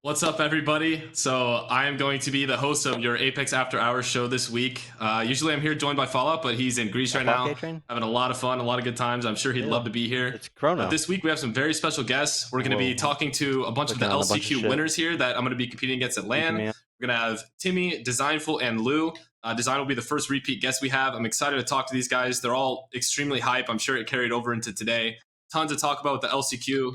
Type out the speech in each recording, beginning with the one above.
What's up, everybody? So I am going to be the host of your Apex After Hours show this week. Usually I'm here joined by Falloutt, but he's in Greece right now, having a lot of fun, a lot of good times. I'm sure he'd love to be here. It's Chrono. This week we have some very special guests. We're going to be talking to a bunch of the LCQ winners here that I'm going to be competing against at LAN. We're going to have Timmy, Dezignful, and Lou. Dezign will be the first repeat guest we have. I'm excited to talk to these guys. They're all extremely hype. I'm sure it carried over into today. Tons to talk about with the LCQ.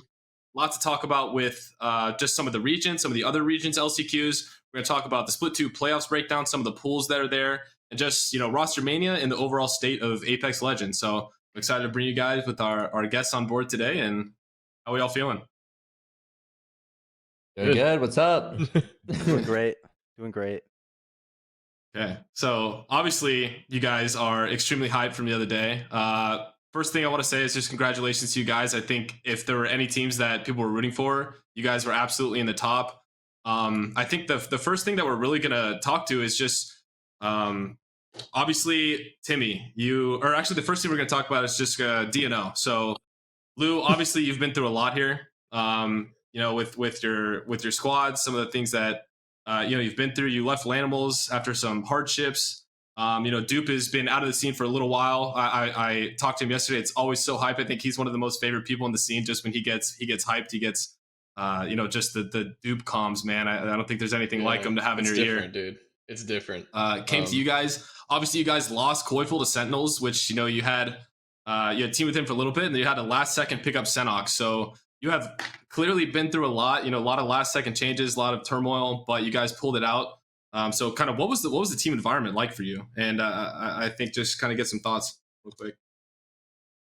Lots to talk about with just some of the regions, some of the other regions LCQs. We're going to talk about the Split 2 playoffs breakdown, some of the pools that are there, and just, roster mania and the overall state of Apex Legends. So I'm excited to bring you guys with our guests on board today. And how are we all feeling? Good. What's up? Doing great. Doing great. Okay. So obviously you guys are extremely hyped from the other day. First thing I want to say is just congratulations to you guys. I think if there were any teams that people were rooting for, you guys were absolutely in the top. I think the first thing that we're really going to talk to is just obviously Timmy. The first thing we're going to talk about is just DNO. So Lou, obviously you've been through a lot here. With your squad, some of the things that you've been through. You left Lanimals after some hardships. Dupe has been out of the scene for a little while. I talked to him yesterday. It's always so hype. I think he's one of the most favorite people in the scene. Just when he gets hyped, he gets, just the Dupe comms, man. I don't think there's anything like him to have in your ear. Dude. It's different. Came to you guys. Obviously, you guys lost Coiful to Sentinels, which, you had teamed with him for a little bit, and then you had a last-second pick up Senox. So you have clearly been through a lot, a lot of last-second changes, a lot of turmoil, but you guys pulled it out. So kind of what was the team environment like for you? And I think just kind of get some thoughts real quick.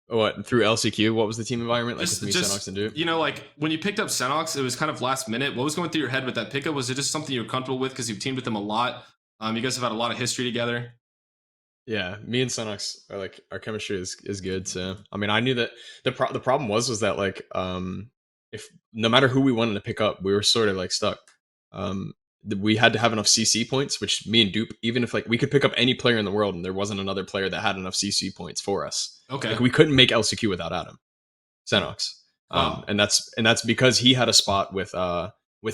What, through LCQ? What was the team environment like with me, just, Senox, and Dupe? Like when you picked up Senox, it was kind of last minute. What was going through your head with that pickup? Was it just something you were comfortable with because you've teamed with him a lot? You guys have had a lot of history together. Yeah, me and Senox are like, our chemistry is good. So I mean, I knew that the problem was that like if no matter who we wanted to pick up, we were sort of like stuck. We had to have enough CC points, which me and Dupe, even if like we could pick up any player in the world and there wasn't another player that had enough CC points for us. Okay. Like we couldn't make LCQ without Adam Senox. Wow. And that's because he had a spot with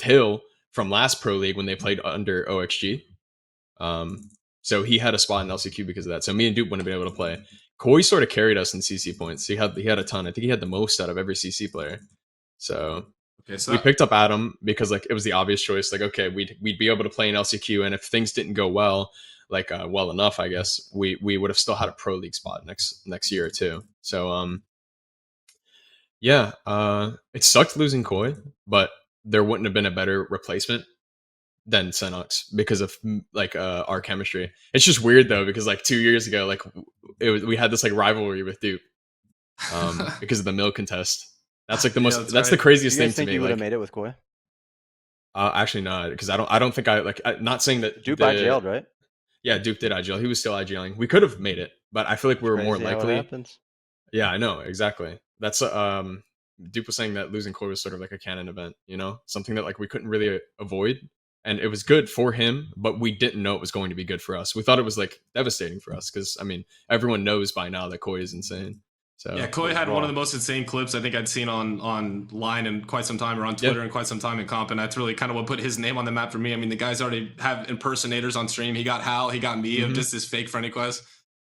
Hill from last Pro League when they played under OXG. So he had a spot in LCQ because of that. So me and Dupe wouldn't have been able to play. Koi sort of carried us in CC points. He had a ton. I think he had the most out of every CC player. So we picked up Adam because like it was the obvious choice. Like, okay, we'd be able to play in LCQ, and if things didn't go well, like well enough, I guess we would have still had a Pro League spot next year or two. So it sucked losing Koi, but there wouldn't have been a better replacement than Senox because of like our chemistry. It's just weird though because like 2 years ago, like we had this like rivalry with Dupe because of the mill contest. That's like the most. That's the craziest thing to me. You would like, have made it with Koi? Actually not, because I don't think not saying that Dupe IGL'd, right? Yeah, Dupe did IGL. He was still IGLing. We could have made it, but I feel like we were more likely. Yeah, I know exactly. That's Dupe was saying that losing Koi was sort of like a canon event, something that like we couldn't really avoid, and it was good for him, but we didn't know it was going to be good for us. We thought it was like devastating for us because I mean everyone knows by now that Koi is insane. So yeah, Koi had one of the most insane clips I think I'd seen online in quite some time, or on Twitter in quite some time in comp, and that's really kind of what put his name on the map for me. I mean, the guys already have impersonators on stream. He got Hal, he got me of just this fake friendly quest.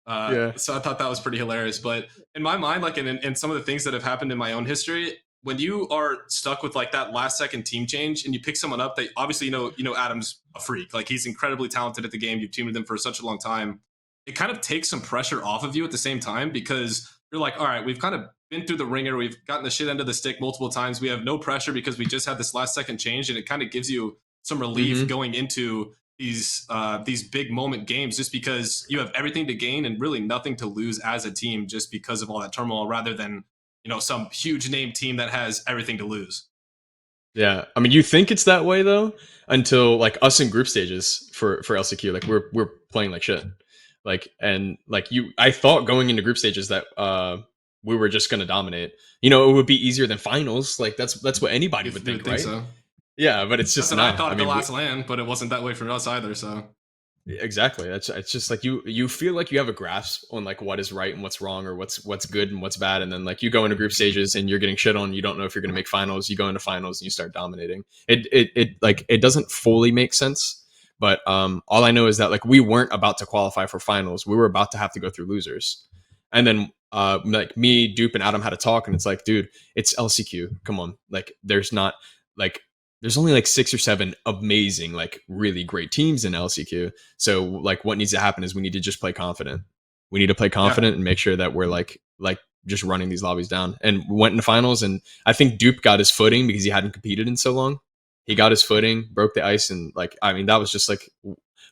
So I thought that was pretty hilarious. But in my mind, like in some of the things that have happened in my own history, when you are stuck with like that last second team change and you pick someone up that obviously Adam's a freak, like he's incredibly talented at the game. You've teamed with him for such a long time. It kind of takes some pressure off of you at the same time because you're like, all right, we've kind of been through the ringer. We've gotten the shit end of the stick multiple times. We have no pressure because we just had this last second change, and it kind of gives you some relief going into these big moment games, just because you have everything to gain and really nothing to lose as a team, just because of all that turmoil, rather than some huge name team that has everything to lose. Yeah, I mean, you think it's that way though until like us in group stages for LCQ, like we're playing like shit. Like, and like I thought going into group stages that we were just going to dominate. It would be easier than finals. Like that's what anybody would think, right? So. Yeah, but it's just not. I thought at the last LAN, but it wasn't that way for us either. So Exactly. It's just like you feel like you have a grasp on like what is right and what's wrong, or what's good and what's bad, and then like you go into group stages and you're getting shit on. You don't know if you're going to make finals. You go into finals and you start dominating. It doesn't fully make sense, but all I know is that like we weren't about to qualify for finals. We were about to have to go through losers, and then like me, Dupe, and Adam had a talk, and it's like, dude, it's LCQ. Come on, like there's not like. There's only like 6 or 7 amazing, like really great teams in LCQ. So like what needs to happen is we need to just play confident. We need to play confident and make sure that we're like just running these lobbies down. And we went into finals, and I think Dupe got his footing because he hadn't competed in so long. He got his footing, broke the ice, and like I mean that was just like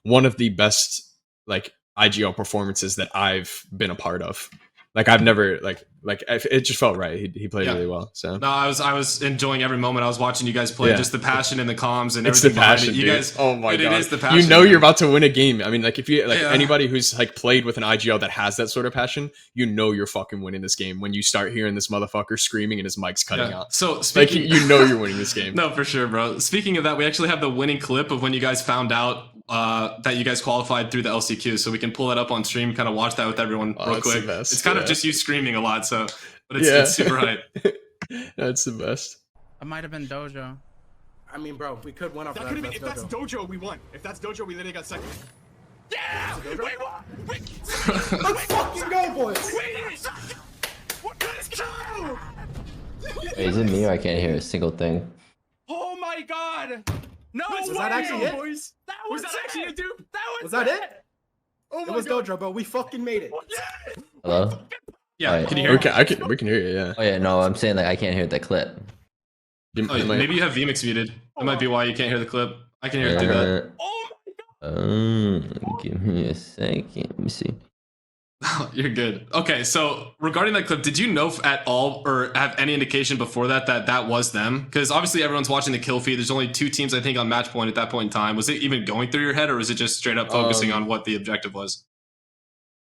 one of the best like IGL performances that I've been a part of. Like I've never like it just felt right. He played really well. So no, I was enjoying every moment. I was watching you guys play, just the passion and the comms and it's everything. The passion, you dude. guys, oh my god, it is the passion. You know you're about to win a game. I mean, like if you like anybody who's like played with an IGL that has that sort of passion, you know you're fucking winning this game when you start hearing this motherfucker screaming and his mic's cutting out. So speaking, like you know you're winning this game. No, for sure, bro. Speaking of that, we actually have the winning clip of when you guys found out that you guys qualified through the LCQ, so we can pull that up on stream, kind of watch that with everyone real quick. It's kind of just you screaming a lot, so but it's super hype. That's the best. That might have been Dojo. I mean, bro, we could win off that. If that's Dojo, we won. If that's Dojo, we literally got second. Yeah! We won! Let's fucking go, boys! Let's go! Wait, is it me or I can't hear a single thing? Oh my god! No, was that actually it? Boys. Was that actually it, dude? Was that it? Oh my it was god. Dojo, bro. We fucking made it. Hello? Yeah, Alright. can you hear me? We can hear you, yeah. Oh yeah, no, I'm saying like I can't hear the clip. Maybe you have vmix muted. That might be why you can't hear the clip. I can hear it through that. Oh my god! Give me a second. Let me see. You're good. Okay, so regarding that clip, did you know at all or have any indication before that was them? Because obviously everyone's watching the kill feed. There's only 2 teams, I think, on match point at that point in time. Was it even going through your head, or was it just straight up focusing on what the objective was?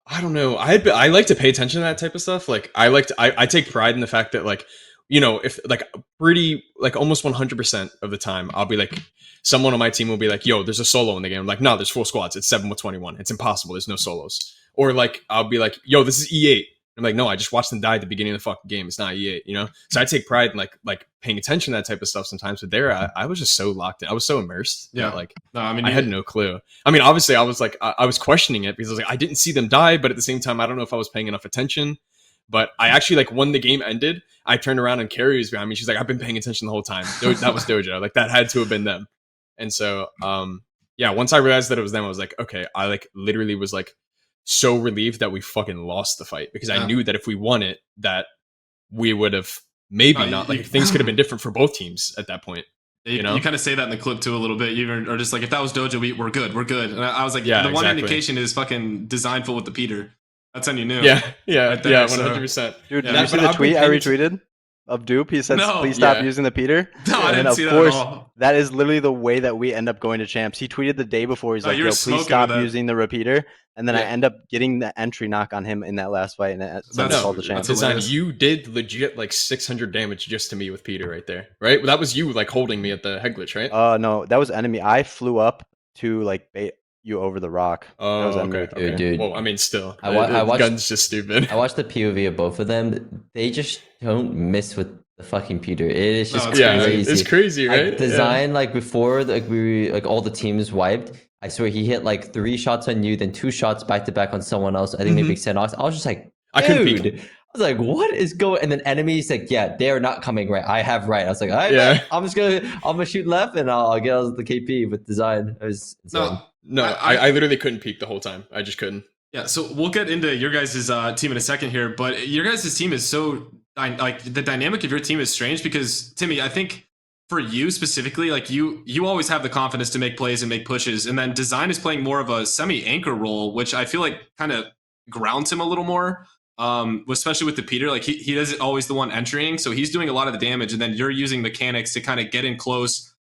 I don't know. I like to pay attention to that type of stuff. Like I take pride in the fact that like, you know, if like pretty like almost 100% of the time I'll be like, someone on my team will be like, yo, there's a solo in the game. I'm like, no, there's 4 squads. It's 7 with 21. It's impossible. There's no solos. Or like I'll be like, yo, this is E8. I'm like, no, I just watched them die at the beginning of the fucking game. It's not E8, you know? So I take pride in like paying attention to that type of stuff sometimes. But there, I was just so locked in. I was so immersed. Yeah. That, like, no, I mean, I had no clue. I mean, obviously, I was like, I was questioning it because I was like, I didn't see them die, but at the same time, I don't know if I was paying enough attention. But I actually like when the game ended, I turned around and Carrie was behind me. She's like, I've been paying attention the whole time. That was Dojo. Like that had to have been them. And so, yeah, once I realized that it was them, I was like, okay, I like literally was like so relieved that we fucking lost the fight because I knew that if we won it, that we would have maybe not like things could have been different for both teams at that point. You know, you kind of say that in the clip too a little bit. You are just like, if that was Dojo, we're good. And I was like, yeah, the one indication is fucking Dezignful with the Peter. That's when you knew. Yeah, right there, 100%. Dude, did you see the tweet I retweeted of Dupe? He said, please stop using the Peter. No, I didn't see that at all. That is literally the way that we end up going to champs. He tweeted the day before. He's like, yo, please stop using the repeater. And then I end up getting the entry knock on him in that last fight, and that's called the champ. Dezign, you did legit like 600 damage just to me with Peter right there, right? Well, that was you like holding me at the head glitch, right? No, that was enemy. I flew up to like bait you over the rock. Oh, that was okay. Dude. Well, I mean, still, I watched, gun's just stupid. I watched the POV of both of them. They just don't miss with the fucking Peter. It is just crazy. It's crazy, right? Like, Dezign, like before, like we like all the teams wiped. I swear he hit like 3 shots on you, then 2 shots back to back on someone else. I think maybe Xenox. I was just like, I couldn't peek him. I was like, what is going? And then enemies like, yeah, they are not coming right. I have right. I was like, all right, I'm gonna shoot left and I'll get out the KP with Dezign. It was no, I literally couldn't peek the whole time. I just couldn't. Yeah, so we'll get into your guys' team in a second here, but your guys' team is so like the dynamic of your team is strange because Timmy, I think for you specifically, like you always have the confidence to make plays and make pushes, and then Dezign is playing more of a semi-anchor role, which I feel like kind of grounds him a little more, especially with the Peter. Like he isn't always the one entering, so he's doing a lot of the damage, and then you're using mechanics to kind of get in close,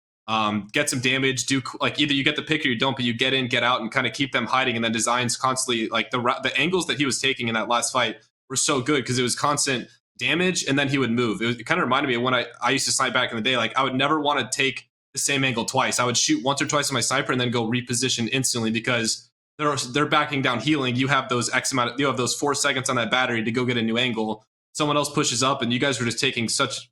get some damage, do like either you get the pick or you don't, but you get in, get out, and kind of keep them hiding, and then Design's constantly like the angles that he was taking in that last fight were so good because it was constant damage and then he would move. It kind of reminded me of when I used to snipe back in the day. Like I would never want to take the same angle twice. I would shoot once or twice on my sniper and then go reposition instantly because they're backing down healing. You have those you have those 4 seconds on that battery to go get a new angle. Someone else pushes up, and you guys were just taking such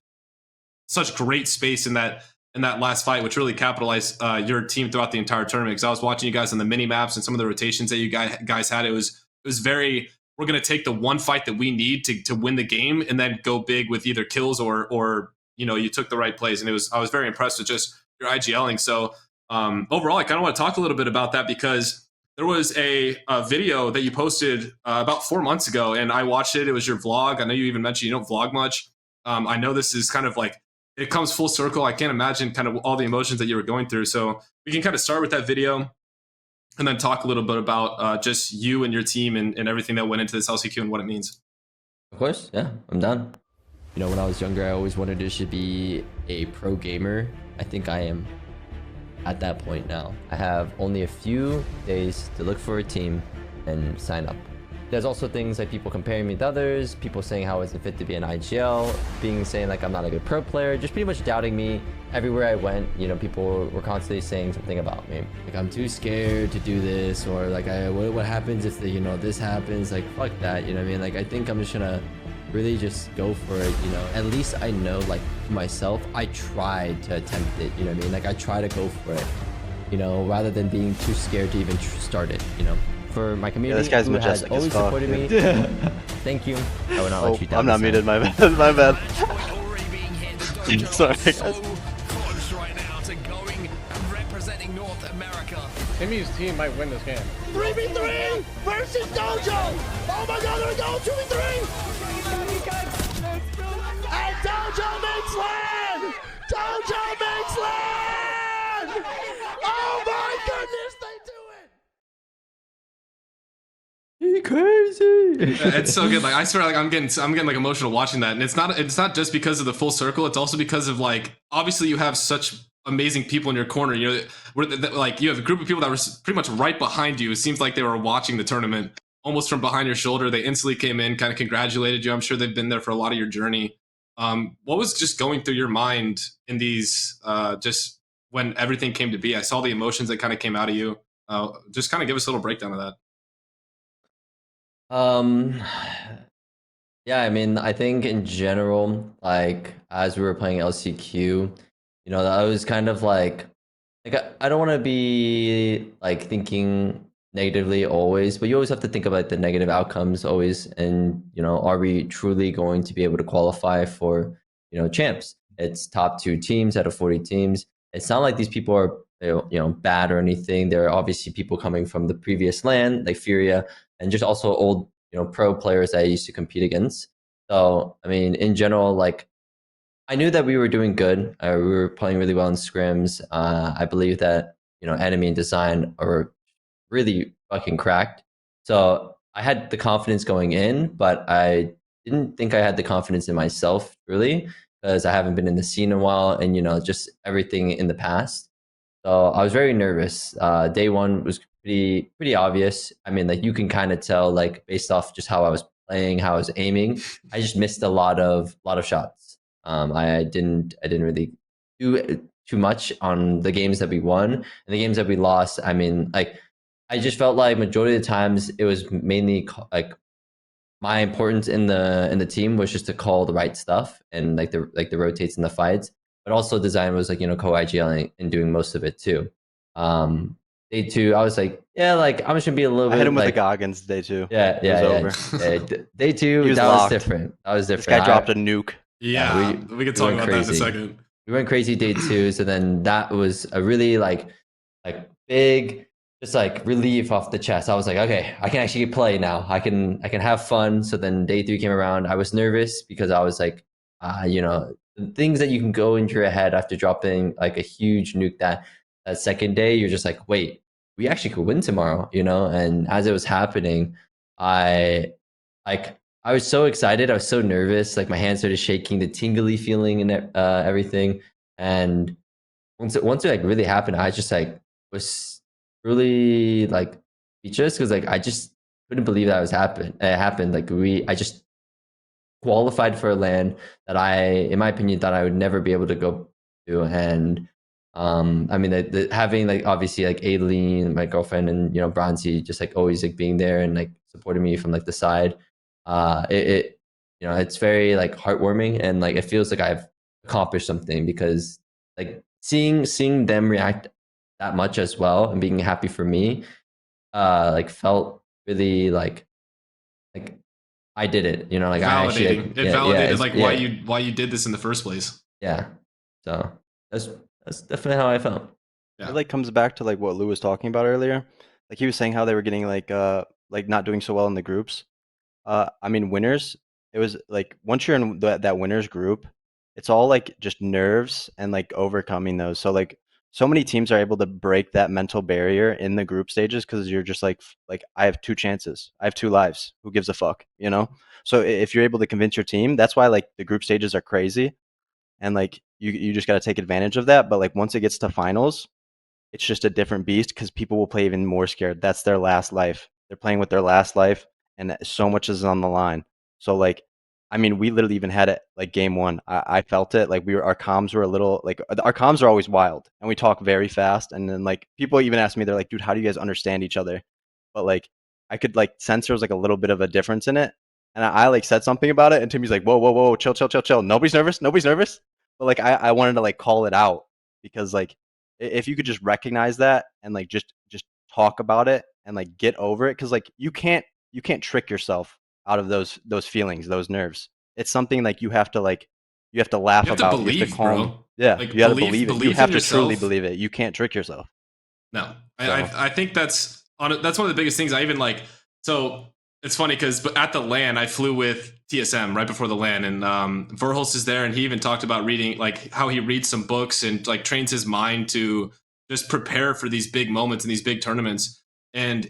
great space in that last fight, which really capitalized your team throughout the entire tournament. Because I was watching you guys on the mini maps and some of the rotations that you guys had. It was very, we're going to take the one fight that we need to win the game, and then go big with either kills or you took the right plays. And I was very impressed with just your IGLing. So overall, I kind of want to talk a little bit about that, because there was a video that you posted about 4 months ago, and I watched it. It was your vlog. I know you even mentioned you don't vlog much. I know this is kind of like, it comes full circle. I can't imagine kind of all the emotions that you were going through. So we can kind of start with that video and then talk a little bit about just you and your team and everything that went into this LCQ and what it means. Of course, yeah, I'm done. When I was younger, I always wanted to be a pro gamer. I think I am at that point now. I have only a few days to look for a team and sign up. There's also things like people comparing me to others, people saying how is it fit to be an IGL, saying like I'm not a good pro player, just pretty much doubting me everywhere I went. People were constantly saying something about me, like I'm too scared to do this, or like what happens if this happens? Like fuck that, you know what I mean? Like I think I'm just gonna really just go for it. At least I know, like for myself, I tried to attempt it, you know what I mean? Like I try to go for it, rather than being too scared to even start it, For my community, this guy's who has majestic always as fuck, supported me. Thank you. I will not let you down. I'm not muted, my bad. My bad. Sorry, guys. Timmy's team might win this game. 3v3 versus Dojo! Oh my god, there we go! 2v3! And Dojo makes land! Dojo makes land! Oh my goodness, they do it! You crazy! It's so good. Like I swear, like I'm getting like emotional watching that, and it's not just because of the full circle. It's also because of like, obviously you have such amazing people in your corner. Like you have a group of people that were pretty much right behind you. It seems like they were watching the tournament almost from behind your shoulder. They instantly came in, kind of congratulated you. I'm sure they've been there for a lot of your journey. What was just going through your mind in these, just when everything came to be? I saw the emotions that kind of came out of you. Just kind of give us a little breakdown of that. Yeah, I mean, I think in general, like as we were playing LCQ, that was kind of like I don't want to be like thinking negatively always, but you always have to think about the negative outcomes always. And are we truly going to be able to qualify for champs? It's top 2 teams out of 40 teams. It's not like these people are bad or anything. There are obviously people coming from the previous LAN, like Furia, and just also old pro players that I used to compete against. So I mean, in general, like I knew that we were doing good. We were playing really well in scrims. I believe that Enemy and Dezign are really fucking cracked. So I had the confidence going in, but I didn't think I had the confidence in myself really, because I haven't been in the scene in a while, and just everything in the past. So I was very nervous. Day one was pretty obvious. I mean, like you can kind of tell, like based off just how I was playing, how I was aiming. I just missed a lot of shots. I didn't really do too much on the games that we won, and the games that we lost. I mean, like I just felt like majority of the times it was mainly like my importance in the team was just to call the right stuff and like the rotates in the fights, but also Dezign was like co-IGLing and doing most of it too. Day 2, I was like, yeah, like I'm just gonna be a little bit. I hit him with like, the Goggins day 2. Yeah. Day 2, was that locked. was different. This guy dropped a nuke. Yeah, we could talk about that in a second. We went crazy day 2, so then that was a really like big, just like relief off the chest. I was like, okay, I can actually play now. I can have fun. So then day 3 came around. I was nervous because I was like, the things that you can go into your head after dropping like a huge nuke that second day, you're just like, wait, we actually could win tomorrow, And as it was happening, I was so excited. I was so nervous. Like my hands started shaking, the tingly feeling and everything. And once it like really happened, I just like was really like speechless because like I just couldn't believe that it happened. Like I just qualified for a LAN that in my opinion, thought I would never be able to go to, and I mean, having like obviously like Aileen, my girlfriend, and Bronzy just like always like being there and like supporting me from like the side. It it's very like heartwarming, and like it feels like I've accomplished something, because like seeing them react that much as well and being happy for me, like felt really like I did it. Like validating. I actually It validated like why you did this in the first place. Yeah. So that's definitely how I felt. Yeah. It like comes back to like what Lou was talking about earlier. Like he was saying how they were getting like not doing so well in the groups. I mean, winners, it was like once you're in that winners group, it's all like just nerves and like overcoming those. So like so many teams are able to break that mental barrier in the group stages, because you're just like I have 2 chances, I have 2 lives, who gives a fuck, So if you're able to convince your team, that's why like the group stages are crazy, and like you just got to take advantage of that. But like once it gets to finals, it's just a different beast, because people will play even more scared. That's their last life. They're playing with their last life, and so much is on the line. So like, I mean, we literally even had it like game 1. I felt it. Like our comms were a little like, our comms are always wild, and we talk very fast. And then like people even ask me, they're like, dude, how do you guys understand each other? But like I could like sense there was like a little bit of a difference in it. And I like said something about it, and Timmy's like, whoa, chill. Nobody's nervous. But like I wanted to like call it out, because like if you could just recognize that and like just talk about it and like get over it, because like you can't trick yourself out of those feelings, those nerves. It's something like you have to laugh about. To believe, you have to calm. bro. Yeah, like, you got to believe it. You have to yourself. truly believe it. You can't trick yourself. No, so. I think that's one of the biggest things. I even like, so it's funny because at the LAN, I flew with TSM right before the LAN, and Verhulst is there, and he even talked about reading, like how he reads some books and like trains his mind to just prepare for these big moments and these big tournaments. And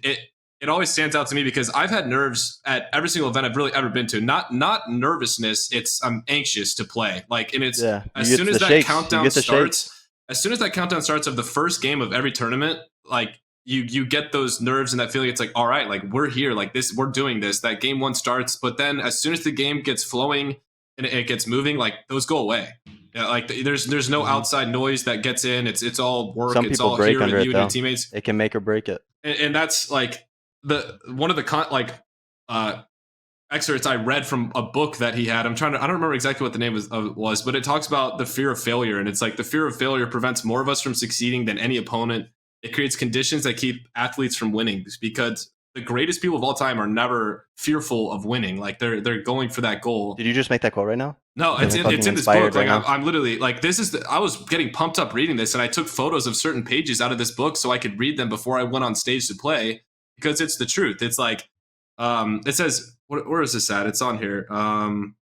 it always stands out to me because I've had nerves at every single event I've really ever been to. Not nervousness, it's I'm anxious to play. Like, and it's as soon as that countdown starts, as soon as that countdown starts of the first game of every tournament, like you get those nerves and that feeling. It's like, all right, like we're here, like this, we're doing this. That game 1 starts, but then as soon as the game gets flowing and it gets moving, like those go away. Yeah, like there's no outside noise that gets in. It's all work. Some it's people all break here under with it, you and your teammates. It can make or break it. And that's like one of the excerpts I read from a book that he had. I don't remember exactly what the name was, but it talks about the fear of failure. And it's like the fear of failure prevents more of us from succeeding than any opponent. It creates conditions that keep athletes from winning, because the greatest people of all time are never fearful of winning. Like they're going for that goal. Did you just make that quote right now? No, it's in this book. Like I'm literally like, I was getting pumped up reading this, and I took photos of certain pages out of this book so I could read them before I went on stage to play, because it's the truth. It's like, it says, where is this at? It's on here. One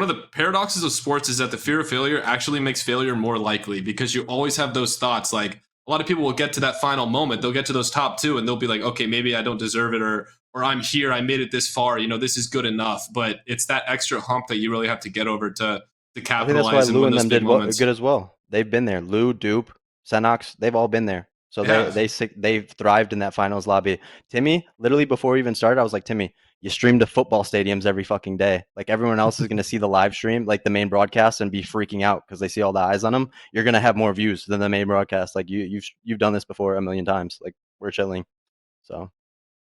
of the paradoxes of sports is that the fear of failure actually makes failure more likely, because you always have those thoughts. Like a lot of people will get to that final moment, they'll get to those top 2, and they'll be like, okay, maybe I don't deserve it, or I'm here, I made it this far, this is good enough. But it's that extra hump that you really have to get over to capitalize. I think that's why Lou and them did good as well. They've been there. Lou, Dupe, Senox, they've all been there. So they've thrived in that finals lobby. Timmy, literally before we even started, I was like, Timmy, you stream to football stadiums every fucking day. Like everyone else is going to see the live stream, like the main broadcast, and be freaking out because they see all the eyes on them. You're going to have more views than the main broadcast. Like you've done this before a million times. Like we're chilling. So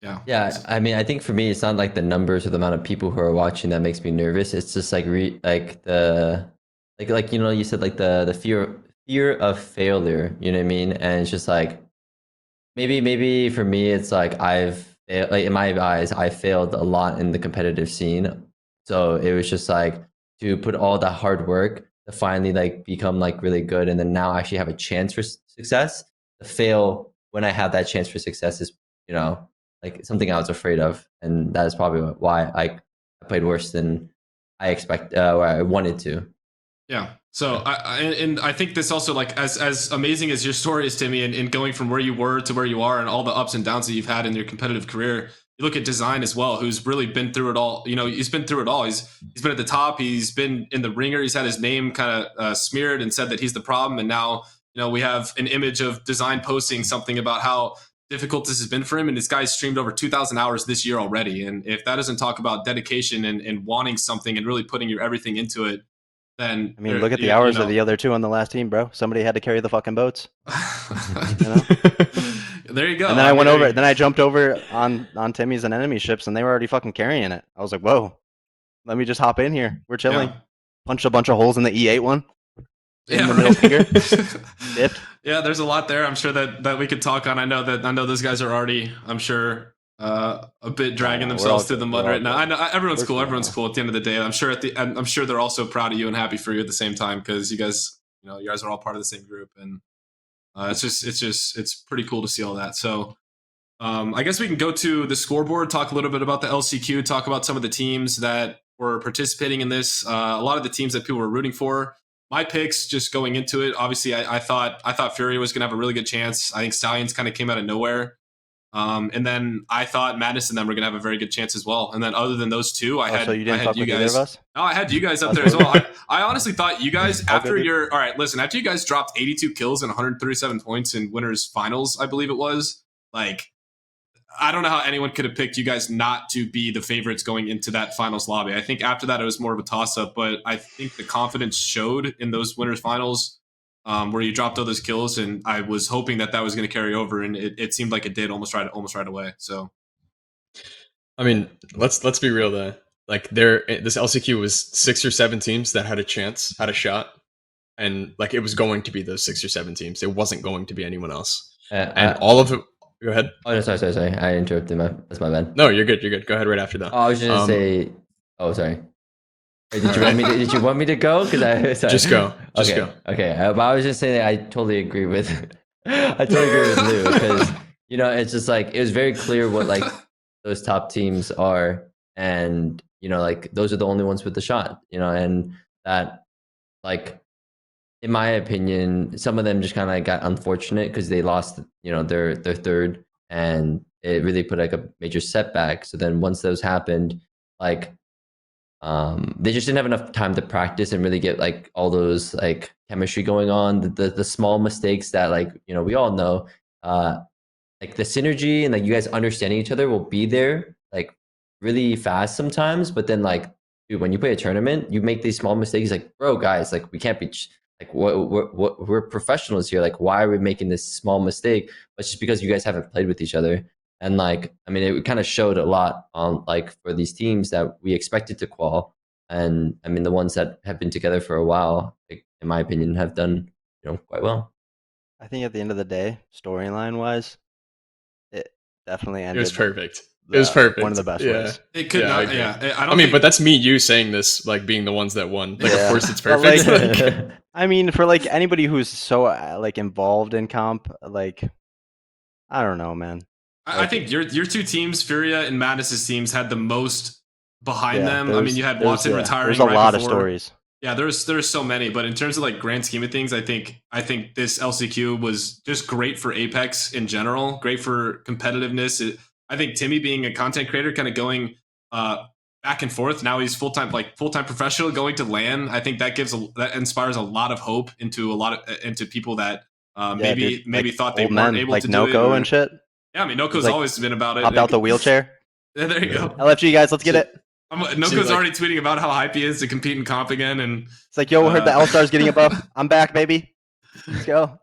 yeah. I mean, I think for me, it's not like the numbers or the amount of people who are watching that makes me nervous. It's just like you said, like the fear of failure. You know what I mean? And it's just like maybe for me, it's like like in my eyes, I failed a lot in the competitive scene. So it was just like to put all that hard work to finally like become like really good, and then now I actually have a chance for success. To fail when I have that chance for success is, like something I was afraid of, and that is probably why I played worse than I or I wanted to. Yeah. So I think this also, like, as amazing as your story is, Timmy, and going from where you were to where you are and all the ups and downs that you've had in your competitive career, you look at Dezign as well, who's really been through it all. He's been through it all. He's been at the top. He's been in the ringer. He's had his name kind of smeared and said that he's the problem. And now, we have an image of Dezign posting something about how difficult this has been for him. And this guy's streamed over 2,000 hours this year already. And if that doesn't talk about dedication and wanting something and really putting your everything into it, then I mean, look at the hours of the other two on the last team, bro. Somebody had to carry the fucking boats. You know? There you go. And then I went over. Then I jumped over on Timmy's and enemy ships, and they were already fucking carrying it. I was like, whoa, let me just hop in here. We're chilling. Yeah. Punched a bunch of holes in the E8 one. In Yeah, the middle finger. Dipped. Yeah, there's a lot there. I'm sure that we could talk on. I know those guys are already, I'm sure, a bit dragging themselves through the mud right now. I know everyone's cool. Everyone's cool at the end of the day. I'm sure they're also proud of you and happy for you at the same time, because you guys are all part of the same group, and it's pretty cool to see all that. So I guess we can go to the scoreboard, talk a little bit about the LCQ, talk about some of the teams that were participating in this. A lot of the teams that people were rooting for. My picks, just going into it, obviously, I thought Fury was going to have a really good chance. I think Stallions kind of came out of nowhere. And then I thought Madness and them were going to have a very good chance as well. And then other than those two, I had So you didn't I fuck had you with either guys. of us? No, I had you guys up there as well. I honestly thought you guys, after your, all right, listen, after you guys dropped 82 kills and 137 points in winners finals, I believe it was, like, I don't know how anyone could have picked you guys not to be the favorites going into that finals lobby. I think after that, it was more of a toss-up, but I think the confidence showed in those winners finals where you dropped all those kills, and I was hoping that was going to carry over, and it seemed like it did almost right away. So, I mean, let's be real though. Like this LCQ was 6 or 7 teams that had a chance, had a shot, and like it was going to be those 6 or 7 teams. It wasn't going to be anyone else, and all of it. Go ahead. Oh, no, sorry. I interrupted. That's my bad. No, you're good. Go ahead right after that. Oh, I was just gonna say. Oh, sorry. Wait, did you want me to go? Because Just go. Just okay. go. Okay. But I was just saying that I totally agree with. I totally agree with Lou, because it's just like it was very clear what like those top teams are, and like those are the only ones with the shot. And that, like, in my opinion, some of them just kind of got unfortunate because they lost, their third, and it really put like a major setback. So then once those happened, like, they just didn't have enough time to practice and really get like all those like chemistry going on. The small mistakes that, like, we all know, like the synergy and like you guys understanding each other will be there like really fast sometimes, but then like, dude, when you play a tournament, you make these small mistakes. Like, bro, guys, like we can't be. Like we're professionals here. Like, why are we making this small mistake? But it's just because you guys haven't played with each other. And like, I mean, it kind of showed a lot on like for these teams that we expected to qual. And I mean, the ones that have been together for a while, like, in my opinion, have done quite well. I think at the end of the day, storyline wise, it definitely ended. It was perfect. It was perfect. One of the best ways. It could not. Yeah. I mean, but that's me, you saying this, like being the ones that won. Like, of course, it's perfect. Like, I mean, for like anybody who's so like involved in comp, like, I don't know, man. I think your two teams, Furia and Madness's teams, had the most behind them. I mean, you had Watson retiring. There's a lot of stories. Yeah, there's so many, but in terms of like grand scheme of things, I think this LCQ was just great for Apex in general, great for competitiveness. I think Timmy being a content creator, kind of going back and forth. Now he's full-time professional going to LAN. I think that inspires a lot of hope into people that maybe like thought they weren't able like to do Noko and shit. Yeah, I mean, Noko's like, always been about it. Hop out the wheelchair. There you go. LFG guys, let's get it. Noko's already tweeting about how hype he is to compete in comp again, and it's like, yo, heard the L-Stars getting a buff. I'm back, baby. Let's go.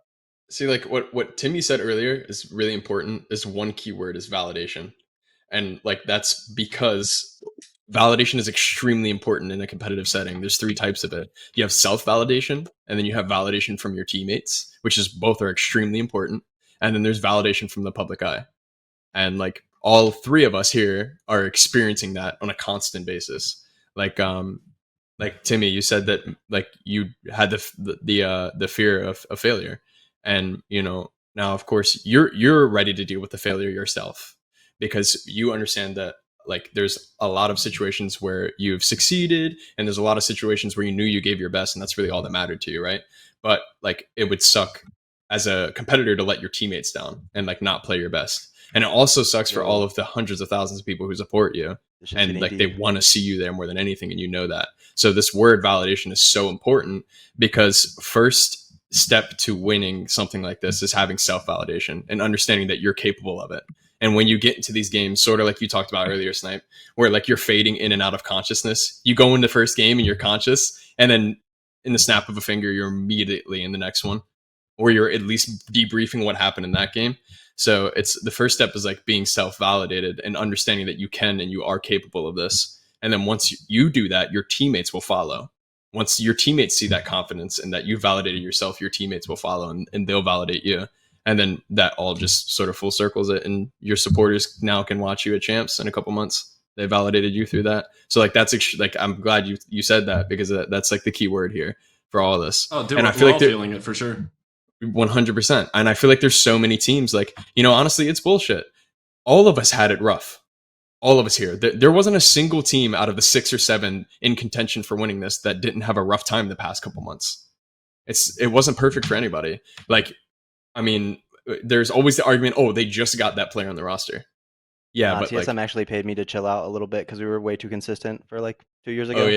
See, like what Timmy said earlier is really important. Is one key word is validation, and like that's because validation is extremely important in a competitive setting. There's 3 types of it. You have self-validation, and then you have validation from your teammates, which is both are extremely important, and then there's validation from the public eye, and like all 3 of us here are experiencing that on a constant basis. Like Timmy, you said that like you had the fear of failure. And now of course you're ready to deal with the failure yourself, because you understand that like there's a lot of situations where you've succeeded, and there's a lot of situations where you knew you gave your best, and that's really all that mattered to you, right? But like it would suck as a competitor to let your teammates down and like not play your best. And it also sucks for all of the hundreds of thousands of people who support you, and like they want to see you there more than anything, and that. So this word validation is so important, because first step to winning something like this is having self-validation and understanding that you're capable of it. And when you get into these games, sort of like you talked about earlier, Snipe, where like you're fading in and out of consciousness, you go into first game and you're conscious, and then in the snap of a finger, you're immediately in the next one, or you're at least debriefing what happened in that game. So it's the first step is like being self-validated and understanding that you can and you are capable of this. And then once you do that, your teammates will follow. Once your teammates see that confidence and that you validated yourself, your teammates will follow and they'll validate you. And then that all just sort of full circles it. And your supporters now can watch you at champs in a couple months. They validated you through that. So like, that's like, I'm glad you said that, because that's like the key word here for all this. Oh, dude, and we're, I feel we're like all feeling it for sure. 100%. And I feel like there's so many teams, like, you know, honestly, it's bullshit. All of us had it rough. All of us here. There wasn't a single team out of the 6 or 7 in contention for winning this that didn't have a rough time the past couple months. It wasn't perfect for anybody. Like, I mean, there's always the argument, oh, they just got that player on the roster. Yeah, but TSM like, actually paid me to chill out a little bit because we were way too consistent for like 2 years ago. oh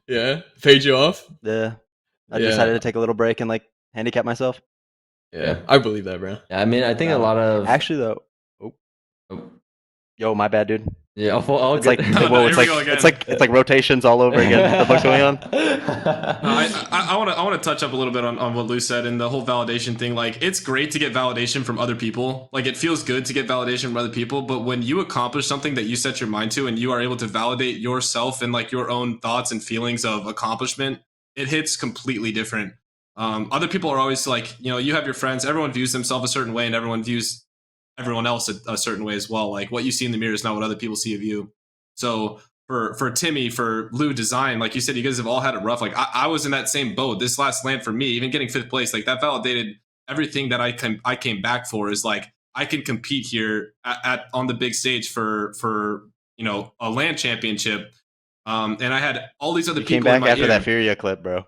yeah, paid you off. Yeah, I Yeah. decided to take a little break and like handicap myself. Yeah, I believe that, bro. Yeah, I mean, I think a lot of Actually though, Oh, yo, my bad, dude. yeah, I'll It's like, get- whoa, Here it's we like go again. it's like rotations all over again. What the fuck's going on? I want to touch up a little bit on what Lou said and the whole validation thing. Like, it's great to get validation from other people. Like, it feels good to get validation from other people. But when you accomplish something that you set your mind to and you are able to validate yourself and like your own thoughts and feelings of accomplishment, it hits completely different. Other people are always like, you know, you have your friends. Everyone views themselves a certain way, and everyone views everyone else a certain way as well. Like, what you see in the mirror is not what other people see of you. So for Timmy, for Lou, Dezign, like you said, you guys have all had it rough. Like I was in that same boat. This last land for me, even getting 5th place, like that validated everything that I came back for. Is like, I can compete here on the big stage for you know, a land championship. And I had all these other You people came back in my after ear. that Furia clip, bro.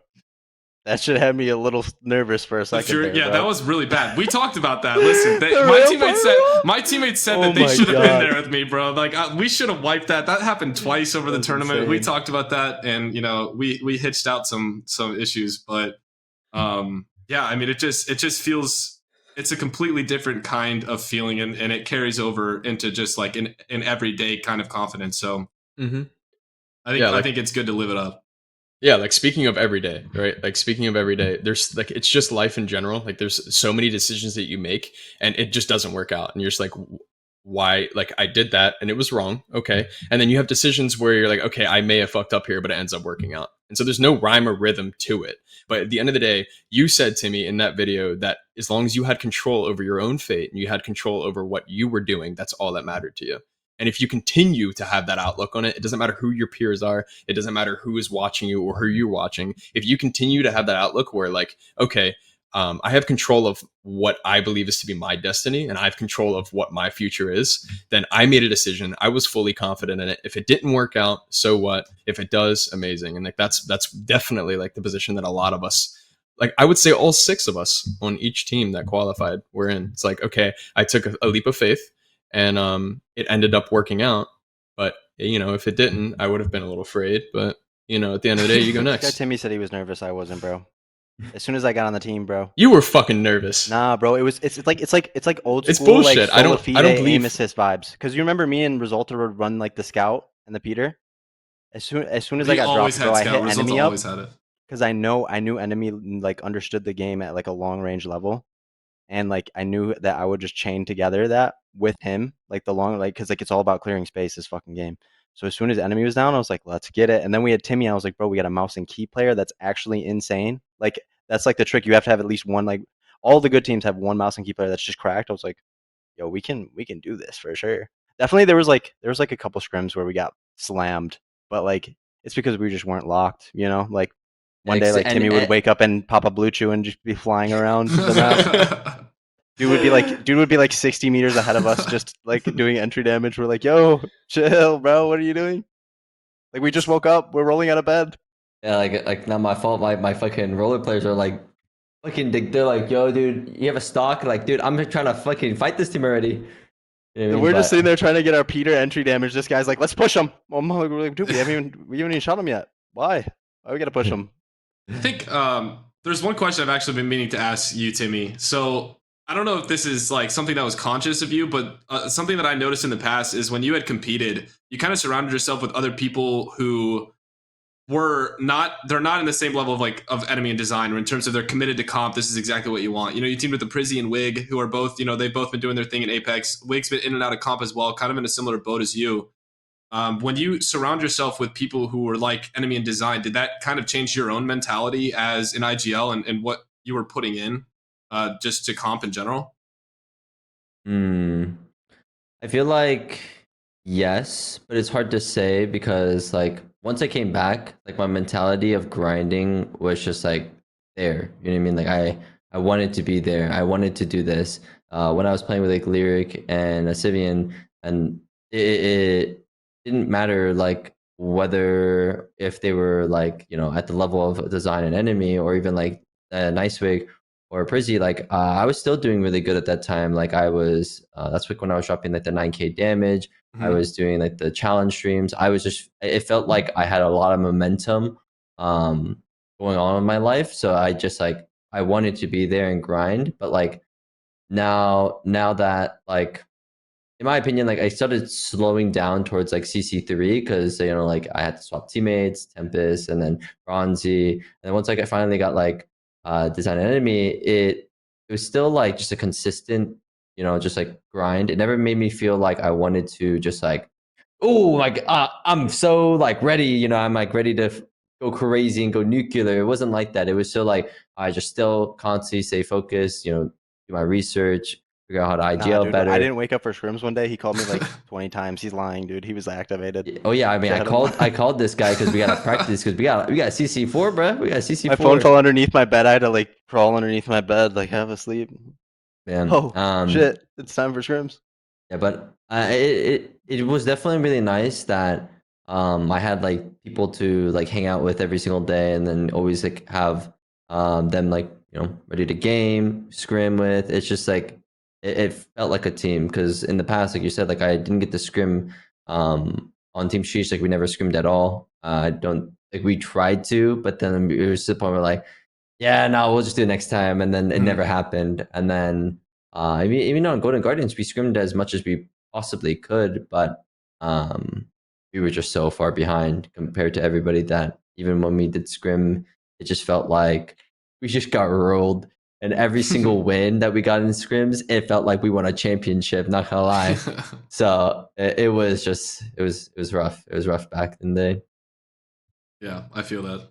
That should have me a little nervous for a second. There, Yeah, bro. that was really bad. We talked about that. Listen, The my real teammates said Oh that they my should have been God. there with me, bro. Like, we should have wiped that. That happened twice over the That's tournament. We insane. talked about that, and you know, we hitched out some issues, but yeah, I mean, it just feels, it's a completely different kind of feeling, and it carries over into just like an everyday kind of confidence. So Mm-hmm. I think it's good to live it up. Yeah, like speaking of every day, right? Like speaking of every day, there's like, it's just life in general. Like there's so many decisions that you make and it just doesn't work out. And you're just like, why? Like I did that and it was wrong. Okay. And then you have decisions where you're like, okay, I may have fucked up here, but it ends up working out. And so there's no rhyme or rhythm to it. But at the end of the day, you said to me in that video that as long as you had control over your own fate and you had control over what you were doing, that's all that mattered to you. And if you continue to have that outlook on it, it doesn't matter who your peers are. It doesn't matter who is watching you or who you're watching. If you continue to have that outlook where like, okay, I have control of what I believe is to be my destiny and I have control of what my future is, then I made a decision. I was fully confident in it. If it didn't work out, so what? If it does, amazing. And like, that's definitely like the position that a lot of us, like I would say all 6 of us on each team that qualified were in. It's like, okay, I took a leap of faith. And it ended up working out. But, you know, if it didn't, I would have been a little afraid. But, you know, at the end of the day, you go Guy next. Timmy said he was nervous. I wasn't, bro. As soon as I got on the team, bro. You were fucking nervous. Nah, bro. It's like old school. It's bullshit. Like, I don't believe- aim assist vibes. Because you remember me and Resulta would run like the scout and the Peter. As soon as I We got always dropped, bro, had I scout hit results. enemy up. Always had it. Because I knew enemy like understood the game at like a long range level, and like I knew that I would just chain together that with him, like the long, like because like it's all about clearing space this fucking game. So as soon as enemy was down, I was like, let's get it. And then we had Timmy. I was like, bro, we got a mouse and key player that's actually insane. Like that's like the trick. You have to have at least one. Like all the good teams have one mouse and key player that's just cracked. I was like, yo, we can do this for sure. Definitely, there was like a couple scrims where we got slammed, but like it's because we just weren't locked. You know, like. One day, like Timmy would wake up and pop a blue chew and just be flying around the map. Dude would be like 60 meters ahead of us, just like doing entry damage. We're like, yo, chill, bro. What are you doing? Like we just woke up. We're rolling out of bed. Yeah, like not my fault. My fucking roller players are like, fucking. They're like, yo, dude, you have a stock? Like, dude, I'm trying to fucking fight this team already. You know what I mean? We're just sitting there trying to get our Peter entry damage. This guy's like, let's push him. We're like, dude, we haven't even shot him yet. Why? Why we gotta push him? I think there's one question I've actually been meaning to ask you, Timmy. So I don't know if this is like something that was conscious of you, but something that I noticed in the past is when you had competed, you kind of surrounded yourself with other people who they're not in the same level of like of enemy and design in terms of they're committed to comp. This is exactly what you want. You know, you teamed with the Prizzy and Wig, who are both, you know, they've both been doing their thing in Apex. Wig's been in and out of comp as well, kind of in a similar boat as you. When you surround yourself with people who are like enemy and design, did that kind of change your own mentality as an IGL and what you were putting in just to comp in general? I feel like yes, but it's hard to say because like once I came back, like my mentality of grinding was just like there. You know what I mean? Like I wanted to be there. I wanted to do this. When I was playing with like Lyric and Sivian, and it didn't matter like whether if they were like, you know, at the level of design and enemy or even like Nicewig or Prizzy, like I was still doing really good at that time. Like I was that's like when I was dropping like the 9k damage. I was doing like the challenge streams. I was just, it felt like I had a lot of momentum going on in my life. So I just like, I wanted to be there and grind. But like now that like, in my opinion, like I started slowing down towards like CC3 because, you know, like I had to swap teammates, Tempest, and then Bronzy. And then once I finally got like Design and Enemy, it was still like just a consistent, you know, just like grind. It never made me feel like I wanted to just like, oh, like I'm so like ready, you know, I'm like ready to go crazy and go nuclear. It wasn't like that. It was still like I just still constantly stay focused, you know, do my research, figure out how to IGL dude, better. I didn't wake up for scrims one day. He called me like 20 times. He's lying, dude. He was activated. Oh yeah, I mean, Shut I called this guy because we gotta practice because we got CC4, bro. We got CC4. My phone fell underneath my bed. I had to like crawl underneath my bed, like have a sleep. Man, Oh shit! It's time for scrims. Yeah, but it was definitely really nice that I had like people to like hang out with every single day, and then always like have them like, you know, ready to game, scrim with. It's just like it felt like a team because in the past, like you said, like I didn't get to scrim on Team Sheesh. Like we never scrimmed at all. I don't like we tried to, but then it was to the point where like, yeah, no, we'll just do it next time, and then it never happened. And then even on Golden Guardians, we scrimmed as much as we possibly could, but we were just so far behind compared to everybody that even when we did scrim, it just felt like we just got rolled. And every single win that we got in scrims, it felt like we won a championship. Not gonna lie. So it was just it was rough. It was rough back in the day. Yeah, I feel that.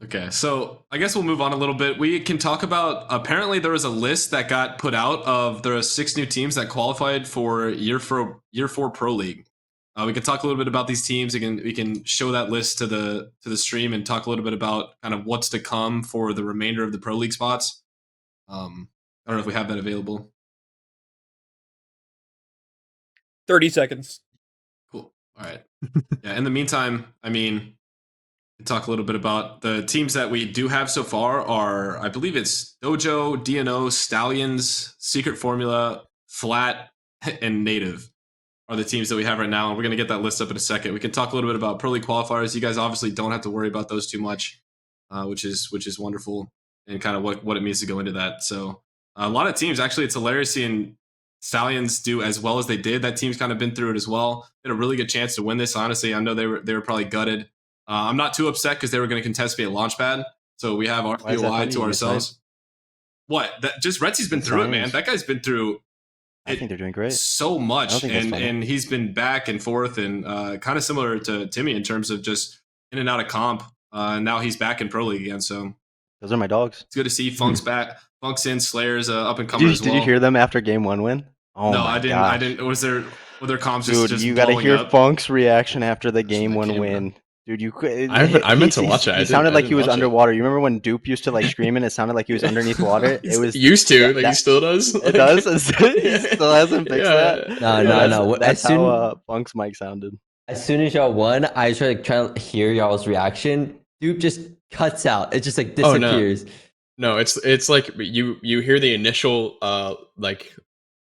Okay, so I guess we'll move on a little bit. We can talk about, apparently there was a list that got put out of, there are 6 new teams that qualified for year 4 Pro League. We can talk a little bit about these teams. We can show that list to the stream and talk a little bit about kind of what's to come for the remainder of the Pro League spots. I don't know if we have that available. 30 seconds. Cool. All right. Yeah. In the meantime, I mean, talk a little bit about the teams that we do have so far are, I believe it's Dojo, DNO, Stallions, Secret Formula, Flat, and Native are the teams that we have right now. And we're going to get that list up in a second. We can talk a little bit about Pro League qualifiers. You guys obviously don't have to worry about those too much, which is wonderful, and kind of what it means to go into that. So a lot of teams, actually, it's hilarious seeing Stallions do as well as they did. That team's kind of been through it as well. They had a really good chance to win this. Honestly, I know they were probably gutted. I'm not too upset because they were going to contest me at Launchpad. So we have our POI to ourselves. What? That just Retsy's been through it, man. That guy's been through. I think they're doing great. So much, and he's been back and forth, and kind of similar to Timmy in terms of just in and out of comp. Now he's back in Pro League again. So those are my dogs. It's good to see Funk's back. Funk's in, Slayer's up and coming as well. Did you hear them after game 1 win? Oh no, my I didn't. gosh. I didn't. Were their comps Dude, just you got to hear up? Funk's reaction after the game 1 win. Dude, I meant to watch it. He sounded like he was underwater. You remember when Dupe used to like scream and it sounded like he was underneath water? It was used to, like he still does. It does. He still hasn't fixed that. No. That's how Funk's mic sounded. As soon as y'all won, I try to hear y'all's reaction. Dupe just cuts out. It just like disappears. No, it's like you hear the initial like,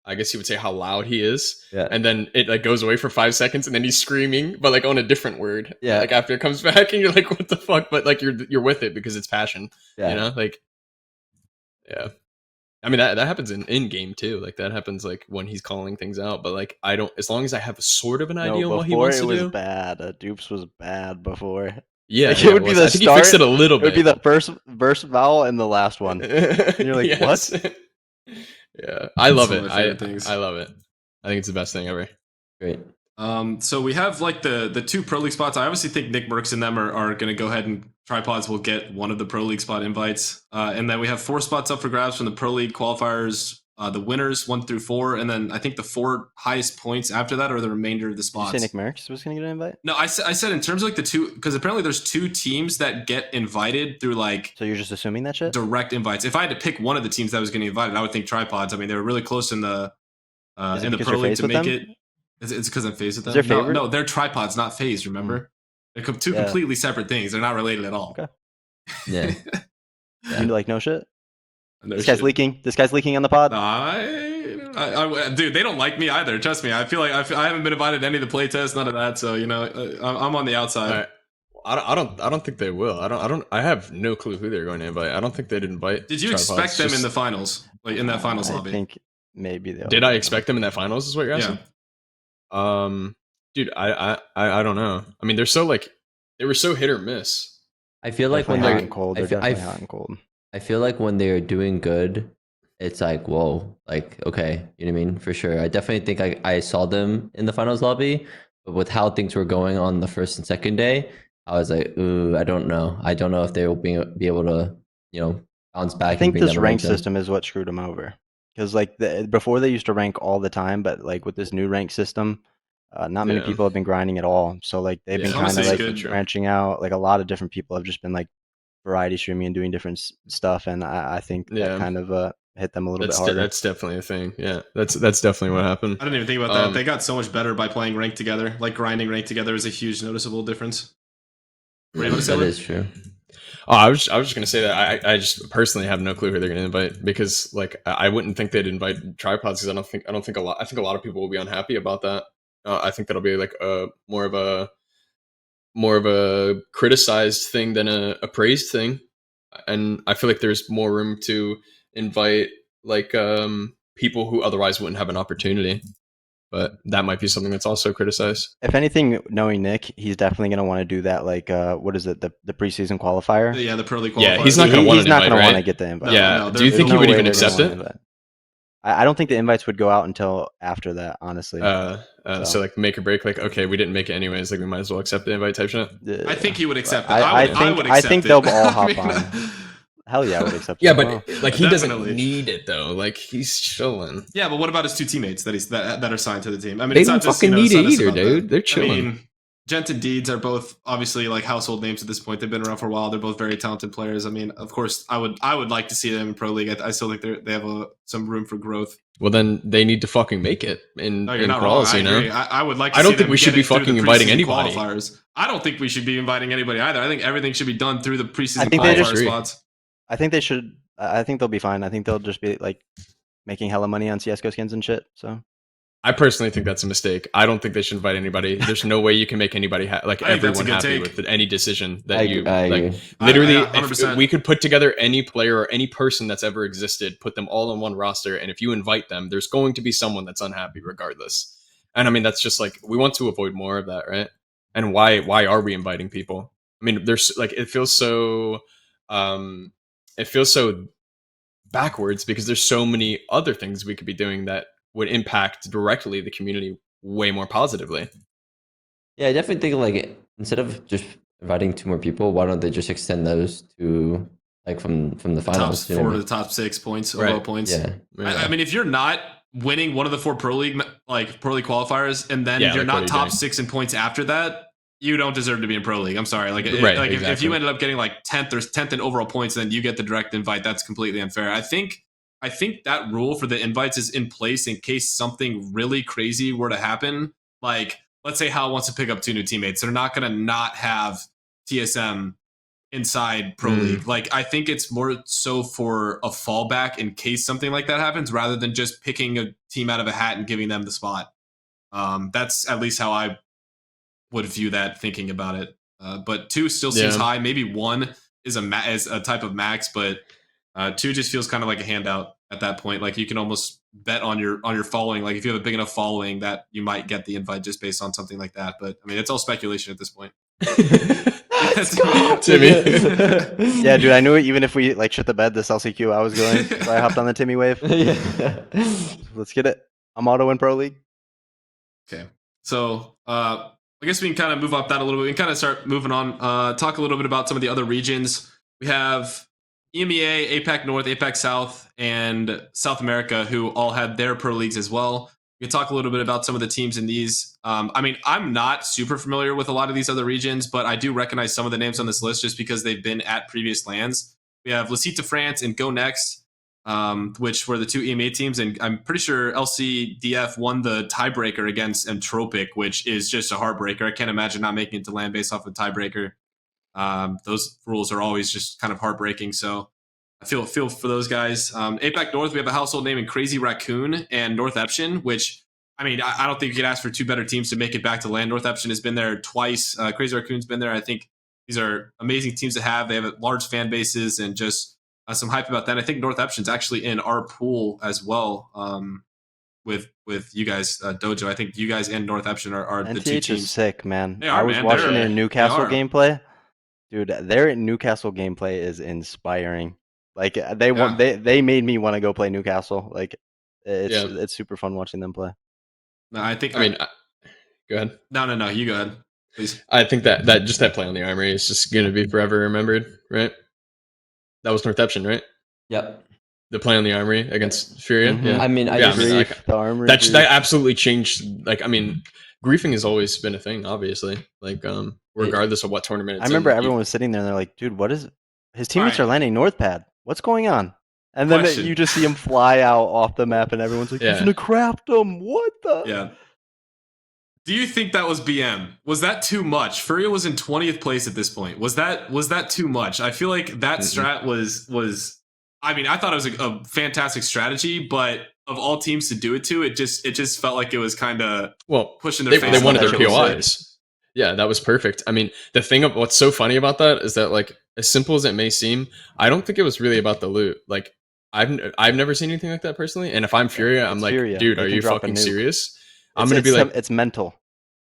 I guess you would say how loud he is, and then it like goes away for 5 seconds, and then he's screaming, but like on a different word. Yeah, like after it comes back, and you're like, "What the fuck?" But like you're with it because it's passion. Yeah. You know, like, yeah. I mean that happens in game too. Like that happens like when he's calling things out. But like I don't, as long as I have a sort of an idea on what he wants to do. Before it was bad. Dupes was bad before. Yeah, Like, yeah, it would be the I think he fixed it start, a little It would bit. be the first vowel and the last one. And you're like, what? Yeah, I love Some it. of my favorite things. I love it. I think it's the best thing ever. Great. So we have like the 2 Pro League spots. I obviously think Nick Merckx and them are going to go ahead and Tripods will get one of the Pro League spot invites. And then we have 4 spots up for grabs from the Pro League qualifiers, the winners 1 through 4. And then I think the 4 highest points after that are the remainder of the Did you spots. say Nick Merckx was going to get an invite? No, I said in terms of like the 2, because apparently there's 2 teams that get invited through like So you're just assuming that shit? direct invites. If I had to pick one of the teams that was getting invited, I would think Tripods. I mean, they were really close in the Is it in the because Pro you're League phased to with make them? it. It's because I'm phased with them. Is there No, favorite? no, they're Tripods, not phased. Remember, they're 2 Yeah. completely separate things. They're not related at all. Okay. Yeah. You like no shit? No This guy's shit. leaking. This guy's leaking on the pod. I, dude, they don't like me either. Trust me. I feel like I haven't been invited to any of the playtests, none of that. So you know, I'm on the outside. I don't think they will. I have no clue who they're going to invite. I don't think they'd invite. Did you Tripods. expect them in Just- the finals, like in that finals I lobby? think maybe they'll. Did I expect them in that finals? Is what you're asking? Yeah. Dude, I don't know. I mean, they were so hit or miss. I feel like Definitely when hot they're and cold. I They're feel- I definitely f- hot and cold. I feel like when they're doing good, it's like, whoa, like, okay, you know what I mean? For sure. I definitely think I saw them in the finals lobby, but with how things were going on the first and second day, I was like, ooh, I don't know. I don't know if they will be able to, you know, bounce back. I think and bring this that rank momentum. system is what screwed them over. Because like before they used to rank all the time, but like with this new rank system, not many Yeah. people have been grinding at all. So like they've been Yeah, kind of honestly, like it's good. branching out. Like a lot of different people have just been like variety streaming and doing different stuff, and I think Yeah. that kind of hit them a little bit harder. That's definitely a thing. Yeah, that's definitely what happened. I didn't even think about that. They got so much better by playing ranked together. Like grinding ranked together is a huge noticeable difference. Were you able to say That that? is true. Oh, I was just gonna say that I just personally have no clue who they're gonna invite, because like I wouldn't think they'd invite Tripods, because I don't think a lot of people will be unhappy about that. I think that'll be like more of a criticized thing than a praised thing, and I feel like there's more room to invite like people who otherwise wouldn't have an opportunity. But that might be something that's also criticized. If anything, knowing Nick, he's definitely gonna want to do that. Like, what is it? The preseason qualifier. Yeah, the Pro League qualifiers. Yeah, he's not gonna want He's an not invite, gonna want to right? get the invite. Yeah. no, Do you there's think There's he would no even way they're gonna accept want it? an invite. I don't think the invites would go out until after that, honestly. So like make or break, like, okay, we didn't make it anyways, like we might as well accept the invite type shit. I think he would accept it. I would think accept it. they'll all hop I mean, on. Hell yeah, I would accept. Yeah, it as well. but like he doesn't Definitely. need it though. Like he's chilling. Yeah, but what about his 2 teammates that are signed to the team? I mean, They it's not don't just, you fucking know, need it's not it just either, about dude. that. They're chilling. I mean, Gent and Deeds are both obviously like household names at this point. They've been around for a while. They're both very talented players. I mean, of course, I would like to see them in Pro League. I still think they have some room for growth. Well, then they need to fucking make it in No, you're not wrong. quals, I you know. agree. I would like. To I don't see think them we should get be it through fucking the inviting preseason anybody. Qualifiers. I don't think we should be inviting anybody either. I think everything should be done through the preseason I think they qualifier just- spots. I think they should. I think they'll be fine. I think they'll just be like making hella money on CS:GO skins and shit. So I personally think that's a mistake. I don't think they should invite anybody. There's no way you can make anybody like I think that's a everyone good happy take. with any decision that I you like. agree. Literally, I if 100%. we could put together any player or any person that's ever existed, put them all on one roster, and if you invite them, there's going to be someone that's unhappy regardless. And I mean, that's just like, we want to avoid more of that, right? And why are we inviting people? I mean, there's like, it feels so backwards, because there's so many other things we could be doing that would impact directly the community way more positively. Yeah, I definitely think like instead of just inviting 2 more people, why don't they just extend those to like from the The top finals? You know 4 what I to mean? the top 6 points, overall points. Yeah. I mean, if you're not winning one of the 4 Pro League qualifiers, and then Yeah, you're like, what are not you top doing? 6 in points after that, you don't deserve to be in Pro League. I'm sorry. Like, Right, if exactly. you ended up getting like 10th in overall points, then you get the direct invite. That's completely unfair. I think that rule for the invites is in place in case something really crazy were to happen. Like, let's say Hal wants to pick up 2 new teammates. They're not going to not have TSM inside Pro League. Like, I think it's more so for a fallback in case something like that happens, rather than just picking a team out of a hat and giving them the spot. That's at least how I would view that, thinking about it. But 2 still seems Yeah. high. Maybe 1 is a type of max, but 2 just feels kind of like a handout at that point. Like, you can almost bet on your following. Like, if you have a big enough following, that you might get the invite just based on something like that. But I mean, it's all speculation at this point. Let's go, Timmy. Yeah, dude, I knew it. Even if we like shit the bed, this LCQ I was going, so I hopped on the Timmy wave. Yeah. Let's get it. I'm auto in Pro League. Okay. So I guess we can kind of move up that a little bit. We can kind of start moving on. Talk a little bit about some of the other regions. We have EMEA, APAC North, APAC South, and South America, who all had their pro leagues as well. We can talk a little bit about some of the teams in these. I mean, I'm not super familiar with a lot of these other regions, but I do recognize some of the names on this list just because they've been at previous lands. We have Lecita France and Go Next, which were the two EMEA teams, and I'm pretty sure LCDF won the tiebreaker against Entropic, which is just a heartbreaker. I can't imagine not making it to land based off of tiebreaker. Those rules are always just kind of heartbreaking, so I feel for those guys. APAC North, we have a household name in Crazy Raccoon and North Eption, which, I mean, I don't think you could ask for two better teams to make it back to land. North Eption has been there twice. Crazy Raccoon's been there. I think these are amazing teams to have. They have large fan bases and just some hype about that. I think North Eption's actually in our pool as well, with you guys, Dojo. I think you guys and North Eption are the two NTH teams. is sick, man. They are, I was man. watching They're- their Newcastle they are. gameplay. Dude, their Newcastle gameplay is inspiring. Like they made me want to go play Newcastle. Like it's super fun watching them play. No, I think. I mean, go ahead. No. You go ahead, please. I think that just that play on the Armory is just going to be forever remembered, right? That was North Eption, right? Yep. The play on the Armory against Furia. Mhm. Yeah. I mean, I Yeah, just I mean, like, the armor. that absolutely changed. Like, I mean, griefing has always been a thing, obviously. Like, regardless of what tournament. I remember everyone was sitting there and they're like, "Dude, what is?" His teammates Right. are landing North Pad. What's going on? And then Question. you just see him fly out off the map, and everyone's like, Yeah. "He's gonna craft him." What the? Yeah. Do you think that was BM? Was that too much? Furia was in 20th place at this point. Was that too much? I feel like that strat was. I mean, I thought it was a fantastic strategy, but of all teams to do it to, it just felt like it was kind of pushing their face. They wanted That their shit was POIs. Yeah, that was perfect. I mean, the thing of what's so funny about that is that, like, as simple as it may seem, I don't think it was really about the loot. Like, I've never seen anything like that personally. And if I'm Furia, I'm like, Furia. dude, They are can you drop a fucking nuke. serious? I'm gonna be like, it's mental.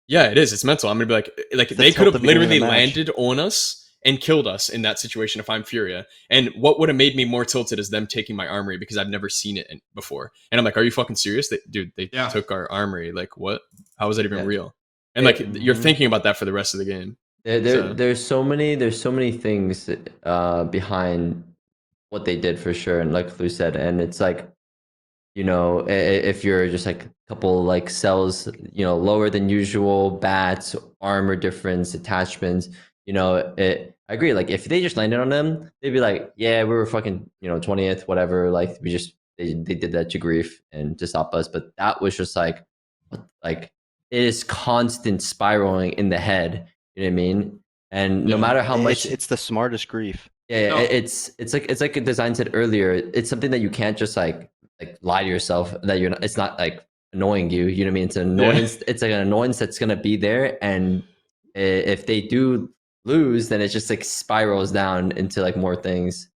yeah, it is. It's mental. I'm gonna be like It's they the could have tilt at the beginning of literally the match. landed on us and killed us in that situation if I'm Furia. And what would have made me more tilted is them taking my armory because I've never seen it before. And I'm like, are you fucking serious? They Yeah. took our armory. Like, what? How is that even Yeah. real? And like, you're thinking about that for the rest of the game. There's so many things behind what they did for sure, and like Lou said, and it's like, you know, if you're just like a couple like cells, you know, lower than usual, bats, armor difference, attachments, you know, I agree. Like if they just landed on them, they'd be like, yeah, we were fucking, you know, 20th, whatever. Like they did that to grief and to stop us, but that was just like it is constant spiraling in the head. You know what I mean? And no matter how much it's the smartest grief. yeah, No. it's like a Design said earlier. It's something that you can't just like lie to yourself that you're not. It's not like annoying you. You know what I mean? It's an annoyance. It's like an annoyance that's gonna be there, and if they do lose, then it just like spirals down into like more things.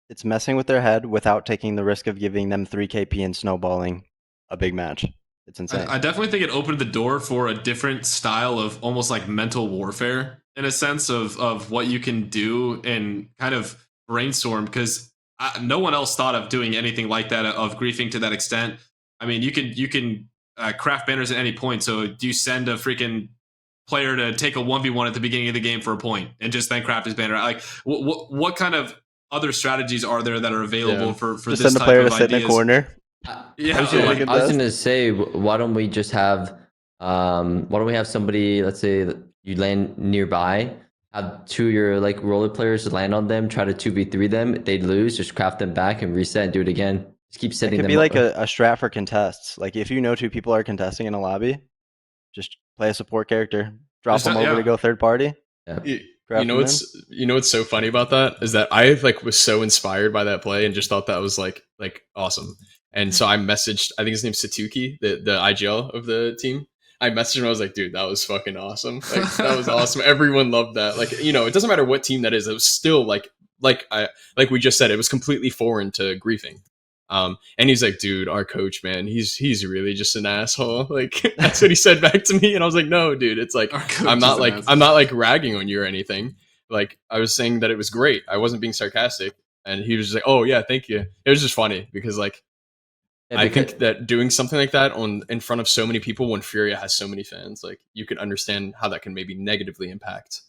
It's messing with their head without taking the risk of giving them 3 KP and snowballing a big match. It's insane. I definitely think it opened the door for a different style of almost like mental warfare in a sense of what you can do and kind of brainstorm, because no one else thought of doing anything like that, of griefing to that extent. I mean, you can craft banners at any point. So do you send a freaking player to take a 1v1 at the beginning of the game for a point and just then craft his banner? Like what kind of other strategies are there that are available for Just this send the type player of to sit in a ideas? corner. Yeah, I was like- gonna say, why don't we just have somebody, let's say that you land nearby, have 2 of your like roller players land on them, try to 2v3 them, they lose, just craft them back and reset and do it again. Just keep It setting could them be up. like a strat for contests. Like if you know 2 people are contesting in a lobby, just play a support character, drop Just, them over yeah. to go third party. You know what's so funny about that is that I like was so inspired by that play and just thought that was like awesome. And so I messaged, I think his name's Satuki, the IGL of the team. I messaged him. I was like, dude, that was fucking awesome. Like, that was awesome. Everyone loved that. Like, you know, it doesn't matter what team that is. It was still like we just said, it was completely foreign to griefing. And he's like, dude, our coach, man, he's really just an asshole. Like that's what he said back to me. And I was like, no, dude, it's like, Our coach I'm is not an like, asshole. I'm not like ragging on you or anything. Like I was saying that it was great. I wasn't being sarcastic, and he was just like, "Oh yeah, thank you." It was just funny because like I think that doing something like that in front of so many people when Furia has so many fans, like you can understand how that can maybe negatively impact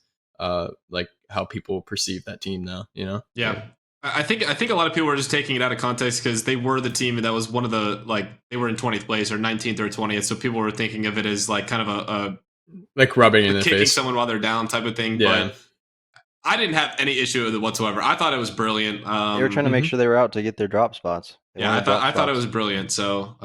like how people perceive that team now, you know? Yeah. I think a lot of people were just taking it out of context because they were the team that was one of the, like, they were in 20th place or 19th or 20th, so people were thinking of it as like kind of a like rubbing in the kicking face, someone while they're down type of thing. Yeah. But I didn't have any issue with it whatsoever. I thought it was brilliant. They were trying to make sure they were out to get their drop spots. Yeah, I thought it was brilliant. So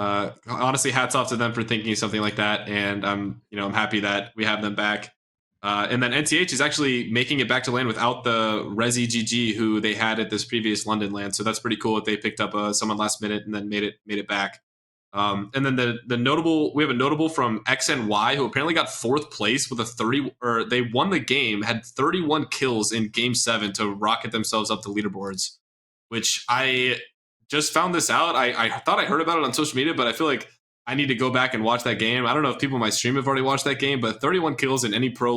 honestly, hats off to them for thinking something like that, and I'm happy that we have them back. And then NTH is actually making it back to LAN without the Resi GG who they had at this previous London LAN. So that's pretty cool that they picked up someone last minute and then made it back. And then we have a notable from XNY who apparently got 4th place with they won the game, had 31 kills in game 7 to rocket themselves up the leaderboards, which I just found this out. I thought I heard about it on social media, but I feel like I need to go back and watch that game. I don't know if people in my stream have already watched that game, but 31 kills in any pro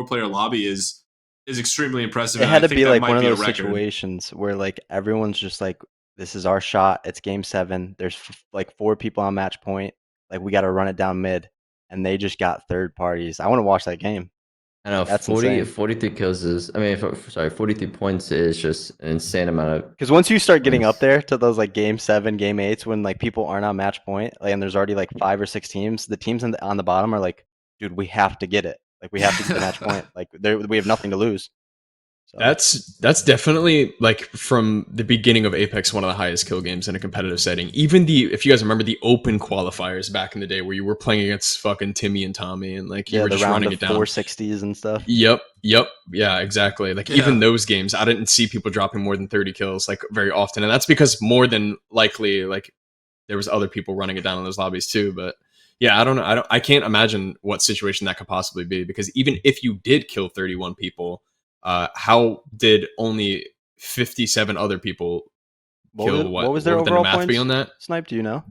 player lobby is extremely impressive. It had to be like one of those situations where like everyone's just like, this is our shot. It's game 7. There's like 4 people on match point. Like we got to run it down mid, and they just got third parties. I want to watch that game. I know. That's 43 kills is. I mean, 43 points is just an insane amount of. Because once you start getting up there to those like game 7, game 8s, when like people aren't on match point, like, and there's already like 5 or 6 teams, the teams on the bottom are like, dude, we have to get it. Like we have to get the match point. Like we have nothing to lose. So. That's definitely like from the beginning of Apex, one of the highest kill games in a competitive setting. Even if you guys remember the open qualifiers back in the day where you were playing against fucking Timmy and Tommy and like you were just running it down 460s and stuff. Yep, yeah, exactly. Like even those games, I didn't see people dropping more than 30 kills like very often, and that's because more than likely like there was other people running it down in those lobbies too. But yeah, I don't know. I can't imagine what situation that could possibly be, because even if you did kill 31 people. How did only 57 other people kill? What was their overall points? Be on that? Snipe, do you know?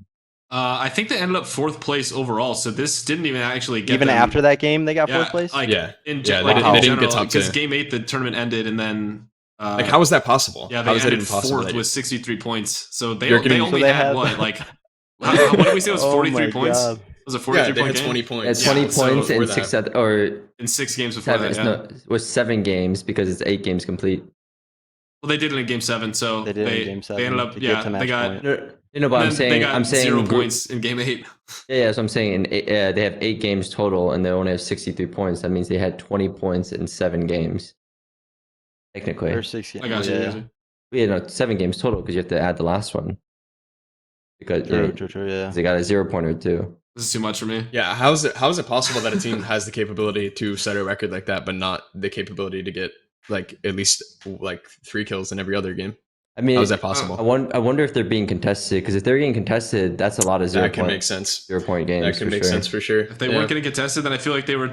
I think they ended up 4th place overall. So this didn't even actually get even them, after that game. They got 4th place. Like, they didn't get top 2 because game 8 the tournament ended, and then like how was that possible? Yeah, they ended 4th with 63 points. So they only had what, like what did we say? It was 43 points. God. Was it 43 point game? 20 points. 20 points in 6 in 6 games before that. No, it was 7 games because it's 8 games complete. Well, they did it in game 7, so they ended up they got but I'm saying 0 points in game 8. Yeah, so I'm saying they have 8 games total and they only have 63 points. That means they had 20 points in 7 games. Technically, or 6 games. I got you. Yeah, no, 7 games total because you have to add the last one. Because true, yeah. They got a 0-pointer too. This is too much for me. Yeah, how is it possible that a team has the capability to set a record like that, but not the capability to get like at least like 3 kills in every other game? I mean, how is that possible? I wonder if they're being contested, because if they're getting contested, that's a lot of 0 that can make sense. 0-point games. That can make sense for sure. If they weren't going to get tested, then I feel like they were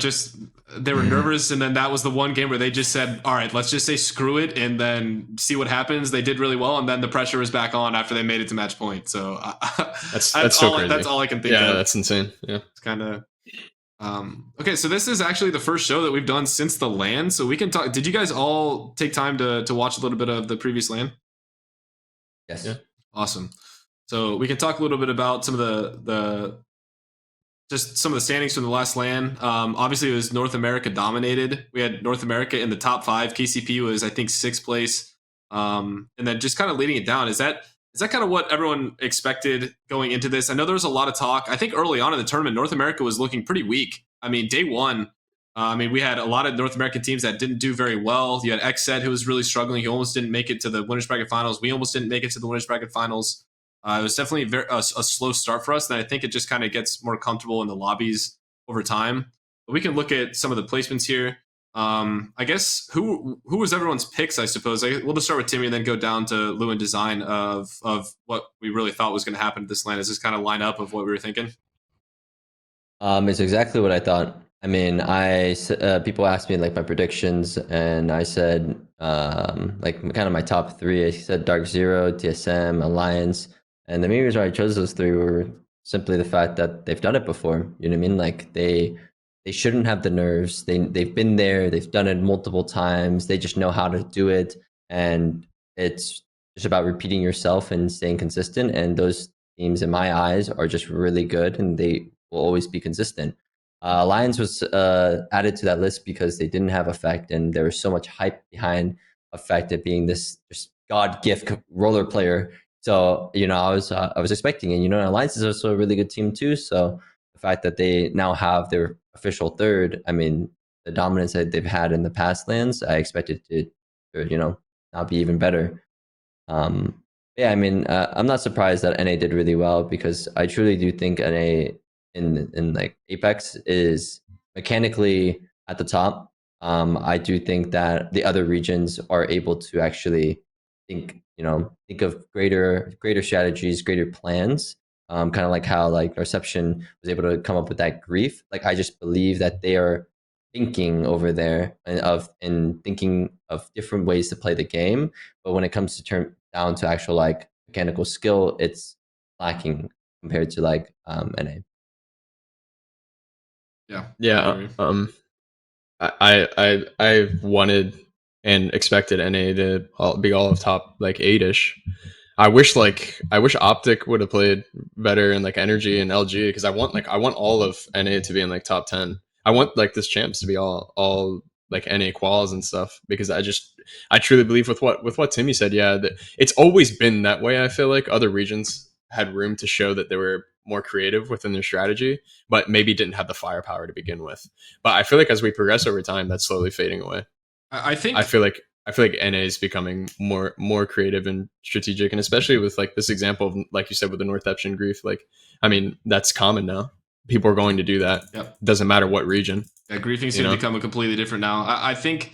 nervous, and then that was the one game where they just said, "All right, let's just say screw it, and then see what happens." They did really well, and then the pressure was back on after they made it to match point. So that's so crazy. That's all I can think of. Yeah, that's insane. Yeah, it's kind of. Okay, so this is actually the first show that we've done since the LAN, so we can talk. Did you guys all take time to watch a little bit of the previous LAN? Yes. Yeah. Awesome. So we can talk a little bit about some of just some of the standings from the last LAN. Obviously, it was North America dominated. We had North America in the top 5. KCP was, I think, 6th place. And then just kind of leading it down. Is that kind of what everyone expected going into this? I know there was a lot of talk. I think early on in the tournament, North America was looking pretty weak. I mean, day 1, we had a lot of North American teams that didn't do very well. You had XZ, who was really struggling. He almost didn't make it to the winners bracket finals. We almost didn't make it to the winners bracket finals. It was definitely a slow start for us, and I think it just kind of gets more comfortable in the lobbies over time. But we can look at some of the placements here. I guess who was everyone's picks, I suppose. We'll just start with Timmy and then go down to Lou and Dezign of what we really thought was going to happen to this LAN. Is this kind of line up of what we were thinking? It's exactly what I thought. I mean, people asked me like my predictions, and I said like kind of my top 3. I said Dark Zero, TSM, Alliance, and the main reason why I chose those 3 were simply the fact that they've done it before. You know what I mean? Like they they shouldn't have the nerves. They've been there, they've done it multiple times. They just know how to do it, and it's just about repeating yourself and staying consistent. And those teams, in my eyes, are just really good, and they will always be consistent. Lions was added to that list because they didn't have Effect, and there was so much hype behind Effect it being this just god gift roller player. So I was expecting it. Alliance is also a really good team too. So the fact that they now have their official third, I mean, the dominance that they've had in the past lands, I expected it to now be even better. Yeah, I mean, I'm not surprised that NA did really well, because I truly do think NA in like Apex is mechanically at the top. I do think that the other regions are able to actually think of greater strategies, greater plans. Kind of like how like Reception was able to come up with that grief. Like, I just believe that they are thinking over there and thinking of different ways to play the game. But when it comes to turn down to actual like mechanical skill, it's lacking compared to like NA. Yeah. I wanted and expected NA to be all of top like 8ish. I wish Optic would have played better in like Energy and LG, because I want all of NA to be in like top 10. I want like this champs to be all like NA quals and stuff, because I truly believe with what Timmy said. Yeah, that it's always been that way. I feel like other regions had room to show that they were more creative within their strategy, but maybe didn't have the firepower to begin with. But I feel like as we progress over time, that's slowly fading away. I feel like NA is becoming more creative and strategic, and especially with like this example of, like you said, with the Northception grief. Like, I mean, that's common now. People are going to do that. Yep. Doesn't matter what region. Yeah, griefing's going to become a completely different now. I think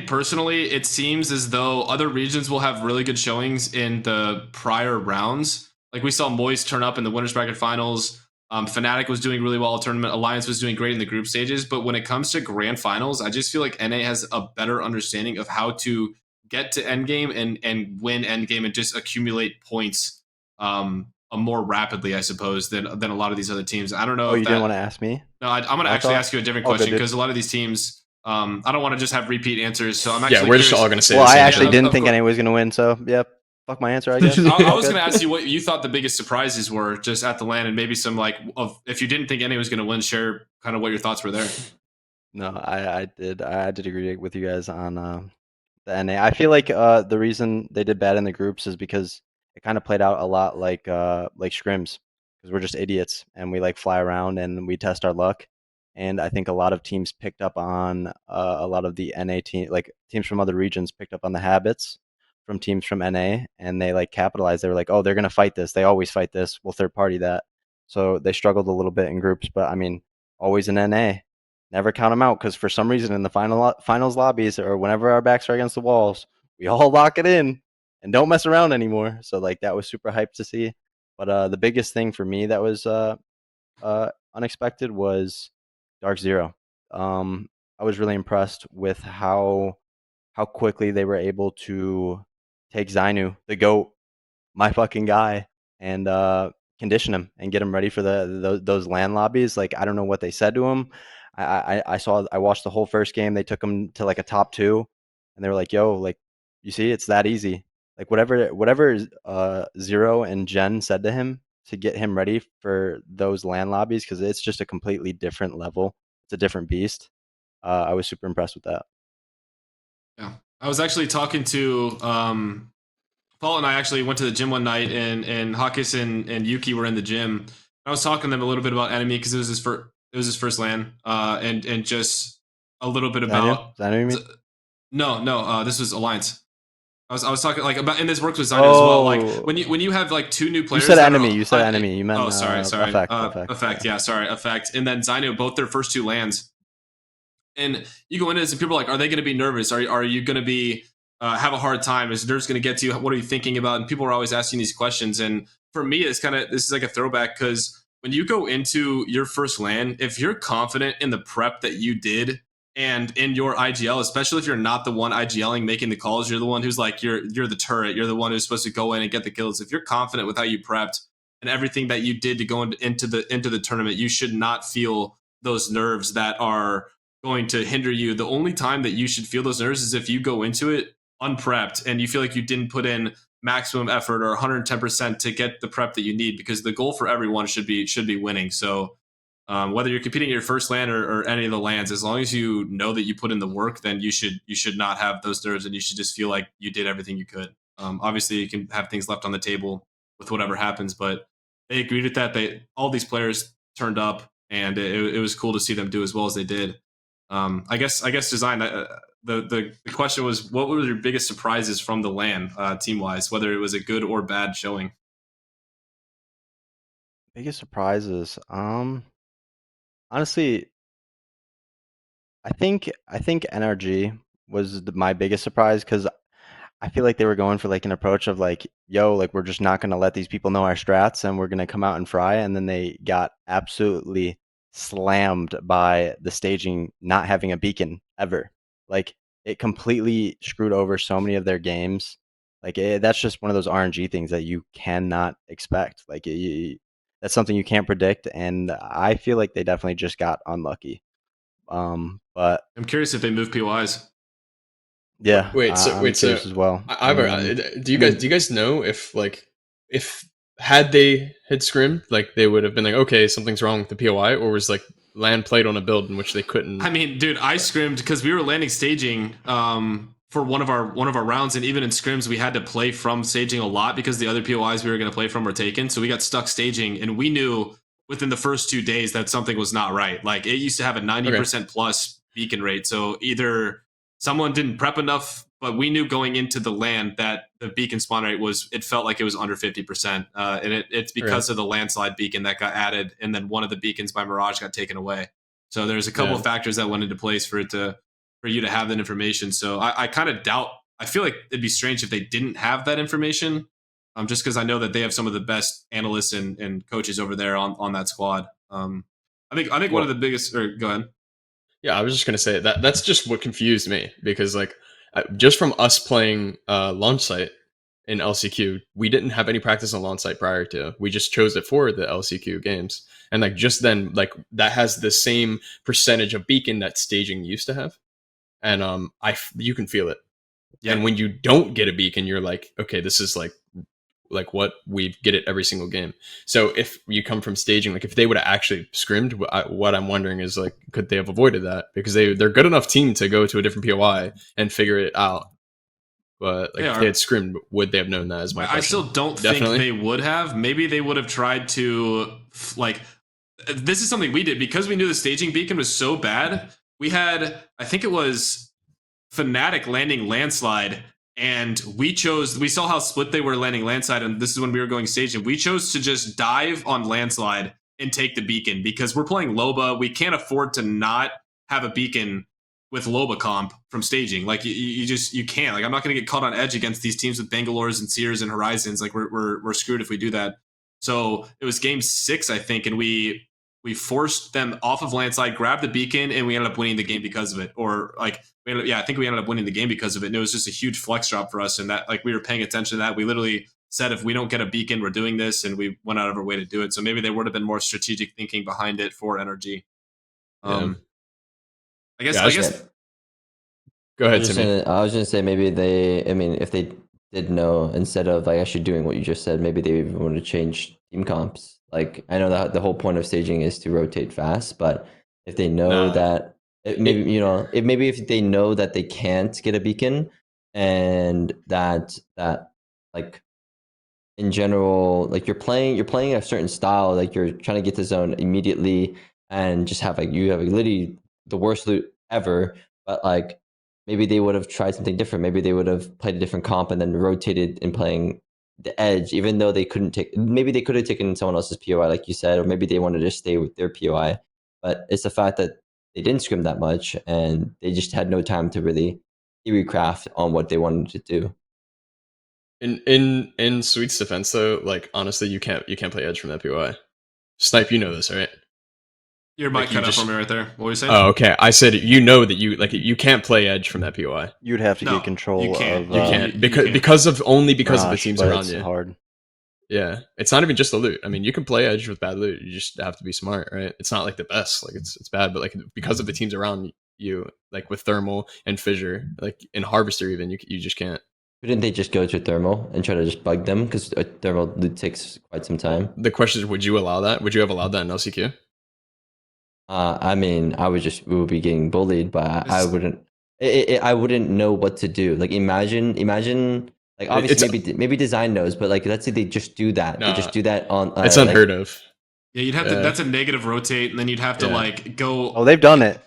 personally, it seems as though other regions will have really good showings in the prior rounds. Like, we saw Moist turn up in the winners bracket finals. Fnatic was doing really well in tournament. Alliance was doing great in the group stages. But when it comes to grand finals, I just feel like NA has a better understanding of how to get to endgame and win endgame and just accumulate points more rapidly, I suppose, than a lot of these other teams. I don't know. Oh, you didn't want to ask me? No, I'm going to actually ask you a different question, because a lot of these teams, I don't want to just have repeat answers. So I'm actually we're just all going to say. Well, I actually didn't think anyone was going to win. So yep. Fuck my answer, I guess. I was going to ask you what you thought the biggest surprises were just at the LAN, and maybe some if you didn't think anyone was going to win, share kind of what your thoughts were there. No, I did agree with you guys on the NA. I feel like the reason they did bad in the groups is because it kind of played out a lot like scrims, because we're just idiots and we like fly around and we test our luck. And I think a lot of teams picked up on a lot of the NA team, like teams from other regions picked up on the habits from teams from NA, and they like capitalized. They were like, oh, they're going to fight this. They always fight this. We'll third party that. So they struggled a little bit in groups, but I mean, always in NA. Never count them out, because for some reason in the finals lobbies, or whenever our backs are against the walls, we all lock it in and don't mess around anymore. So like that was super hyped to see. But the biggest thing for me that was unexpected was Dark Zero. I was really impressed with how quickly they were able to take Zainu, the GOAT, my fucking guy, and condition him and get him ready for those LAN lobbies. Like, I don't know what they said to him. I watched the whole first game. They took him to like a top 2, and they were like, yo, like, you see, it's that easy. Like, whatever Zero and Jen said to him to get him ready for those LAN lobbies, because it's just a completely different level. It's a different beast. I was super impressed with that. Yeah, I was actually talking to Paul, and I actually went to the gym one night, and Hawkes and Yuki were in the gym. I was talking to them a little bit about Enemy, because it was his first LAN, and just a little bit about Zainu, you mean? No, this was Alliance. I was talking like about, and this works with Zainu as well. Like when you have like 2 new players. You said Enemy. You said Enemy. You meant sorry. Effect. Yeah, sorry, Effect. And then Zainu, both their first 2 LANs. And you go into this, and people are like, "Are they going to be nervous? Are you going to be have a hard time? Is nerves going to get to you? What are you thinking about?" And people are always asking these questions. And for me, this is like a throwback, because when you go into your first LAN, if you're confident in the prep that you did and in your IGL, especially if you're not the one IGLing, making the calls, you're the one who's like you're the turret, you're the one who's supposed to go in and get the kills. If you're confident with how you prepped and everything that you did to go into the tournament, you should not feel those nerves that are going to hinder you. The only time that you should feel those nerves is if you go into it unprepped and you feel like you didn't put in maximum effort or 110% to get the prep that you need, because the goal for everyone should be winning. So whether you're competing at your first land or any of the lands, as long as you know that you put in the work, then you should not have those nerves, and you should just feel like you did everything you could. Obviously, you can have things left on the table with whatever happens, but they agreed with that. All these players turned up, and it was cool to see them do as well as they did. I guess Dezign. The question was, what were your biggest surprises from the LAN team wise, whether it was a good or bad showing? Biggest surprises. Honestly, I think NRG was my biggest surprise, because I feel like they were going for like an approach of like, yo, like we're just not gonna let these people know our strats and we're gonna come out and fry, and then they got absolutely slammed by the staging not having a beacon ever. Like it completely screwed over so many of their games. Like that's just one of those RNG things that you cannot expect. Like that's something you can't predict, and I feel like they definitely just got unlucky. But I'm curious if they move POIs. Yeah. Wait, so I'm curious as well. do you guys know if had they scrimmed, like they would have been like, okay, something's wrong with the POI, or was like land played on a build in which they couldn't? I mean, dude, I scrimmed because we were landing staging for one of our rounds, and even in scrims we had to play from staging a lot because the other POIs we were going to play from were taken, so we got stuck staging, and we knew within the first 2 days that something was not right. Like it used to have a 90% plus beacon rate, so either someone didn't prep enough, but we knew going into the land that the beacon spawn rate it felt like it was under 50%. And it's because of the landslide beacon that got added, and then one of the beacons by Mirage got taken away. So there's a couple of factors that went into place for you to have that information. So I kind of doubt, I feel like it'd be strange if they didn't have that information, just because I know that they have some of the best analysts and coaches over there on that squad. I think one of the biggest, or go ahead. Yeah, I was just gonna say that's just what confused me, because like just from us playing launch site in LCQ, we didn't have any practice on launch site prior to. We just chose it for the LCQ games, and like just then, like that has the same percentage of beacon that staging used to have, and you can feel it. Yeah. And when you don't get a beacon, you're like, okay, this is like what we get it every single game. So if you come from staging, like if they would have actually scrimmed, what I'm wondering is like, could they have avoided that? Because they're good enough team to go to a different POI and figure it out. But like if they had scrimmed, would they have known that? Is my question. I still don't think they would have. Maybe they would have tried to like. This is something we did because we knew the staging beacon was so bad. We had, I think it was Fnatic landing landslide. And we saw how split they were landing landslide, and this is when we were going staging. We chose to just dive on landslide and take the beacon because we're playing Loba. We can't afford to not have a beacon with Loba comp from staging. Like you can't. Like I'm not going to get caught on edge against these teams with Bangalores and Sears and Horizons. Like we're screwed if we do that. So it was game 6, I think, and we forced them off of landslide, grabbed the beacon, and we ended up winning the game because of it. Or like, I think we ended up winning the game because of it. And it was just a huge flex drop for us. And that, like, we were paying attention to that. We literally said, if we don't get a beacon, we're doing this. And we went out of our way to do it. So maybe there would have been more strategic thinking behind it for NRG. I guess. Go ahead, Timmy. I was going to say maybe if they did know, instead of like actually doing what you just said, maybe they even want to change team comps. Like I know that the whole point of staging is to rotate fast, but if they know that maybe if they know that they can't get a beacon, and that like in general, like you're playing a certain style, like you're trying to get to zone immediately and just have like literally the worst loot ever, but like maybe they would have tried something different. Maybe they would have played a different comp and then rotated in playing the edge, even though they couldn't take. Maybe they could have taken someone else's POI, like you said, or maybe they wanted to stay with their POI. But it's the fact that they didn't scrim that much, and they just had no time to really theory craft on what they wanted to do. In Sweet's defense, though, like honestly, you can't play edge from that POI. Snipe, you know this, right? Your mic cut out for me right there. What were you saying? Oh, okay. I said that you can't play edge from that POI. You'd have to get control of. You can't because of the teams Rush, around it's you. Hard. Yeah, it's not even just the loot. I mean, you can play Edge with bad loot. You just have to be smart, right? It's not like the best. Like it's bad, but like because of the teams around you, like with Thermal and Fissure, like in Harvester, even you just can't. Couldn't they just go to Thermal and try to just bug them? Because Thermal loot takes quite some time. The question is, would you allow that? Would you have allowed that in LCQ? I mean, we would be getting bullied, but I wouldn't. I wouldn't know what to do. Like, imagine. Like, obviously, maybe Dezign knows, but like, let's say they just do that. No, they just do that on. It's unheard of. Yeah, you'd have to. That's a negative rotate, and then you'd have to like go. Oh, they've done it.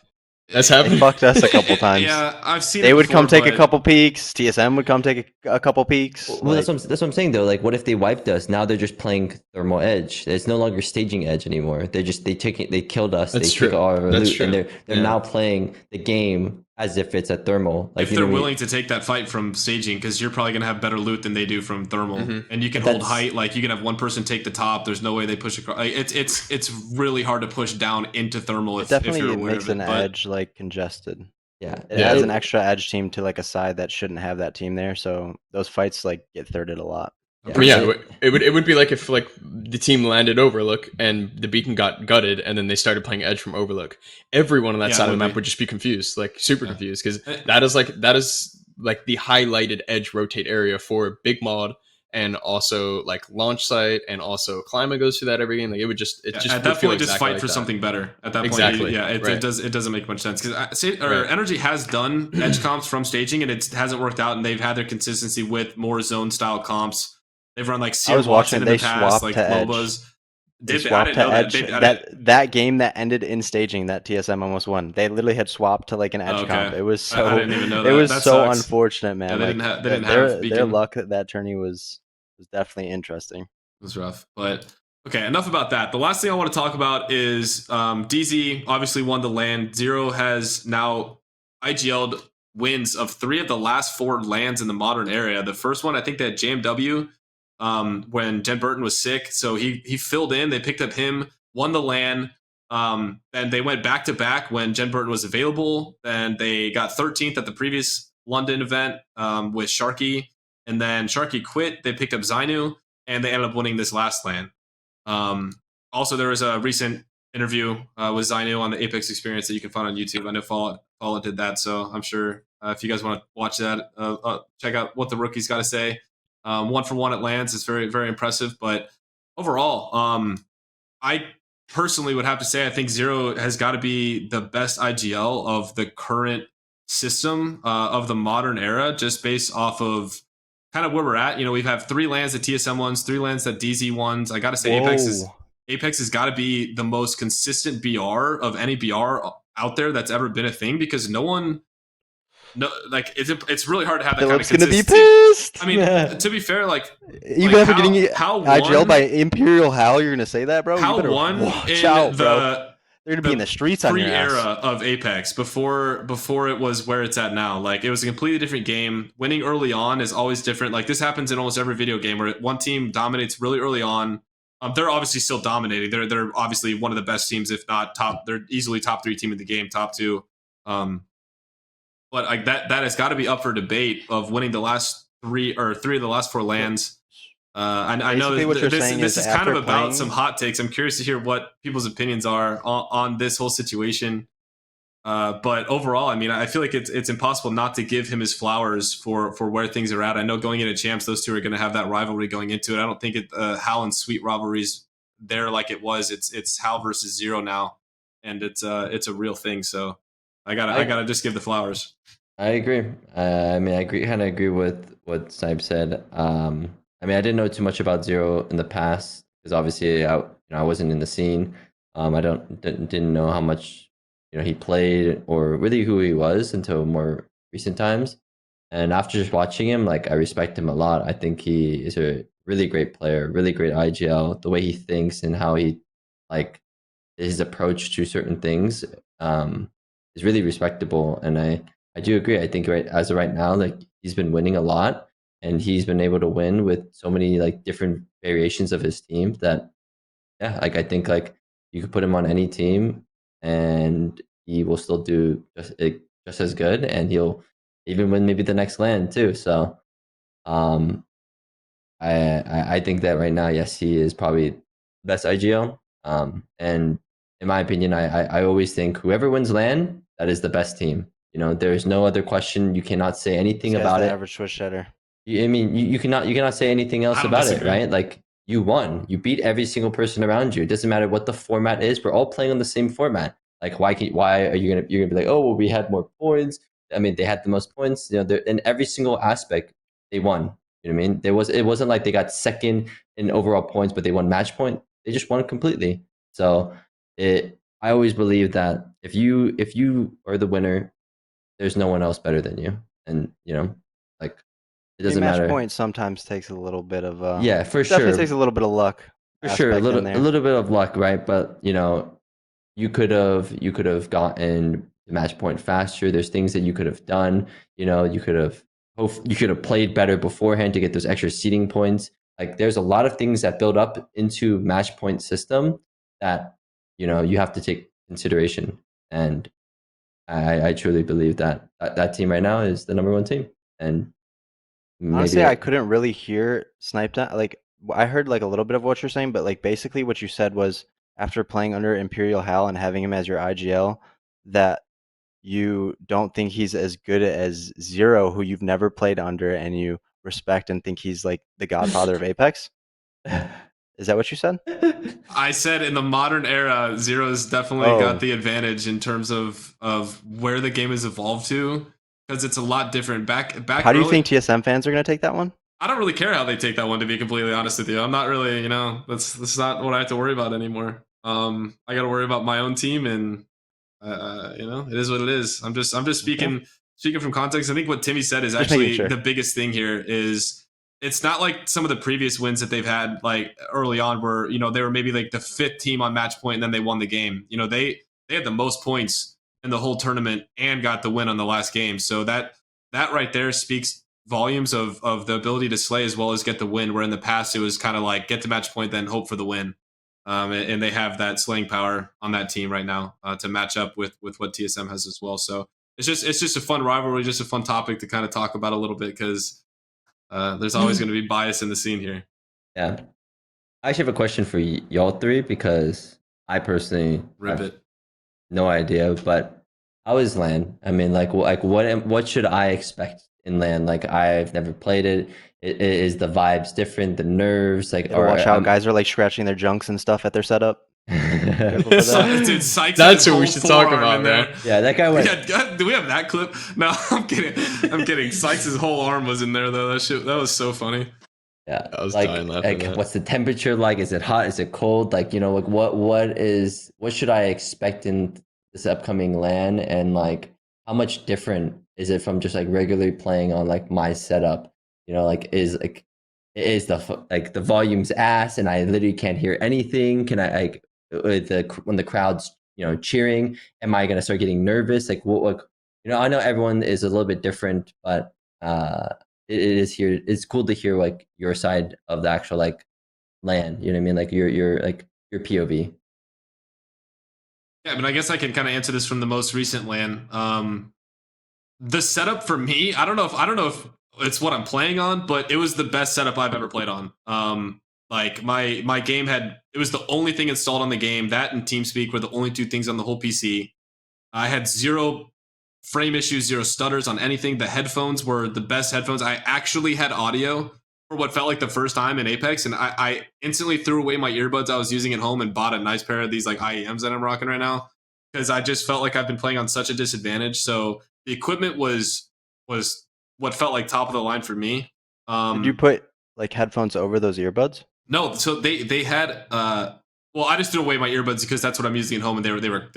That's They happened. fucked us a couple times. Yeah, I've seen. They it would come before, take a but- couple peeks. TSM would come take a couple peeks. Well, that's what I'm saying though. Like, what if they wiped us? Now they're just playing Thermal Edge. It's no longer staging Edge anymore. They killed us. That's they true. took all our That's loot, true. and they're Yeah. now playing the game as if it's a Thermal. Like, if they're willing to take that fight from staging, because you're probably gonna have better loot than they do from Thermal, and you can hold height. Like you can have one person take the top. There's no way they push across. Like, it's really hard to push down into Thermal if Definitely you're aware makes of it. an but- edge like congested. Yeah, It adds an extra edge team to like a side that shouldn't have that team there. So those fights like get thirded a lot. I mean, yeah, it would be like if like the team landed Overlook and the beacon got gutted, and then they started playing Edge from Overlook. Everyone on that side of the map would just be confused, like super confused, because that is like the highlighted Edge rotate area for Big Mod, and also like launch site, and also Clima goes through that every game. Like it would just at would that feel point, just exactly fight like for that. something better. At that point, Exactly. it doesn't make much sense because Energy has done edge comps from staging and it hasn't worked out, and they've had their consistency with more zone style comps. They've run like I was watching. in They the past, swapped like to edge. MOBAs. They I swapped didn't know to that. edge. That game that ended in staging that TSM almost won. They literally had swapped to like an edge comp. It was so. I didn't even know that. It was That so sucks. unfortunate, man. Yeah, they like, didn't have their Beacon. luck that tourney was definitely interesting. It was rough, but okay. Enough about that. The last thing I want to talk about is DZ obviously won the LAN. Zero has now IGL'd wins of 3 of the last 4 LANs in the modern era. The first one, I think, that JMW when Jen Burton was sick, so he filled in. They picked up him, won the LAN. And they went back to back when Jen Burton was available. Then they got 13th at the previous London event with Sharky, and then Sharky quit. They picked up Zainu, and they ended up winning this last LAN. Also, there was a recent interview with Zainu on the Apex Experience that you can find on YouTube. I know Falloutt did that, so I'm sure if you guys want to watch that, check out what the rookie's got to say. 1 for 1 at LANs is very, very impressive. But overall, I personally would have to say I think Zero has got to be the best IGL of the current system of the modern era, just based off of kind of where we're at. You know, we've had 3 LANs that TSM wins, 3 LANs that DZ wins. I got to say Apex has got to be the most consistent BR of any BR out there that's ever been a thing, because it's really hard to have that Philip's kind of gonna be consistency. pissed. I mean, to be fair, like even after getting how IGL one- by Imperial Hal, you're gonna say that, bro? How you better one watch in out, the bro. They're gonna be in the streets on your ass. pre-era of Apex before it was where it's at now. Like, it was a completely different game. Winning early on is always different. Like, this happens in almost every video game where one team dominates really early on. They're obviously still dominating. They're obviously one of the best teams, if not top. They're easily top 3 team in the game, top 2. But like that has got to be up for debate of winning the last 3 of the last 4 LANs. I know Basically what you're saying this is is kind of after about playing- some hot takes. I'm curious to hear what people's opinions are on this whole situation. But overall, I mean, I feel like it's impossible not to give him his flowers for where things are at. I know going into champs, those two are going to have that rivalry going into it. I don't think Hal and Sweet rivalries there like it was. It's Hal versus Zero now, and it's a real thing. So I gotta just give the flowers. I agree. I mean, I kind of agree with what Snipe said. I mean, I didn't know too much about Zero in the past because obviously I wasn't in the scene. I didn't know how much he played or really who he was until more recent times. And after just watching him, like, I respect him a lot. I think he is a really great player, really great IGL. The way he thinks and how he his approach to certain things is really respectable. And I do agree. I think as of right now, like, he's been winning a lot, and he's been able to win with so many like different variations of his team that, yeah, like, I think like you could put him on any team and he will still do just as good, and he'll even win maybe the next LAN too. So, I think that right now, yes, he is probably the best IGL. And in my opinion, I always think whoever wins LAN, that is the best team. You know, there's no other question. You cannot say anything This guy's about the it. average Swiss cheddar. I mean, you cannot say anything else I don't about disagree. it, right? Like you won, you beat every single person around you. It doesn't matter what the format is. We're all playing on the same format. Like why are you're gonna be like, oh well, we had more points. I mean, they had the most points. You know, in every single aspect, they won. You know what I mean? It wasn't like they got second in overall points, but they won match point. They just won completely. So I always believe that if you are the winner, there's no one else better than you, and you know, like it doesn't match matter. point sometimes takes a little bit of Yeah, for definitely sure. takes a little bit of luck. For sure, a aspect in there. little bit of luck, right? But you know, you could have gotten the match point faster. There's things that you could have done. You know, you could have played better beforehand to get those extra seeding points. Like there's a lot of things that build up into match point system that you know you have to take consideration. And I truly believe that team right now is the #1 team. And Honestly, I couldn't really hear Snipe that. Like I heard like a little bit of what you're saying, but like basically what you said was after playing under Imperial Hal and having him as your IGL, that you don't think he's as good as Zero, who you've never played under and you respect and think he's like the godfather of Apex. Is that what you said? I said in the modern era, Zero's definitely got the advantage in terms of where the game has evolved to, because it's a lot different. Back. How do you think TSM fans are going to take that one? I don't really care how they take that one, to be completely honest with you. I'm not really, you know, that's not what I have to worry about anymore. I got to worry about my own team, and you know, it is what it is. I'm just speaking from context. I think what Timmy said is actually the biggest thing here. Is it's not like some of the previous wins that they've had like early on where, you know, they were maybe like the 5th team on match point and then they won the game. You know, they had the most points in the whole tournament and got the win on the last game. So that right there speaks volumes of the ability to slay as well as get the win, where in the past it was kind of like get to match point, then hope for the win. And they have that slaying power on that team right now to match up with what TSM has as well. So it's just a fun rivalry, just a fun topic to kind of talk about a little bit, because there's always going to be bias in the scene here. Yeah. I actually have a question for y'all three, because I personally have no idea, but how is LAN? I mean, like what should I expect in LAN? Like I've never played it. Is the vibes different? The nerves, like, or watch out, guys are like scratching their junks and stuff at their setup. Dude, Sykes that's what we should talk about, man. Yeah, that guy went. Yeah, do we have that clip? No, I'm kidding. Sykes' whole arm was in there though. That was so funny. Yeah, I was like, dying laughing. Like, what's the temperature like? Is it hot? Is it cold? Like, you know, like what should I expect in this upcoming LAN? And like, how much different is it from just like regularly playing on like my setup? You know, like is the volume's ass and I literally can't hear anything? Can I like when the crowd's, you know, cheering, am I gonna start getting nervous? Like what you know, I know everyone is a little bit different, but it is here. It's cool to hear like your side of the actual like LAN. You know what I mean? Like your POV. Yeah, I mean, I guess I can kind of answer this from the most recent LAN. The setup for me, I don't know if it's what I'm playing on, but it was the best setup I've ever played on. Like my game it was the only thing installed on the game. That and TeamSpeak were the only 2 things on the whole PC. I had 0 frame issues, 0 stutters on anything. The headphones were the best headphones. I actually had audio for what felt like the first time in Apex, and I instantly threw away my earbuds I was using at home and bought a nice pair of these like IEMs that I'm rocking right now, because I just felt like I've been playing on such a disadvantage. So the equipment was what felt like top of the line for me. Did you put like headphones over those earbuds? No, so they had well, I just threw away my earbuds because that's what I'm using at home, and they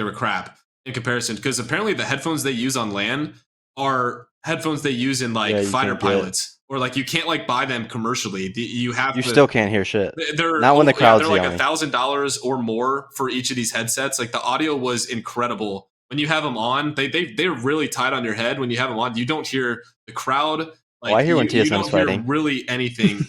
were crap in comparison, because apparently the headphones they use on LAN are headphones they use in like fighter pilots, or like you can't like buy them commercially. You still can't hear shit. They're not when the crowd's they're like yelling. $1,000 or more for each of these headsets. Like the audio was incredible when you have them on. They're really tight on your head when you have them on. You don't hear the crowd. Like, I hear when TSM's you don't fighting. hear really anything.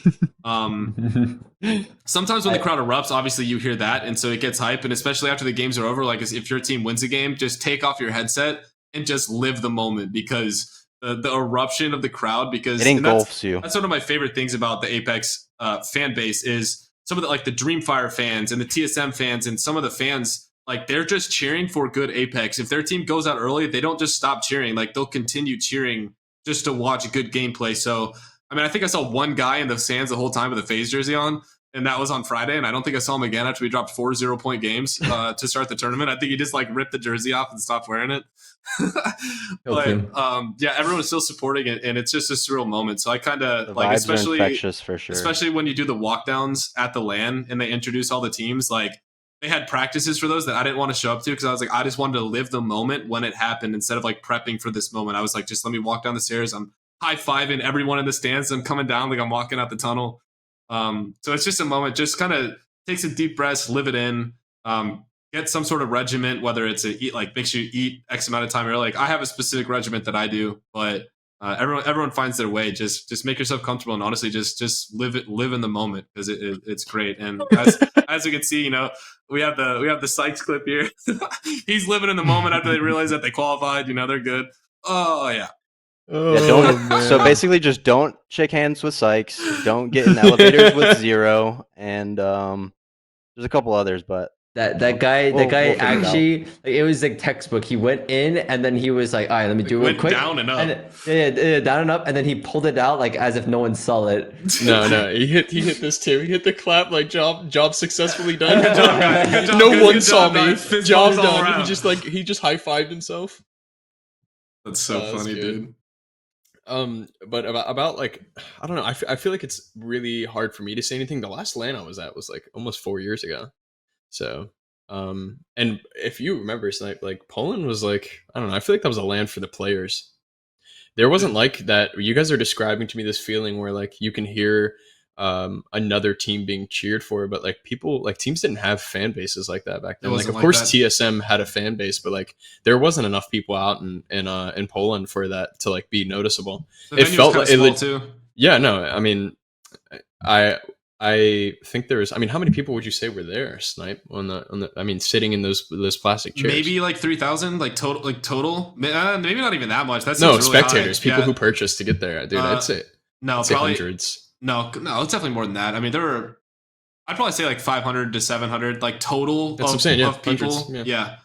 Sometimes when the crowd erupts, obviously you hear that, and so it gets hype. And especially after the games are over, like if your team wins a game, just take off your headset and just live the moment, because the eruption of the crowd, because It engulfs you. That's one of my favorite things about the Apex fan base is some of the like the Dreamfire fans and the TSM fans and some of the fans, like they're just cheering for good Apex. If their team goes out early, they don't just stop cheering. Like they'll continue cheering just to watch good gameplay. So I mean, I think I saw one guy in the stands the whole time with a FaZe jersey on, and that was on Friday, and I don't think I saw him again after we dropped 4 0-point games to start the tournament. I think he just like ripped the jersey off and stopped wearing it. But yeah, everyone was still supporting it, and it's just a surreal moment. So I kind of like, especially infectious for sure. Especially when you do the walkdowns at the LAN and they introduce all the teams. Like they had practices for those that I didn't want to show up to because I was like, I just wanted to live the moment when it happened instead of like prepping for this moment. I was like, just let me walk down the stairs. I'm high-fiving everyone in the stands. I'm coming down like I'm walking out the tunnel. So it's just a moment. Just kind of take some deep breaths, live it in. Get some sort of regiment, whether it's like makes you eat X amount of time early. Like I have a specific regiment that I do, but everyone finds their way. Just make yourself comfortable and honestly just live in the moment because it's great. And as you can see, you know, we have the Sykes clip here. He's living in the moment after they realize that they qualified. You know, they're good. Oh yeah. Yeah, so basically, just don't shake hands with Sykes. Don't get in elevators with Zero, and there's a couple others, but that guy actually, like, it was like textbook. He went in and then he was like, "All right, let me do it real quick." Down and up. Down and up, and then he pulled it out like as if no one saw it. No, he hit this too. He hit the clap like job successfully done. Good job, guys. Good job, no good, one good saw job, me. guys. Fist Job bumps all done. around. He just high fived himself. That's so funny, dude. But about like, I don't know. I feel like it's really hard for me to say anything. The last LAN I was at was like almost 4 years ago. So, and if you remember, Snipe, like Poland was like, I don't know. I feel like that was a LAN for the players. There wasn't like that. You guys are describing to me this feeling where like you can hear another team being cheered for, but like people, like teams didn't have fan bases like that back then. Like of course TSM had a fan base, but like there wasn't enough people out in Poland for that to like be noticeable. It felt like it too. Yeah, no, I mean, I think there's, I mean, how many people would you say were there, Snipe, on the I mean, sitting in those plastic chairs? Maybe like 3,000, like total. Maybe not even that much. That's no really spectators, high. people who purchased to get there, dude. I'd say probably hundreds. No, it's definitely more than that. I mean, I'd probably say like 500 to 700, like total of people. Yeah.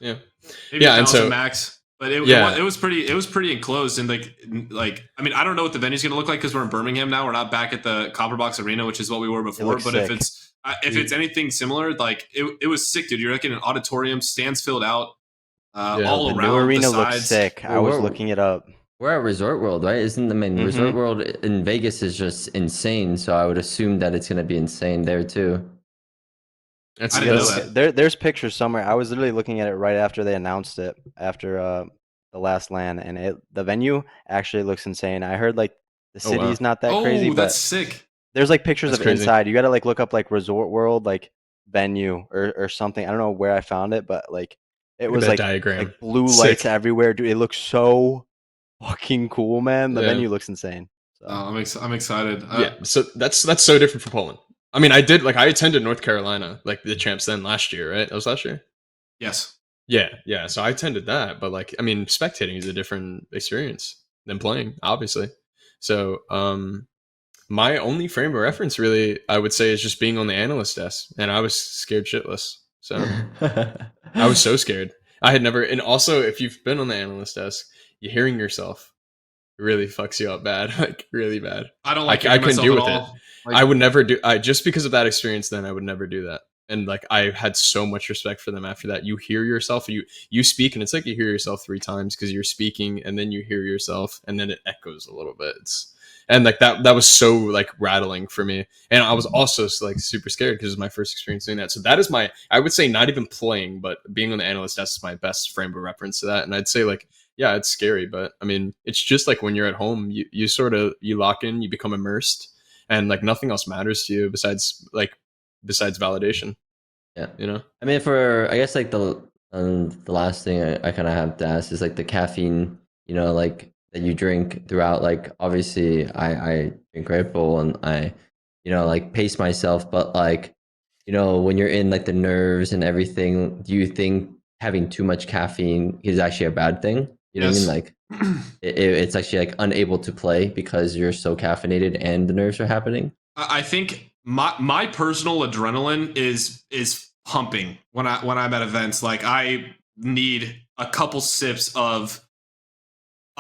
Maybe 1,000 max. But it was pretty enclosed and like I mean, I don't know what the venue's gonna look like because we're in Birmingham now. We're not back at the Copper Box Arena, which is what we were before. But sick. if it's anything similar, like it was sick, dude. You're like in an auditorium, stands filled out, all the around. new arena the looks sides. sick. I was looking it up. We're at Resort World, right? Isn't the main Resort World in Vegas is just insane? So I would assume that it's gonna be insane there too. I didn't know that. There's pictures somewhere. I was literally looking at it right after they announced it after the last LAN, and the venue actually looks insane. I heard like the city's not that crazy, but that's sick. There's like pictures That's of crazy. inside. You got to like look up like Resort World like venue or something. I don't know where I found it, but like it was like diagram. Like blue Sick. lights everywhere, dude. It looks so fucking cool, man. The Yeah. venue looks insane. So. I'm excited. Yeah, so that's so different from Poland. I mean, I attended North Carolina, like the champs then last year, right? That was last year? Yes. Yeah. So I attended that, but like, I mean, spectating is a different experience than playing, obviously. So, my only frame of reference, really, I would say, is just being on the analyst desk, and I was scared shitless. So I was so scared. I had never, and also, if you've been on the analyst desk, you hearing yourself really fucks you up bad, like really bad. I don't like. I couldn't deal with it. Like, I would never do. Just because of that experience, then I would never do that. And like I had so much respect for them after that. You hear yourself, you speak, and it's like you hear yourself 3 times because you're speaking, and then you hear yourself, and then it echoes a little bit. And like that was so like rattling for me, and I was also like super scared because it was my first experience doing that. So that is I would say not even playing, but being on the analyst desk is my best frame of reference to that. And I'd say like, yeah, it's scary, but I mean, it's just like when you're at home, you sort of lock in, you become immersed. And like nothing else matters to you besides validation. Yeah, you know. I mean, for I guess like the last thing I kind of have to ask is like the caffeine, you know, like that you drink throughout. Like obviously, I drink Red Bull and I, you know, like pace myself, but like, you know, when you're in like the nerves and everything, do you think having too much caffeine is actually a bad thing? You know what I mean? Yes. Like it's actually like unable to play because you're so caffeinated and the nerves are happening. I think my personal adrenaline is pumping when I'm at events. Like I need a couple sips of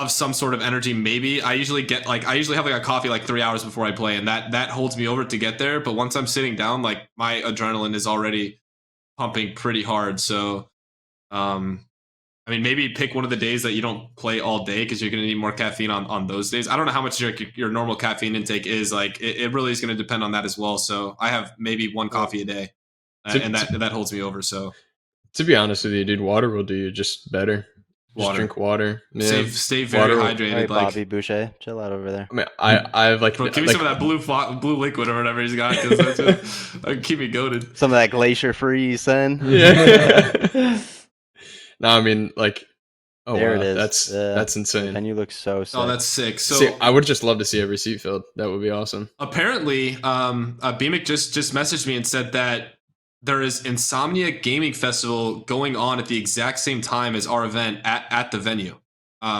some sort of energy. Maybe I usually have like a coffee like 3 hours before I play, and that holds me over to get there. But once I'm sitting down, like my adrenaline is already pumping pretty hard. So, I mean, maybe pick one of the days that you don't play all day because you're going to need more caffeine on those days. I don't know how much your normal caffeine intake is. Like, it really is going to depend on that as well. So I have maybe one coffee a day, and that holds me over. So To be honest with you, dude, water will do you just better. Just drink water. Man. Stay very hydrated. Hey, like Bobby Boucher, chill out over there. I mean, I have like, bro, give me some of that blue liquid or whatever he's got because that keep me goated. Some of that glacier freeze, son. Yeah. No, I mean, like, oh, There wow, it is. that's insane. And you look so sick. Oh, that's sick. So See, I would just love to see every seat filled. That would be awesome. apparently, Beamic just messaged me and said that there is Insomnia Gaming Festival going on at the exact same time as our event at the venue.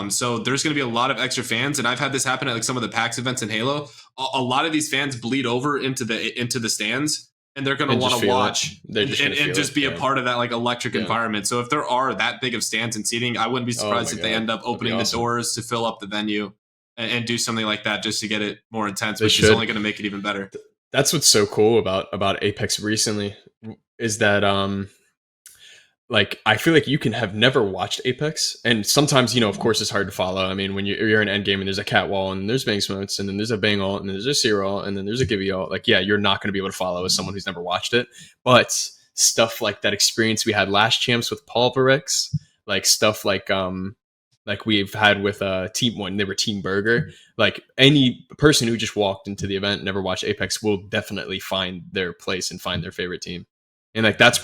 So there's going to be a lot of extra fans, and I've had this happen at like some of the PAX events in Halo. A lot of these fans bleed over into the stands, and they're going to want to watch and just be a part of that like electric environment. So if there are that big of stands and seating, I wouldn't be surprised if they end up opening the doors to fill up the venue and do something like that just to get it more intense, which is only going to make it even better. That's what's so cool about Apex recently is that like I feel like you can have never watched Apex, and sometimes, you know, of course it's hard to follow. I mean, when you're in endgame and there's a cat wall and there's bang smokes and then there's a bang ult and then there's a seer ult and then there's a gibby ult, like, yeah, you're not going to be able to follow as someone who's never watched it. But stuff like that experience we had last champs with Pulverix, like stuff like we've had with team when they were Team Burger, like any person who just walked into the event, never watched Apex, will definitely find their place and find their favorite team. And like that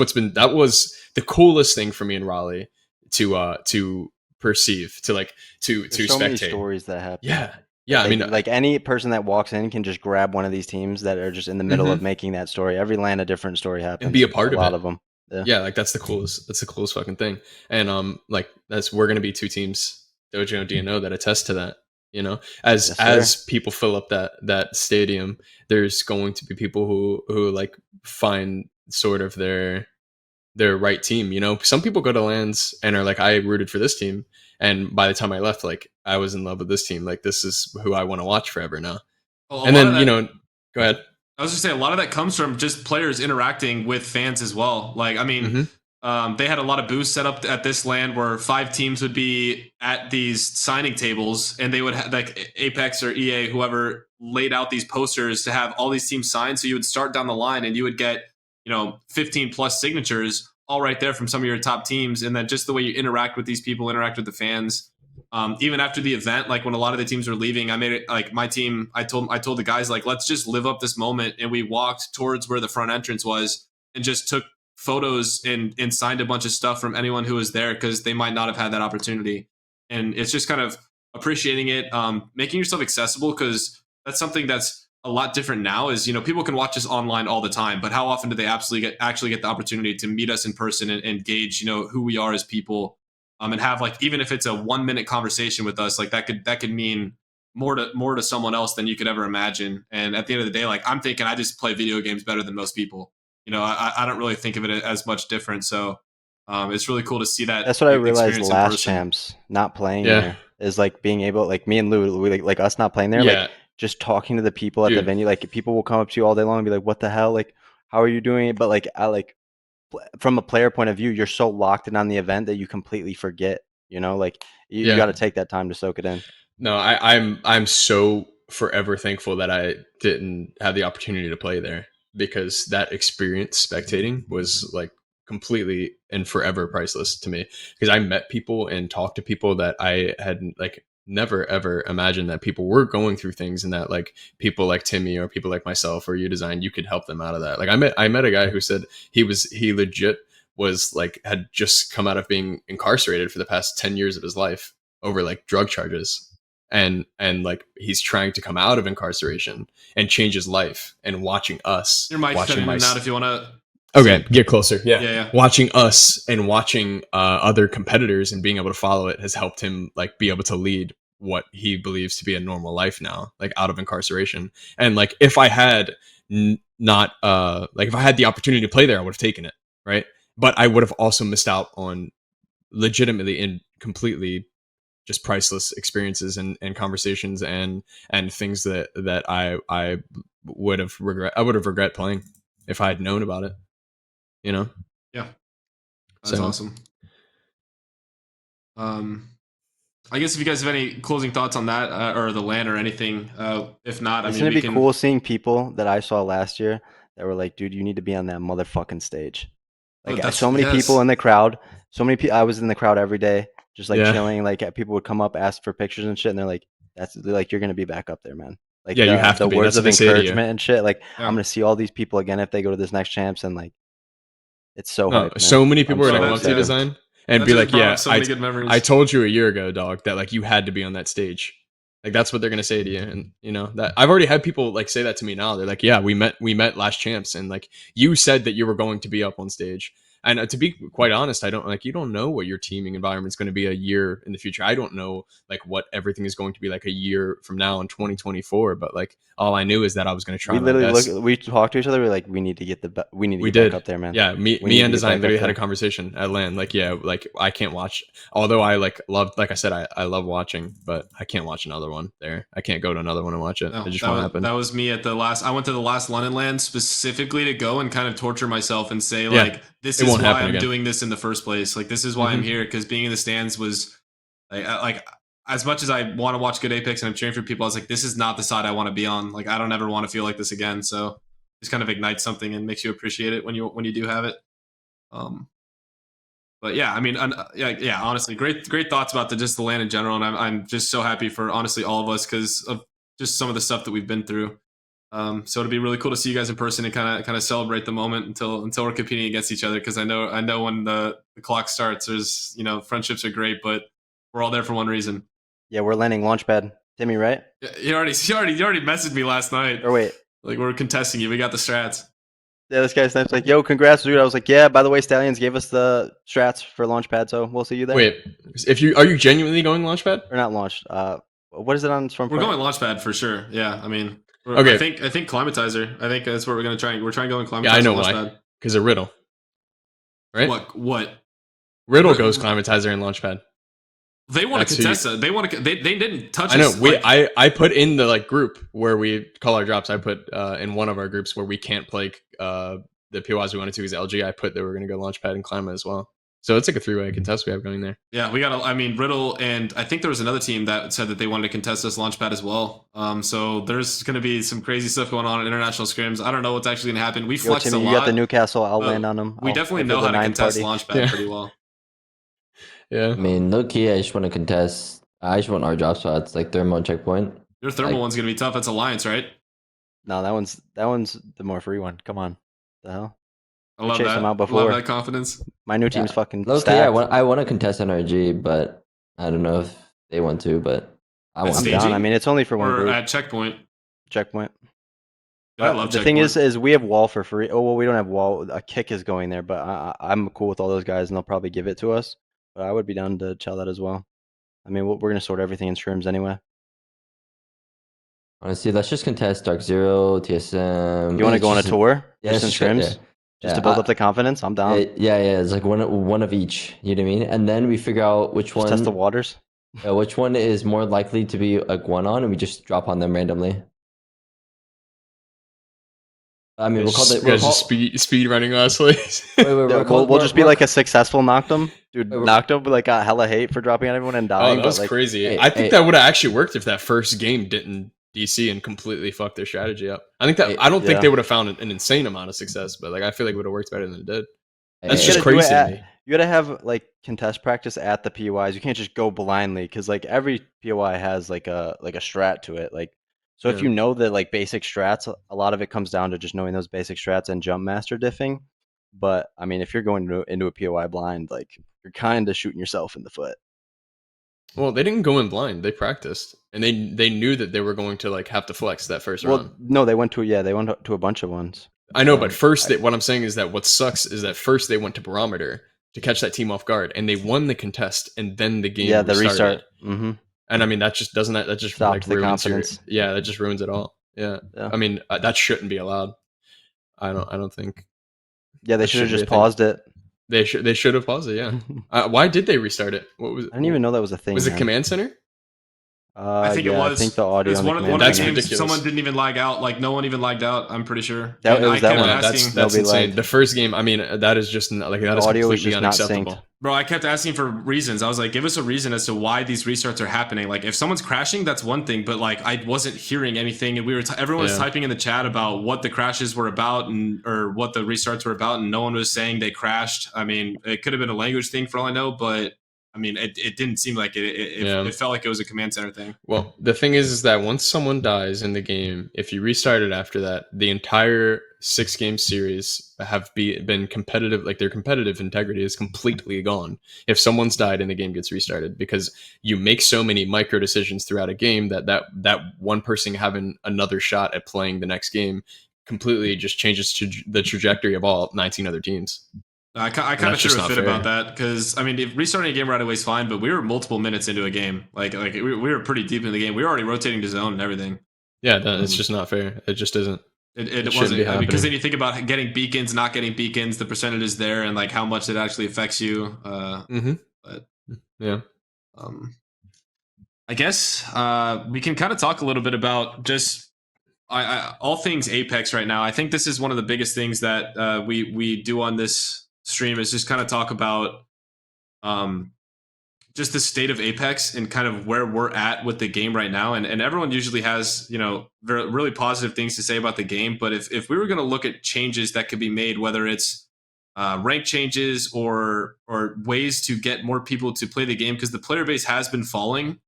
was the coolest thing for me in Raleigh to perceive, to There's so many spectate. Stories that happen. Yeah. I mean, like any person that walks in can just grab one of these teams that are just in the middle of making that story. Every land, a different story happens. And be a part of it. A lot of them. Yeah, like that's the coolest fucking thing. And like we're gonna be two teams, Dojo and DNO, that attest to that. You know, as people fill up that stadium, there's going to be people who like find sort of their right team. You know, some people go to lands and are like, I rooted for this team, and by the time I left, like I was in love with this team. Like this is who I want to watch forever now. Well, and then, you know, go ahead. I was just saying, a lot of that comes from just players interacting with fans as well. Like, I mean, they had a lot of booths set up at this land where 5 teams would be at these signing tables, and they would have like Apex or EA, whoever laid out these posters to have all these teams signed. So you would start down the line and you would get, 15 plus signatures all right there from some of your top teams. And then just the way you interact with these people, interact with the fans. Even after the event, like when a lot of the teams were leaving, I made it like my team. I told the guys, like, let's just live up this moment. And we walked towards where the front entrance was and just took photos and signed a bunch of stuff from anyone who was there, because they might not have had that opportunity. And it's just kind of appreciating it, making yourself accessible, because that's something that's a lot different now. Is, people can watch us online all the time, but how often do they actually get the opportunity to meet us in person and gauge who we are as people, and have, like, even if it's a 1-minute conversation with us, like that could mean more to someone else than you could ever imagine. And at the end of the day, like, I'm thinking I just play video games better than most people. I don't really think of it as much different. So it's really cool to see that. That's what I realized last champs, not playing there, is like being able, like me and Lou, like us not playing there, like just talking to the people at the venue. Like people will come up to you all day long and be like, what the hell? Like, how are you doing it? But like, from a player point of view, you're so locked in on the event that you completely forget, like you got to take that time to soak it in. No, I'm so forever thankful that I didn't have the opportunity to play there, because that experience spectating was like completely and forever priceless to me, because I met people and talked to people that I had like never ever imagined that people were going through things, and that like people like Timmy or people like myself or Dezign, you could help them out of that. Like I met a guy who said he legit was like had just come out of being incarcerated for the past 10 years of his life over like drug charges. And like he's trying to come out of incarceration and change his life, and watching us. Your mic's cutting in and out if you want to Okay, get closer. Yeah. Yeah. Watching us and watching other competitors and being able to follow it has helped him like be able to lead what he believes to be a normal life now, like out of incarceration. And like if I had not like if I had the opportunity to play there, I would have taken it, right? But I would have also missed out on legitimately and completely just priceless experiences and conversations and things that I would have regret playing if I had known about it. You know? Yeah. That's awesome. I guess if you guys have any closing thoughts on that or the LAN or anything, if not, It's I mean, gonna be cool seeing people that I saw last year that were like, dude, you need to be on that motherfucking stage. Like so many people in the crowd. So many people. I was in the crowd every day, just like chilling. Like people would come up, ask for pictures and shit, and they're like, "That's like you're gonna be back up there, man." Like you have the to be. words That's of what they say to you. encouragement and shit. Like I'm gonna see all these people again if they go to this next champs, and like it's so hype, man. So many people I'm are so gonna come up to excited. Dezign and be like, "Yeah, so many good memories. I told you a year ago, dog, that like you had to be on that stage." Like that's what they're gonna say to you, and you know that I've already had people like say that to me now. They're like, "Yeah, we met last champs, and like you said that you were going to be up on stage." And to be quite honest, I don't like you don't know what your teaming environment is going to be a year in the future. I don't know like what everything is going to be like a year from now in 2024. But like all I knew is that I was going to try. We literally we talked to each other. We're like, we need to get back up there, man. Yeah, me and Dezign literally had a conversation at LAN. Like, yeah, like I can't watch. Although I like I said, I love watching, but I can't watch another one there. I can't go to another one and watch it. It just won't happen. That was me at the last. I went to the last London LAN specifically to go and kind of torture myself and say like, this is why I'm doing this in the first place. Like, this is why I'm here, because being in the stands was like as much as I want to watch good Apex and I'm cheering for people, I was like, this is not the side I want to be on. Like, I don't ever want to feel like this again. So just kind of ignites something and makes you appreciate it when you do have it. But yeah, I mean, yeah, honestly, great thoughts about the LAN in general, and I'm just so happy for honestly all of us because of just some of the stuff that we've been through. So it'd be really cool to see you guys in person and kind of celebrate the moment until we're competing against each other, because I know when the clock starts, there's friendships are great, but we're all there for one reason. Yeah, we're landing Launchpad. Timmy, right? You already messaged me last night. Or wait, like we're contesting you. We got the strats. Yeah, this guy Snipe's like, yo, congrats, dude. I was like, yeah, by the way, Stallions gave us the strats for Launchpad, so we'll see you there. Wait, are you genuinely going Launchpad? Or not launched. What is it on Stormfront? We're going Launchpad for sure. Yeah, I mean, okay. I think Climatizer. I think that's what we're gonna try. We're trying to go in Climatizer. Yeah, I know why. Because of Riddle. Right? What? Riddle goes Climatizer and Launchpad. They want to contest it. They want to. They didn't touch. I know. Us, I put in the group where we call our drops. I put in one of our groups where we can't play the POIs we wanted to is LG. I put that we're going to go Launchpad and Climate as well. So it's like a 3-way contest we have going there. Yeah, we got. I mean, Riddle and I think there was another team that said that they wanted to contest us Launchpad as well. So there's going to be some crazy stuff going on in international scrims. I don't know what's actually going to happen. We flexed Timmy, a lot. You got the Newcastle. I'll land on them. We definitely know how to contest Launchpad pretty well. Yeah. I mean, low key, I just want to contest. I just want our drop spots, like Thermo checkpoint. Your thermal one's going to be tough. That's Alliance, right? No, that one's the more free one. Come on, the hell. I love that. Them out before. Love that confidence. My new team's fucking stacked. Okay, I want to contest NRG, but I don't know if they want to, but I want to. I mean, it's only for one group. At checkpoint. Checkpoint. I love the checkpoint. thing is we have wall for free. Oh, well, we don't have wall. A kick is going there, but I'm cool with all those guys, and they'll probably give it to us. But I would be down to chow that as well. I mean, we're going to sort everything in scrims anyway. Honestly, let's just contest Dark Zero, TSM. You want to go on a tour? Yeah, just in scrims? Just to build up the confidence? I'm down. Yeah, it's like one of each. You know what I mean? And then we figure out which one. Test the waters? Which one is more likely to be like one on, and we just drop on them randomly. I mean, we'll call speed running us. We'll just be like a successful knocked dude. Knocked him, like got hella hate for dropping on everyone and dying. Oh, that's crazy. I think that would have actually worked if that first game didn't DC and completely fucked their strategy up. I think that I don't think they would have found an insane amount of success, but like I feel like it would have worked better than it did. That's just crazy to me. You gotta have like contest practice at the POIs. You can't just go blindly because like every POI has like a strat to it. Like so if you know the like basic strats, a lot of it comes down to just knowing those basic strats and jump master diffing. But I mean, if you're going into a POI blind, like you're kind of shooting yourself in the foot. Well, they didn't go in blind. They practiced, and they knew that they were going to like have to flex that first round. No, they went to a bunch of ones. I know, but So, first, what I'm saying is that what sucks is that first they went to barometer to catch that team off guard, and they won the contest, and then the game yeah, the restarted. restart. Mm-hmm. And I mean, that just doesn't that just Stopped like the ruins your confidence. that just ruins it all. Yeah, Yeah. I mean that shouldn't be allowed. I don't think. Yeah, they that should have should be just a thing. paused it. They should have paused it. Yeah. Why did they restart it? What was? I didn't even know that was a thing. Was it man. Command Center? I think yeah, it was. I think the audio It's on the one of command the That's center. games. ridiculous. Someone didn't even lag out. Like no one even lagged out. I'm pretty sure. That- And it was I that kept one. asking. That's Nobody insane. lagged. The first game, I mean, that is just like that is audio was completely just not unacceptable. synced. Bro, I kept asking for reasons. I was like, give us a reason as to why these restarts are happening. Like, if someone's crashing, that's one thing, but like, I wasn't hearing anything, and everyone was Yeah. typing in the chat about what the crashes were about or what the restarts were about, and no one was saying they crashed. I mean, it could have been a language thing for all I know, but I mean, it didn't seem like it. It felt like it was a command center thing. Well, the thing is that once someone dies in the game, if you restart it after that, the entire 6-game series have been competitive. Like their competitive integrity is completely gone if someone's died and the game gets restarted, because you make so many micro decisions throughout a game that one person having another shot at playing the next game completely just changes the trajectory of all 19 other teams. I kind of that's just threw a not fit fair. about that because I mean, if restarting a game right away is fine, but we were multiple minutes into a game. Like we were pretty deep in the game. We were already rotating to zone and everything. Yeah, it's just not fair. It just isn't. It shouldn't wasn't be happening. because then you think about getting beacons, not getting beacons, the percentages there, and like how much it actually affects you. But Yeah. I guess we can kind of talk a little bit about just all things Apex right now. I think this is one of the biggest things that we do on this stream is just kind of talk about just the state of Apex and kind of where we're at with the game right now. And everyone usually has, you know, really positive things to say about the game. But if we were going to look at changes that could be made, whether it's rank changes or ways to get more people to play the game, because the player base has been falling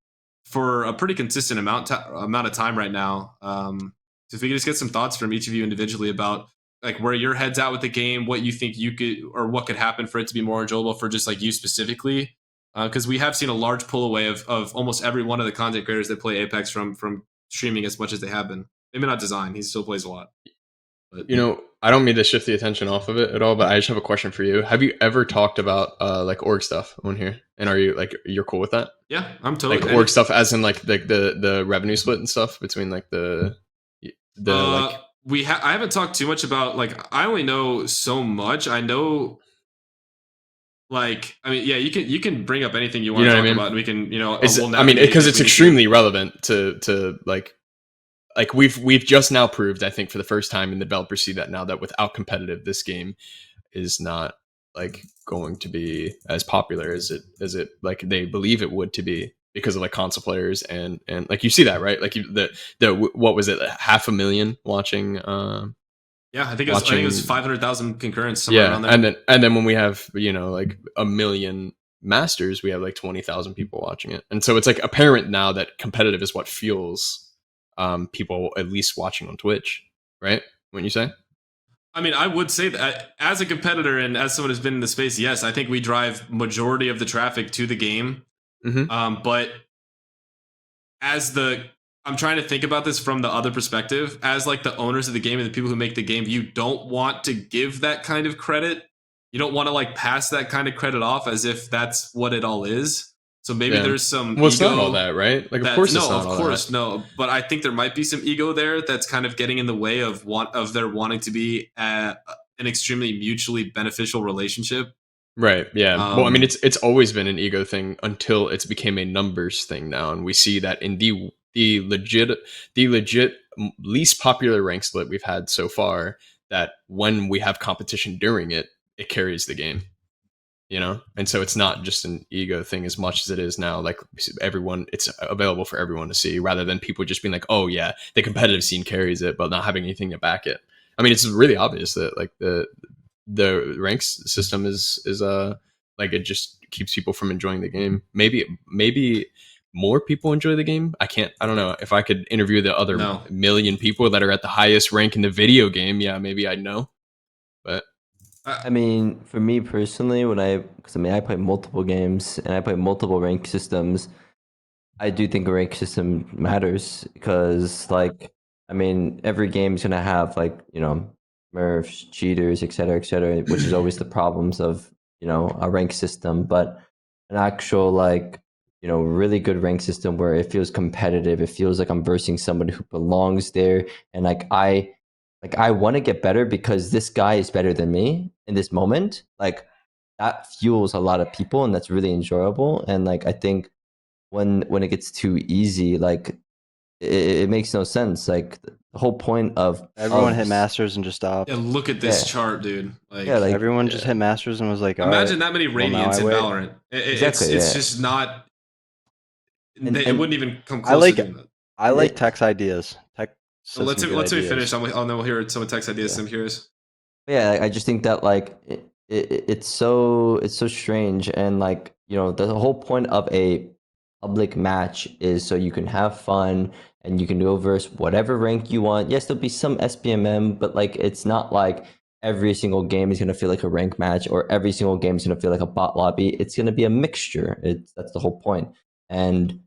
for a pretty consistent amount of time right now. So if we could just get some thoughts from each of you individually about like where your head's at with the game, what you think you could or what could happen for it to be more enjoyable for just like you specifically. Because we have seen a large pull away of almost every one of the content creators that play Apex from streaming as much as they have been. Maybe not Dezign, he still plays a lot. But, you know, I don't mean to shift the attention off of it at all, but I just have a question for you. Have you ever talked about like org stuff on here? And are you like you're cool with that? yeah, I'm totally Like org stuff, as in like the revenue split and stuff between like the like. I haven't talked too much about like I only know so much. I know. Like, I mean, yeah, you can bring up anything you want to talk about, and we can, you know, I mean, because it's extremely relevant to like we've just now proved, I think, for the first time, and the developers see that now, that without competitive, this game is not like going to be as popular as it like they believe it would to be, because of like console players and like you see that, right? Like the what was it, 500,000 watching. Yeah, I think it was 500,000 concurrents. Yeah, around there. and then when we have, you know, like 1 million masters, we have like 20,000 people watching it, and so it's like apparent now that competitive is what fuels people at least watching on Twitch, right? Wouldn't you say? I mean, I would say that as a competitor and as someone who's been in the space, yes, I think we drive majority of the traffic to the game. Mm-hmm. But I'm trying to think about this from the other perspective. As like the owners of the game and the people who make the game, you don't want to give that kind of credit. You don't want to like pass that kind of credit off as if that's what it all is. So maybe there's some it's ego not all that, right? Like, of course, it's not all that. No. But I think there might be some ego there that's kind of getting in the way of their wanting to be an extremely mutually beneficial relationship. Right. Yeah. Well, I mean, it's always been an ego thing until it's became a numbers thing now, and we see that in the legit least popular rank split we've had so far, that when we have competition during it, it carries the game, you know? And so it's not just an ego thing as much as it is now, like everyone, it's available for everyone to see, rather than people just being like, oh yeah, the competitive scene carries it, but not having anything to back it. I mean, it's really obvious that like the ranks system is like it just keeps people from enjoying the game. Maybe more people enjoy the game. I don't know if I could interview the other million people that are at the highest rank in the video game. Yeah, maybe I'd know. But I mean, for me personally, because I play multiple games and I play multiple rank systems, I do think a rank system matters because, like, I mean, every game is gonna have like, you know, Smurfs, cheaters, etc., which is always the problems of a rank system. But an actual really good rank system where it feels competitive. It feels like I'm versing somebody who belongs there, and I want to get better because this guy is better than me in this moment. Like that fuels a lot of people, and that's really enjoyable. And I think when it gets too easy, it makes no sense. Like the whole point of Everyone hit masters and just stopped. Yeah, look at this Yeah. chart, dude. Everyone just hit masters and was like, all imagine right, that many well, now radiants I in wait. Valorant. Exactly, It's yeah. just not. And- it and- wouldn't even come I close like- to doing that. I like Tech's ideas. Tech. So says let's some good let me ideas. finish. And then we'll hear some of Tech's ideas. Yeah. I'm curious. Yeah, I just think that it's so strange, and the whole point of a public match is so you can have fun and you can go versus whatever rank you want. Yes, there'll be some SPMM, but it's not like every single game is gonna feel like a rank match or every single game is gonna feel like a bot lobby. It's gonna be a mixture. That's the whole point. And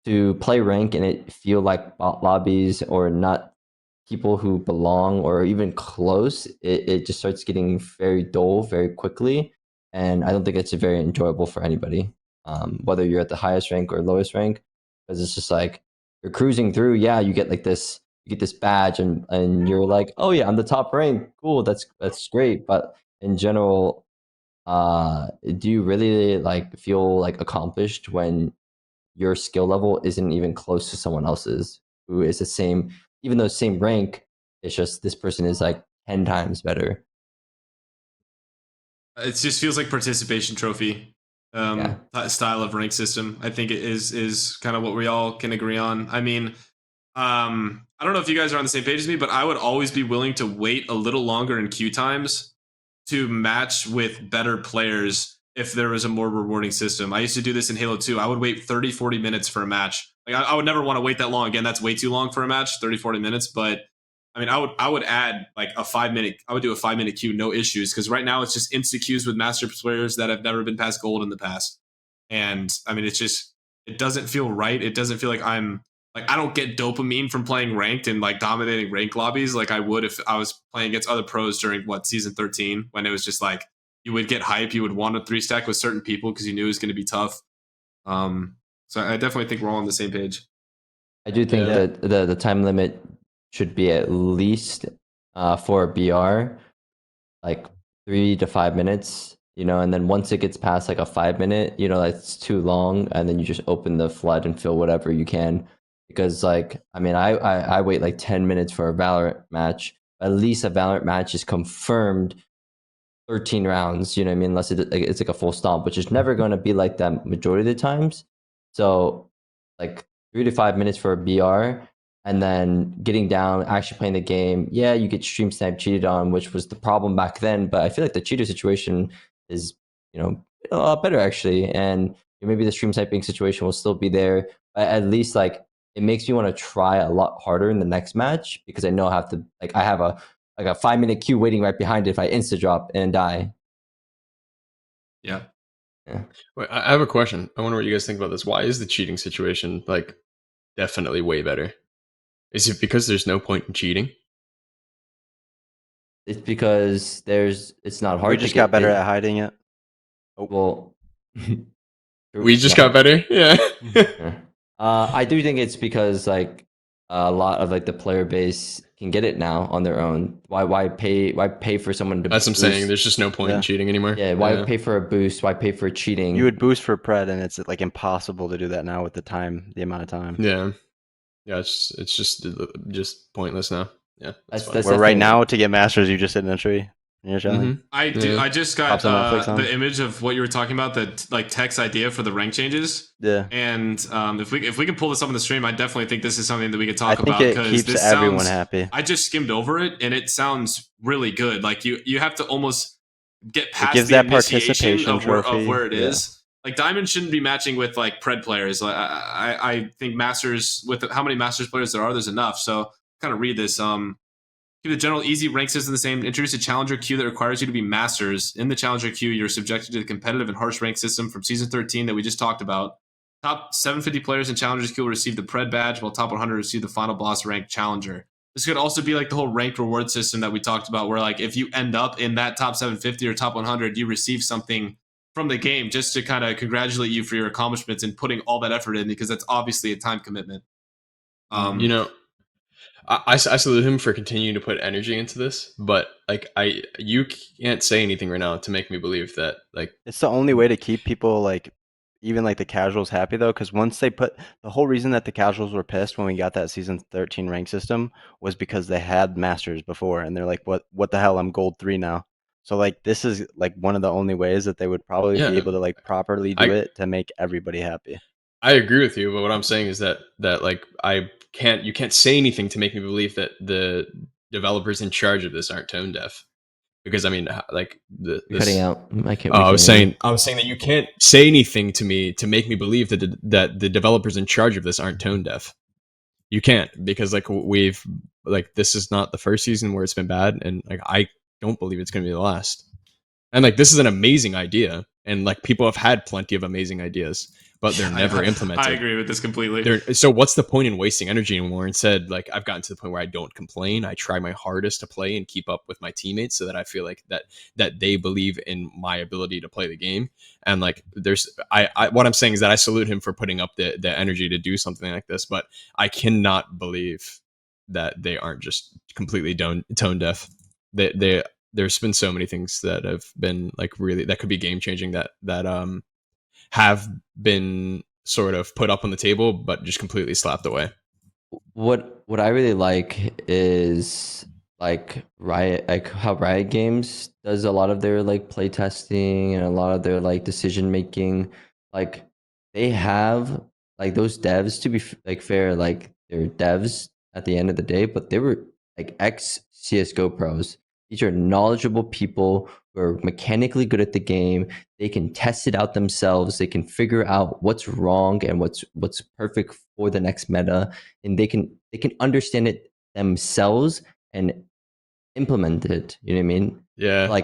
to play rank and it feel like bot lobbies or not people who belong or even close, it just starts getting very dull very quickly. And I don't think it's very enjoyable for anybody, whether you're at the highest rank or lowest rank, because it's just you're cruising through. Yeah, you get this badge and you're like, oh yeah, I'm the top rank. Cool, that's great. But in general, do you really feel accomplished when your skill level isn't even close to someone else's who is the same, even though same rank, it's just this person is 10 times better. It just feels like participation trophy style of rank system. I think it is kind of what we all can agree on. I mean, I don't know if you guys are on the same page as me, but I would always be willing to wait a little longer in queue times to match with better players if there was a more rewarding system. I used to do this in Halo 2. I would wait 30, 40 minutes for a match. I would never want to wait that long. Again, that's way too long for a match, 30, 40 minutes. But I mean, I would add a 5 minute. I would do a 5 minute queue, no issues, because right now it's just insta queues with master players that have never been past gold in the past. And I mean, it doesn't feel right. It doesn't feel like I don't get dopamine from playing ranked and dominating rank lobbies like I would if I was playing against other pros during season 13, when it was just you would get hype, you would want to 3-stack with certain people because you knew it was going to be tough. So I definitely think we're all on the same page. I do think that the time limit should be at least for a BR 3 to 5 minutes, and then once it gets past a 5 minute, that's too long, and then you just open the flood and fill whatever you can. Because I wait 10 minutes for a Valorant match. At least a Valorant match is confirmed 13 rounds, you know what I mean? Unless it's a full stomp, which is never going to be like that majority of the times. So 3 to 5 minutes for a BR, and then getting down, actually playing the game. Yeah, you get stream snipe cheated on, which was the problem back then. But I feel like the cheater situation is, a lot better actually. And maybe the stream sniping situation will still be there. But at least it makes me want to try a lot harder in the next match because I know I have to I have a 5 minute queue waiting right behind it if I insta drop and die. Yeah. Wait, I have a question. I wonder what you guys think about this. Why is the cheating situation definitely way better? Is it because there's no point in cheating? It's because it's not hard. We just got better at hiding it. Well, we just got better. Yeah. I do think it's because a lot of the player base can get it now on their own. Why pay for someone to? That's what I'm saying. There's just no point in cheating anymore. Yeah. Why pay for a boost? Why pay for cheating? You would boost for pred, and it's impossible to do that now with the amount of time. Yeah. Yeah. It's just pointless now. Yeah. That's Where right now to get masters, you just sit in a tree. You're chilling. I just got the image of what you were talking about, the Tech's idea for the rank changes. Yeah. And if we can pull this up on the stream, I definitely think this is something that we could talk about. I think it keeps everyone happy. I just skimmed over it, and it sounds really good. You have to almost get past gives the that initiation of participation where it is. Diamond shouldn't be matching with pred players. I think masters, with how many masters players there are, there's enough. So kind of read this. Keep the general easy rank system the same. Introduce a challenger queue that requires you to be masters. In the challenger queue, you're subjected to the competitive and harsh rank system from season 13 that we just talked about. Top 750 players in challengers queue will receive the pred badge, while top 100 receive the final boss rank challenger. this could also be like the whole ranked reward system that we talked about, where like if you end up in that top 750 or top 100, you receive something from the game just to kind of congratulate you for your accomplishments and putting all that effort in, because that's obviously a time commitment. You know, I salute him for continuing to put energy into this, but like you can't say anything right now to make me believe that like It's the only way to keep people like even like the casuals happy though, because once they put the whole reason that the casuals were pissed when we got that season 13 rank system was because they had masters before and they're like, what the hell, I'm gold 3 now. So like this is like one of the only ways that they would probably Yeah, be able to like properly do it to make everybody happy. I agree with you, but what I'm saying is that like you can't say anything to make me believe that the developers in charge of this aren't tone deaf. Because I mean, like You're cutting out. I can't. I was saying that you can't say anything to me to make me believe that the developers in charge of this aren't tone deaf. You can't, because like this is not the first season where it's been bad, and like I don't believe it's going to be the last. And like this is an amazing idea, and like people have had plenty of amazing ideas, but they're never implemented. I agree with this completely. So what's the point in wasting energy anymore? Instead, like I've gotten to the point where I don't complain. I try my hardest to play and keep up with my teammates so that I feel like that they believe in my ability to play the game. And like what I'm saying is that I salute him for putting up the energy to do something like this, but I cannot believe that they aren't just completely tone deaf. There's been so many things that have been like really that could be game changing that have been sort of put up on the table but just completely slapped away. What I really like is like how Riot Games does a lot of their like play testing and a lot of their like decision making. Like they have like those devs, to be like fair, like they're devs at the end of the day, but they were like ex CS:GO pros. These are knowledgeable people who are mechanically good at the game. They can test it out themselves. They can figure out what's wrong and what's perfect for the next meta, and they can understand it themselves and implement it. You know what I mean? Yeah.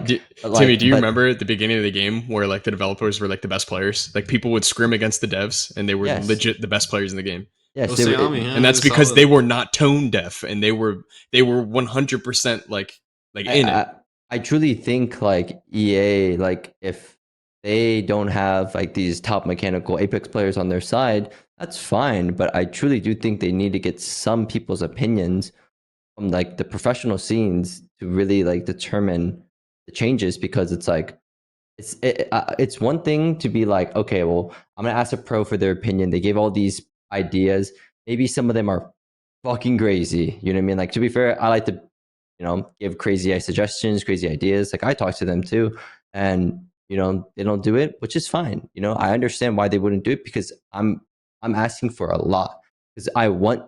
Timmy, do you remember at the beginning of the game where like the developers were like the best players? Like people would scrim against the devs, and they were legit the best players in the game. Yes, and that's because they were not tone deaf, and they were 100% like in it. I truly think like EA, like if they don't have like these top mechanical Apex players on their side, that's fine. But I truly do think they need to get some people's opinions from like the professional scenes to really like determine the changes, because it's like it's one thing to be like, okay, well, I'm gonna ask a pro for their opinion. They gave all these ideas. Maybe some of them are fucking crazy. You know what I mean? Like, to be fair, I like to give crazy suggestions, crazy ideas. Like I talk to them too, and they don't do it, which is fine. I understand why they wouldn't do it, because I'm asking for a lot, because I want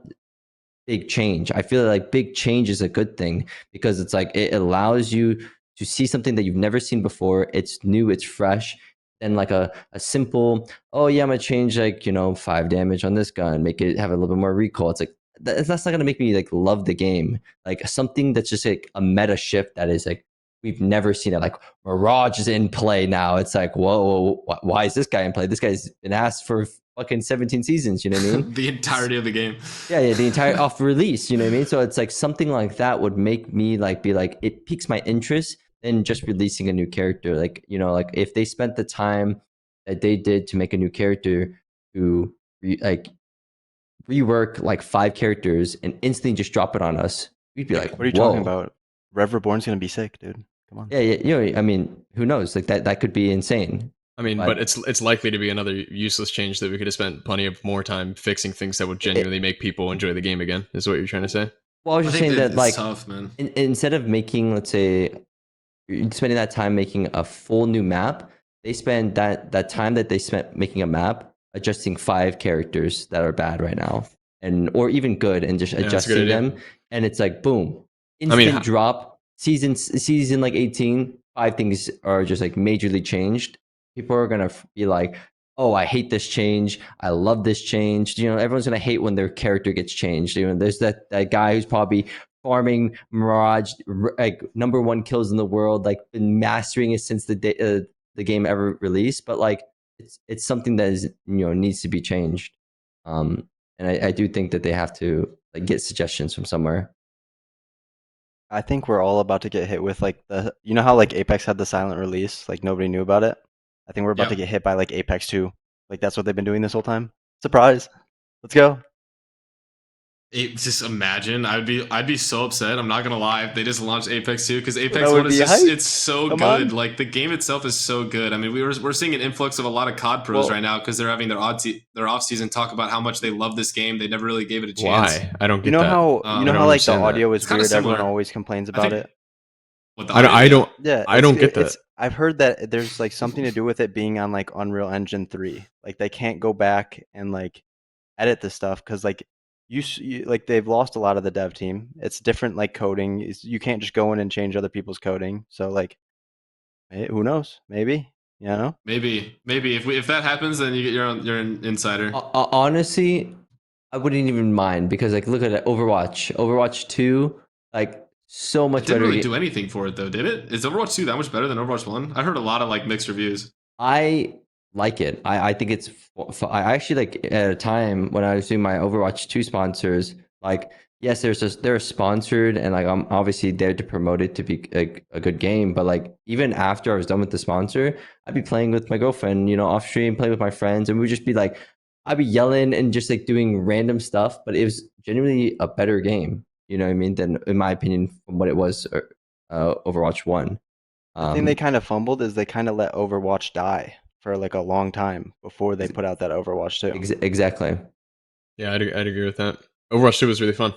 big change. I feel like big change is a good thing, because it's like it allows you to see something that you've never seen before. It's new, it's fresh. And like a simple, oh yeah, I'm gonna change like 5 damage on this gun, make it have a little bit more recoil. It's like that's not going to make me like love the game. Like something that's just like a meta shift that is like we've never seen it. Like Mirage is in play now. It's like, whoa, why is this guy in play? This guy's been asked for fucking 17 seasons. You know what I mean? The entirety of the game. Yeah, the entire off release. You know what I mean? So it's like something like that would make me like be like, it piques my interest in just releasing a new character. Like like if they spent the time that they did to make a new character to like rework like 5 characters and instantly just drop it on us, we'd be like, what are you talking about? Rev Reborn's gonna be sick, dude. Come on. Yeah. I mean, who knows? Like that could be insane. I mean, but it's likely to be another useless change that we could have spent plenty of more time fixing things that would genuinely make people enjoy the game again. Is what you're trying to say? Well, I was just saying that like tough, man. Instead of making, let's say, spending that time making a full new map, they spend that time that they spent making a map adjusting 5 characters that are bad right now, or even good, and just adjusting them. And it's like boom, instant drop. Season like 18, 5 things are just like majorly changed. People are gonna be like, oh, I hate this change, I love this change. Everyone's gonna hate when their character gets changed. There's that guy who's probably farming Mirage, like #1 kills in the world, like been mastering it since the game ever released, but like it's something that is needs to be changed. And I do think that they have to like get suggestions from somewhere. I think we're all about to get hit with like you know how like Apex had the silent release, like nobody knew about it. I think we're about Yeah. to get hit by like Apex 2. Like that's what they've been doing this whole time. Surprise. Let's go. Just imagine, I'd be so upset. I'm not gonna lie if they just launched Apex 2 because Apex That would 1 is be just hype. it's so Come good. on. Like the game itself is so good. I mean, we're seeing an influx of a lot of COD pros Well- right now because they're having their off season talk about how much they love this game. They never really gave it a chance. Why? I don't get You know that. how I you know don't how like the understand that. audio is It's kinda weird. Everyone similar. always complains I about think- it. What the I audio- don't. Yeah, I don't get that. It's, I've heard that there's like something to do with it being on like Unreal Engine 3. Like they can't go back and like edit the stuff because like like they've lost a lot of the dev team. It's different like coding. You can't just go in and change other people's coding. So like, who knows? Maybe, you know. Maybe if that happens, then you're an insider. Honestly, I wouldn't even mind because like look at it, Overwatch 2, like so It much didn't better. really do anything for it though, did it? Is Overwatch 2 that much better than Overwatch 1? I heard a lot of like mixed reviews. I like it. I think it's. I actually like at a time when I was doing my Overwatch 2 sponsors. Like, yes, they're sponsored, and like I'm obviously there to promote it to be a good game. But like even after I was done with the sponsor, I'd be playing with my girlfriend, you know, off stream, playing with my friends, and we'd just be like, I'd be yelling and just like doing random stuff. But it was genuinely a better game. You know what I mean? Than in my opinion, from what it was Overwatch 1. The thing they kind of fumbled is they kind of let Overwatch die for like a long time before they put out that Overwatch 2. Exactly. Yeah, I'd agree with that. Overwatch 2 was really fun.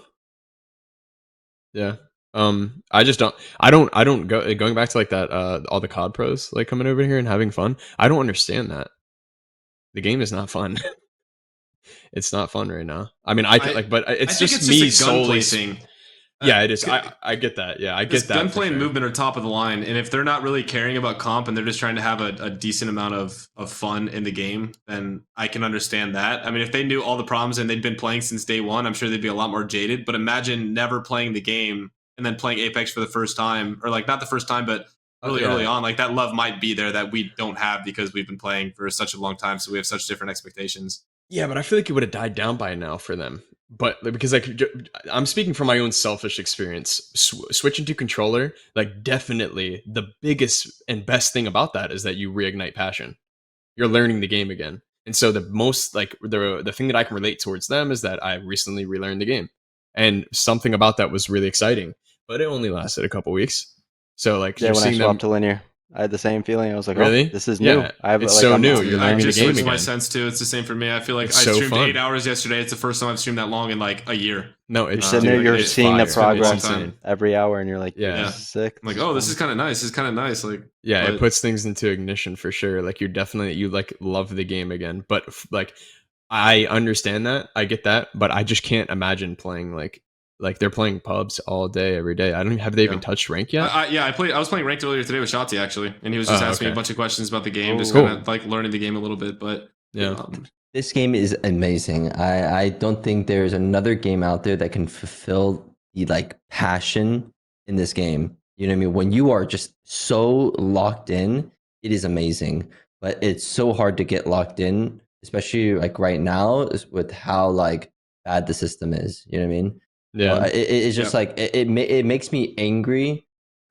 Yeah. I just don't. I don't go going back to like that. All the COD pros like coming over here and having fun. I don't understand that. The game is not fun. It's not fun right now. I mean, I like, but it's I think just it's me just a gunplay solely. thing. Yeah, it is. I get that. Yeah, I This get that. gunplay and sure. movement are top of the line, and if they're not really caring about comp and they're just trying to have a decent amount of fun in the game, then I can understand that. I mean, if they knew all the problems and they'd been playing since day one, I'm sure they'd be a lot more jaded. But imagine never playing the game and then playing Apex for the first time, or like not the first time, but really early on. Like that love might be there that we don't have because we've been playing for such a long time, so we have such different expectations. Yeah, but I feel like it would have died down by now for them. But because like I'm speaking from my own selfish experience, switching to controller, like definitely the biggest and best thing about that is that you reignite passion. You're learning the game again, and so the most like the thing that I can relate towards them is that I recently relearned the game, and something about that was really exciting. But it only lasted a couple weeks. So like Yeah, you're when I seeing swapped them. to linear, I had the same feeling. I was like, Really? oh, this is new. Yeah, I have, it's like, so I'm- new. You're I learning the just game switched my again. sense too. It's the same for me. I feel like It's I so streamed fun. 8 hours yesterday. It's the first time I've streamed that long in like a year. No, You're it's sitting there, dude, you're it's seeing the fire. It's progress insane. every hour, and you're like, Yeah. this is sick. I'm like, oh, this is kind of nice. This is kind of nice. Like, Yeah, but- it puts things into ignition for sure. Like you like love the game again. But like I understand that, I get that, but I just can't imagine playing like they're playing pubs all day every day. I don't even, have they even touched rank yet? I was playing ranked earlier today with Shotzi actually, and he was just asking me a okay. bunch of questions about the game, just Cool. kind of like learning the game a little bit. But Yeah. This game is amazing. I don't think there's another game out there that can fulfill the like passion in this game. You know what I mean? When you are just so locked in, it is amazing. But it's so hard to get locked in, especially like right now with how like bad the system is. You know what I mean? Yeah. It's just like it makes me angry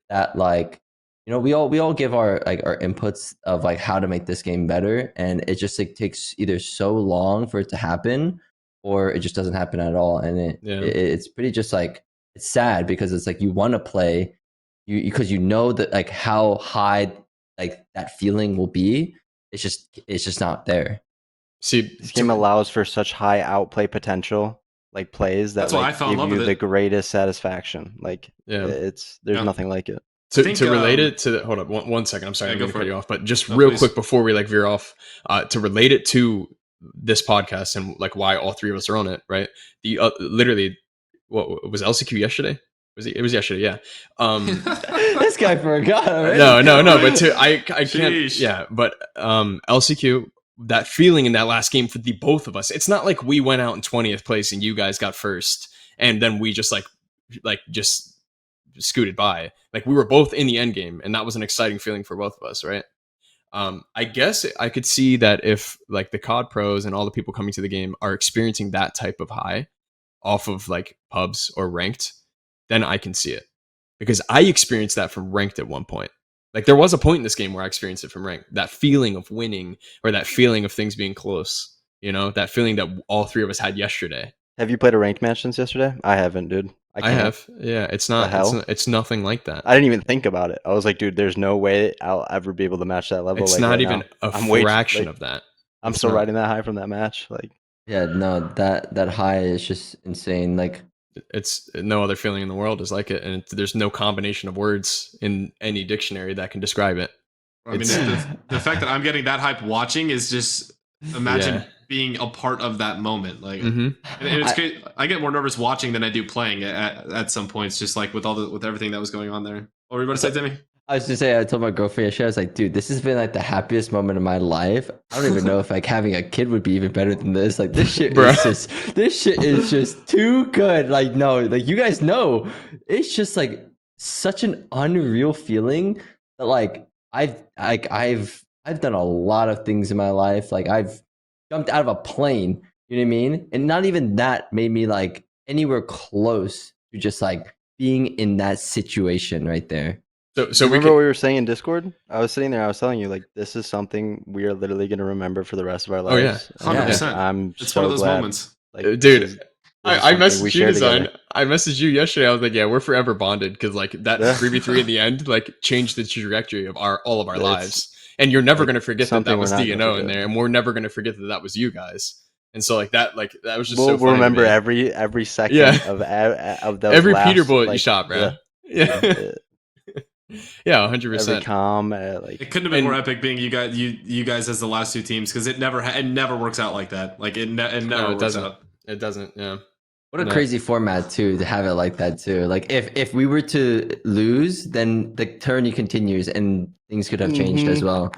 that like, you know, we all give our like our inputs of like how to make this game better, and it just like takes either so long for it to happen or it just doesn't happen at all. And it's pretty just like, it's sad because it's like you want to play because you know that like how high like that feeling will be. It's just not there. See, This game allows for such high outplay potential, like plays that That's why I like fell in give love you with the it. greatest satisfaction. Like, there's Yeah. nothing like it. To think, relate it to hold up one second. I'm sorry, Yeah, I'm go going to for cut it. you off, but just No, real please. quick before we like veer off, to relate it to this podcast and like why all three of us are on it, right? The literally, what was LCQ yesterday? It was yesterday, yeah. This guy forgot already. No, but I can't. Sheesh. Yeah, but LCQ, that feeling in that last game for the both of us. It's not like we went out in 20th place and you guys got first, and then we just like just scooted by. Like we were both in the end game, and that was an exciting feeling for both of us, right? I guess I could see that if like the COD pros and all the people coming to the game are experiencing that type of high off of like pubs or ranked, then I can see it. because I experienced that from ranked at one point. Like there was a point in this game where I experienced it from ranked. That feeling of winning, or that feeling of things being close. You know, that feeling that all three of us had yesterday. Have you played a ranked match since yesterday? I haven't, dude. I can't. have. Yeah, it's not. It's nothing like that. I didn't even think about it. I was like, dude, there's no way I'll ever be able to match that level. It's like, not right even now. a fraction of that. I'm still riding that high from that match. Like, Yeah, no, that high is just insane. Like, it's no other feeling in the world is like it, and there's no combination of words in any dictionary that can describe it. I mean, the fact that I'm getting that hype watching is just imagine being a part of that moment. Like, and it's great. I get more nervous watching than I do playing at some points. Just like with everything that was going on there. What were you about to say, Timmy? I was just saying, I told my girlfriend yesterday, I was like, dude, this has been like the happiest moment of my life. I don't even know if like having a kid would be even better than this. Like this shit is just too good. Like, no, like you guys know, it's just like such an unreal feeling that like I've done a lot of things in my life. Like I've jumped out of a plane, you know what I mean? And not even that made me like anywhere close to just like being in that situation right there. So remember what we were saying in Discord? I was sitting there, I was telling you, like, this is something we are literally going to remember for the rest of our lives. Oh, yeah. 100%. I'm it's so one of those glad. moments. Like, dude, I messaged you, Design. I messaged you yesterday. I was like, yeah, we're forever bonded because, like, that 3v3 in the end, like, changed the trajectory of all of our lives. And you're never going to forget that was DNO in there. And we're never going to forget that was you guys. And so, like, that was just so funny. We'll remember every second of those every last, Peter bullet like, you shot, bro. Yeah. Yeah, 100%. Every calm, like, it couldn't have been more epic being you guys as the last two teams because it never works out like that. Like it never works out. It doesn't. Yeah. What a crazy format too to have it like that too. Like if we were to lose, then the tourney continues and things could have changed as well.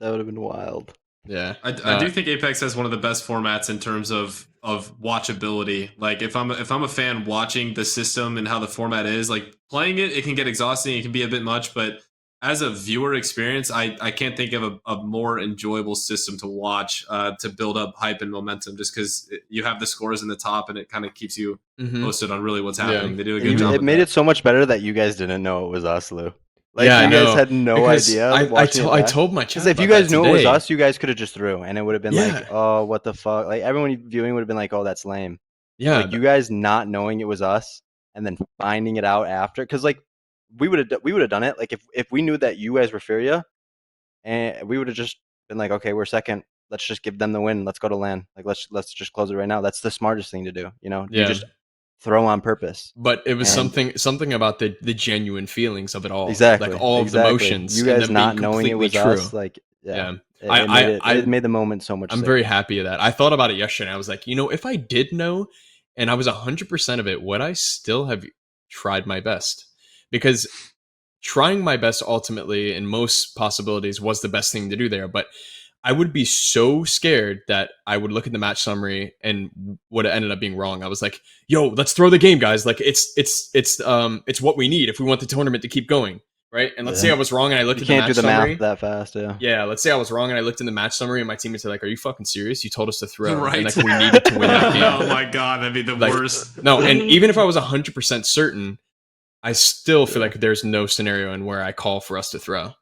That would have been wild. Yeah, I do think Apex has one of the best formats in terms of watchability. Like if I'm a fan watching the system and how the format is, like playing it can get exhausting. It can be a bit much, but as a viewer experience, I can't think of a more enjoyable system to watch to build up hype and momentum. Just because you have the scores in the top and it kind of keeps you posted on really what's happening. Yeah. They do a good job. It made it so much better that you guys didn't know it was us, Lou. Like, yeah, you guys had no idea. I told my chat. Because if you guys knew it was us, you guys could have just threw, and it would have been like, oh, what the fuck? Like everyone viewing would have been like, oh, that's lame. Yeah, like, you guys not knowing it was us and then finding it out after, because like we would have done it. Like if we knew that you guys were Furia, and we would have just been like, okay, we're second. Let's just give them the win. Let's go to LAN. Like let's just close it right now. That's the smartest thing to do. You know, you just throw on purpose. But it was something about the genuine feelings of it all. Exactly. Like all of the emotions. You guys not knowing it was us. Like it made the moment so much. I'm very happy of that. I thought about it yesterday. I was like, if I did know and I was 100% of it, would I still have tried my best? Because trying my best ultimately in most possibilities was the best thing to do there. But I would be so scared that I would look at the match summary and would have ended up being wrong. I was like, "Yo, let's throw the game, guys! Like it's what we need if we want the tournament to keep going, right?" And let's say I was wrong and I looked at the match summary. You can't do the math that fast, yeah. Yeah, let's say I was wrong and I looked in the match summary and my teammates are like, "Are you fucking serious? You told us to throw, right? And like we needed to win that game." Oh my god, that'd be the worst. No, and even if I was 100% certain, I still feel like there's no scenario in where I call for us to throw.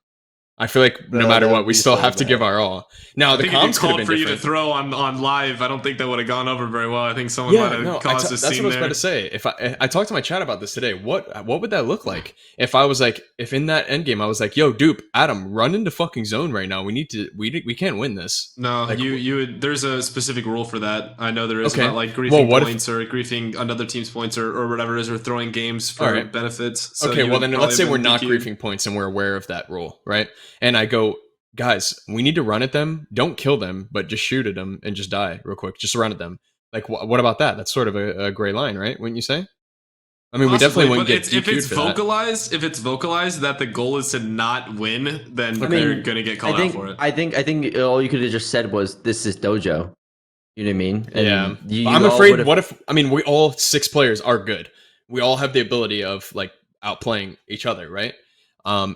I feel like no matter what, we still have to give our all. Now, the comms could have been for different. You to throw on live, I don't think that would have gone over very well. I think someone might have caused a scene. That's what I was about to say. If I talked to my chat about this today, what would that look like? If I was like, if in that end game I was like, yo, dupe, Adam, run into fucking zone right now. We can't win this. No, like, you would. There's a specific rule for that. I know there is about like griefing points or griefing another team's points or whatever it is, or throwing games for benefits. So okay, well then let's say we're not griefing points and we're aware of that rule, right? And I go, guys, we need to run at them. Don't kill them, but just shoot at them and just die real quick. Just run at them. Like, what about that? That's sort of a gray line, right? Wouldn't you say? I mean, we definitely wouldn't get DQ'd if it's vocalized. If it's vocalized that the goal is to not win, then they're gonna get called out for it. I think all you could have just said was, "This is Dojo." You know what I mean? And yeah. I'm afraid. What if? I mean, we all 6 players are good. We all have the ability of like outplaying each other, right?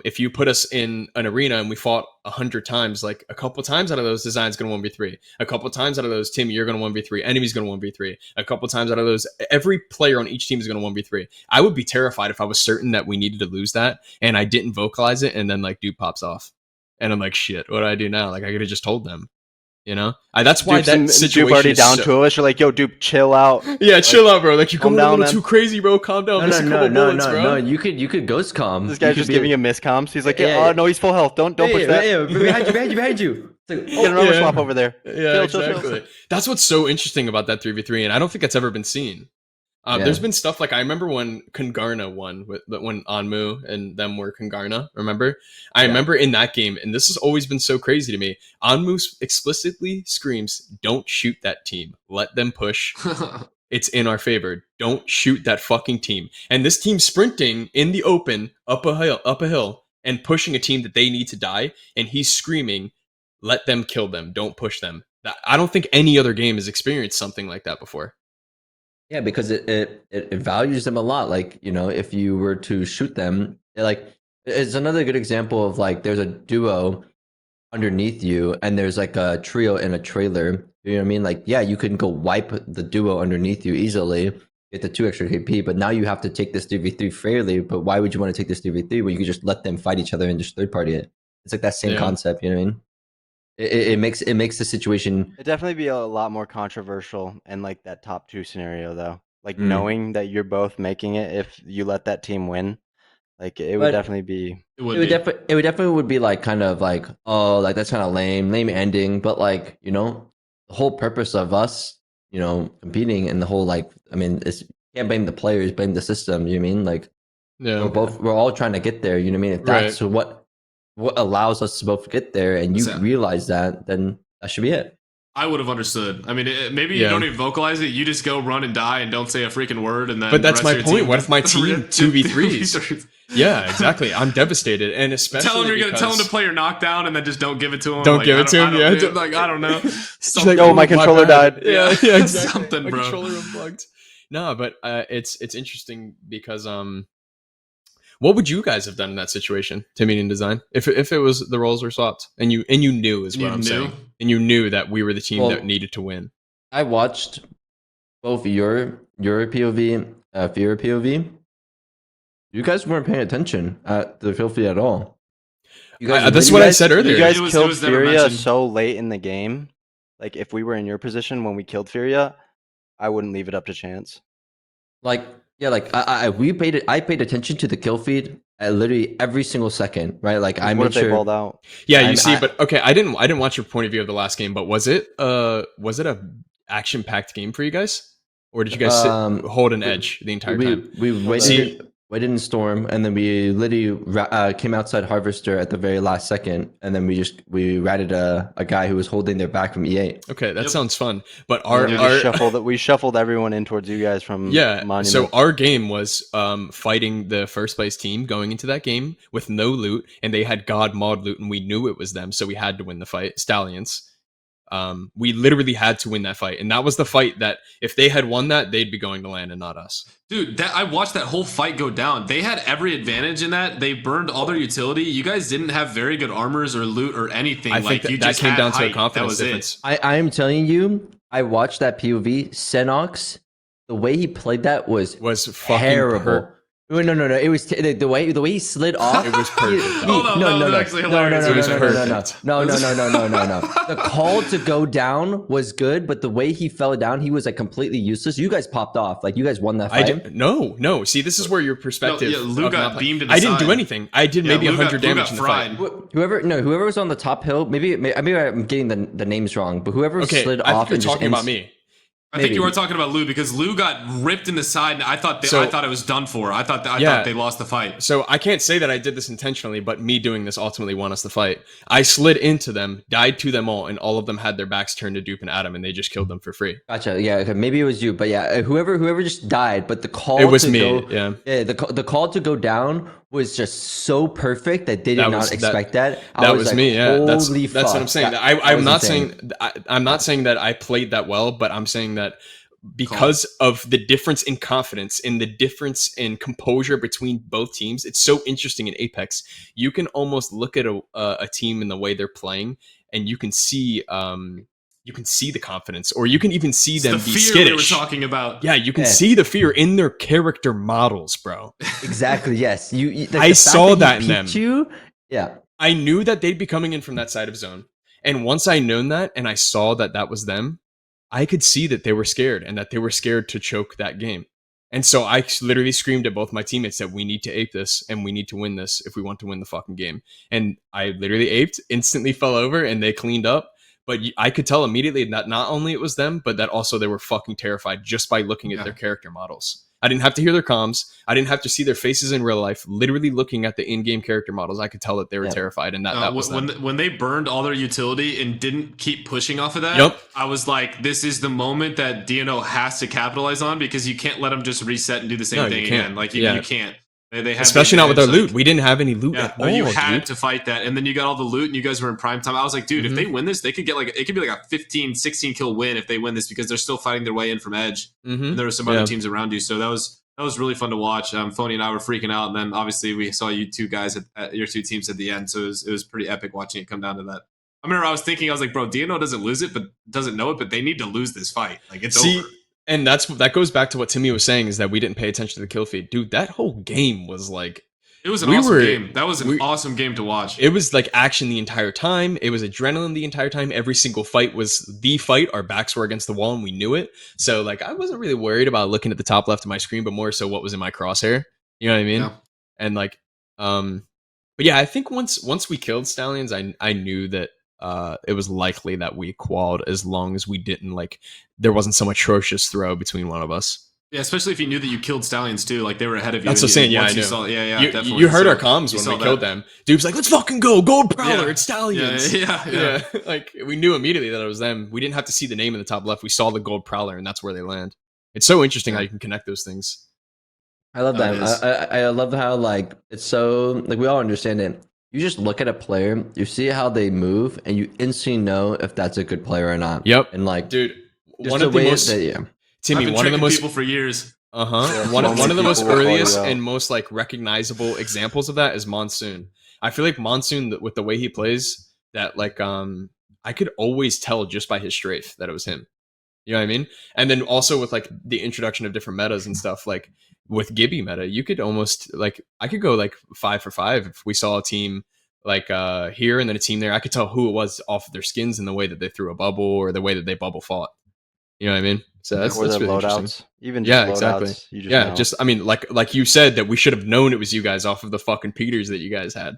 If you put us in an arena and we fought 100 times, like a couple times out of those, Design's going to 1v3. A couple times out of those, Timmy, you're going to 1v3. Enemy's going to 1v3. A couple times out of those, every player on each team is going to 1v3. I would be terrified if I was certain that we needed to lose that and I didn't vocalize it, and then like dude pops off, and I'm like, shit, what do I do now? Like I could have just told them. You know, that's why that situation Dupe already is down so... to us. You're like, yo, Dupe, chill out. Yeah, chill out, bro. Like you're going a little man. too crazy, bro. Calm down. No. You could ghost calm. This guy's just giving him miscomms. He's like, Yeah. no, he's full health. Don't push that. Yeah, behind you. It's like, Get an armor swap over there. Yeah, Chill. exactly. That's what's so interesting about that 3v3, and I don't think that's ever been seen. There's been stuff like I remember when Kungarna won when Anmu and them were Kungarna. Remember? I remember in that game, and this has always been so crazy to me. Anmu explicitly screams, "Don't shoot that team. Let them push. It's in our favor. Don't shoot that fucking team." And this team sprinting in the open up a hill, and pushing a team that they need to die, and he's screaming, "Let them kill them. Don't push them." I don't think any other game has experienced something like that before. Yeah, because it values them a lot. Like, you know, if you were to shoot them, it's another good example of like there's a duo underneath you and there's like a trio in a trailer. You know what I mean? Like, yeah, you can go wipe the duo underneath you easily, get the 2 extra KP, but now you have to take this 3v3 fairly. But why would you want to take this 3v3 when you could just let them fight each other and just third party it? It's like that same concept, you know what I mean? It makes the situation. It'd definitely be a lot more controversial in like that top 2 scenario though. Like knowing that you're both making it if you let that team win. Like it would definitely be. It would definitely be like kind of like, oh, like that's kind of lame ending. But like, you know, the whole purpose of us, you know, competing and the whole like, I mean, it's can't blame the players, blame the system. You know what I mean? Like, we're all trying to get there. You know what I mean? If that's what allows us to both get there, and you realize that, then that should be it. I would have understood. I mean, maybe you don't even vocalize it. You just go run and die and don't say a freaking word. And then, but that's my point. What if my team 2v3s? Yeah, exactly. I'm devastated, and especially tell him to play your knockdown, and then just don't give it to him. Don't give it to him. Yeah, like I don't know. Like, oh, my controller died. Yeah, exactly. Something, my bro. Controller unplugged. No, but it's interesting because what would you guys have done in that situation, Timmy and Dezign, if it was the roles were swapped and you knew is what I'm saying, and you knew that we were the team that needed to win? I watched both your POV, Fear POV. You guys weren't paying attention at the Filthy at all. That's what I said earlier. You guys killed Furia so late in the game. Like if we were in your position when we killed Furia, I wouldn't leave it up to chance. Like. Yeah, like I paid attention to the kill feed at literally every single second, right? Like I made sure. Balled out. Yeah, but okay, I didn't watch your point of view of the last game, but was it a action packed game for you guys, or did you guys hold an edge the entire time? We waited in Storm, and then we literally came outside Harvester at the very last second, and then we ratted a guy who was holding their back from E8. Okay, that sounds fun. But we shuffled everyone in towards you guys from Monument. So our game was fighting the first place team going into that game with no loot, and they had God mod loot, and we knew it was them, so we had to win the fight. Stallions. We literally had to win that fight, and that was the fight that if they had won that, they'd be going to land and not us. Dude, I watched that whole fight go down. They had every advantage in that. They burned all their utility. You guys didn't have very good armors or loot or anything. I think that came down to a confidence difference. I am telling you, I watched that POV. Senox, the way he played that was fucking terrible. No. It was the way he slid off. It was perfect. No. The call to go down was good, but the way he fell down, he was like completely useless. You guys popped off. Like you guys won that fight. No. See, this is where your perspective. Lou got beamed to the I didn't do anything. I did maybe 100 damage in the fight. Whoever was on the top hill. Maybe I'm getting the names wrong, but whoever slid off. I think you're talking about me. I think you were talking about Lou because Lou got ripped in the side, and I thought it was done for. I thought they lost the fight. So I can't say that I did this intentionally, but me doing this ultimately won us the fight. I slid into them, died to them all, and all of them had their backs turned to Dupe and Adam, and they just killed them for free. Gotcha. Yeah. Okay. Maybe it was you, but yeah, whoever just died. But the call the call to go down was just so perfect that they did not expect that. That was me. Yeah, that's what I'm saying. I'm not saying that I played that well, but I'm saying that because of the difference in confidence and the difference in composure between both teams. It's so interesting in Apex. You can almost look at a team in the way they're playing, and you can see the confidence, or you can even see It's them the be fear skittish. we were talking about. Yeah, you can Yeah. see the fear in their character models, bro. Exactly. Yes. You like, I the fact saw he that in them. peeked You, yeah. I knew that they'd be coming in from that side of zone. And once I known that and I saw that that was them, I could see that they were scared and that they were scared to choke that game. And so I literally screamed at both my teammates that we need to ape this and we need to win this if we want to win the fucking game. And I literally aped, instantly fell over, and they cleaned up. But I could tell immediately that not only it was them, but that also they were fucking terrified just by looking at their character models. I didn't have to hear their comms. I didn't have to see their faces in real life. Literally looking at the in-game character models, I could tell that they were terrified, and that was them. When they burned all their utility and didn't keep pushing off of that. Yep. I was like, this is the moment that DNO has to capitalize on, because you can't let them just reset and do the same thing again. Like you can't. They have especially not with our loot. Like, we didn't have any loot at all. You had dude. to fight that, and then you got all the loot, and you guys were in prime time. I was like, dude, if they win this, they could get it could be like a 15, 16 kill win if they win this, because they're still fighting their way in from edge. And there were some other teams around you, so that was really fun to watch. Phony and I were freaking out, and then obviously we saw you two guys at your two teams at the end, so it was pretty epic watching it come down to that. I remember I was like, bro, DNO doesn't lose it, but doesn't know it, but they need to lose this fight. Like it's over. And that goes back to what Timmy was saying, is that we didn't pay attention to the kill feed. Dude, that whole game was like, it was an awesome game. That was an awesome game to watch. It was like action the entire time. It was adrenaline the entire time. Every single fight was the fight. Our backs were against the wall and we knew it. So like I wasn't really worried about looking at the top left of my screen, but more so what was in my crosshair. You know what I mean? Yeah. And like but yeah, I think once we killed Stallions, I knew that it was likely that we qualled, as long as we didn't there wasn't some atrocious throw between one of us. Yeah, especially if you knew that you killed Stallions too, like they were ahead of you. That's what I'm saying. Yeah, I know. Definitely. You heard our comms when we killed them. Dude was like, "Let's fucking go, Gold Prowler, it's Stallions." Yeah. Like we knew immediately that it was them. We didn't have to see the name in the top left. We saw the Gold Prowler, and that's where they land. It's so interesting how you can connect those things. I love that. I love how it's so we all understand it. You just look at a player, you see how they move, and you instantly know if that's a good player or not. Yep. And dude, one of the most Timmy, one of the most people for years. One of the most earliest and most recognizable examples of that is Monsoon. I feel like Monsoon, with the way he plays, that I could always tell just by his strafe that it was him. You know what I mean? And then also with the introduction of different metas and stuff, like with Gibby meta, you could almost I could go 5 for 5 if we saw a team here and then a team there. I could tell who it was off of their skins and the way that they threw a bubble or the way that they bubble fought. You know what I mean? So that's really interesting. Even just loadouts, exactly. You just know. I mean, like you said, that we should have known it was you guys off of the fucking Peters that you guys had.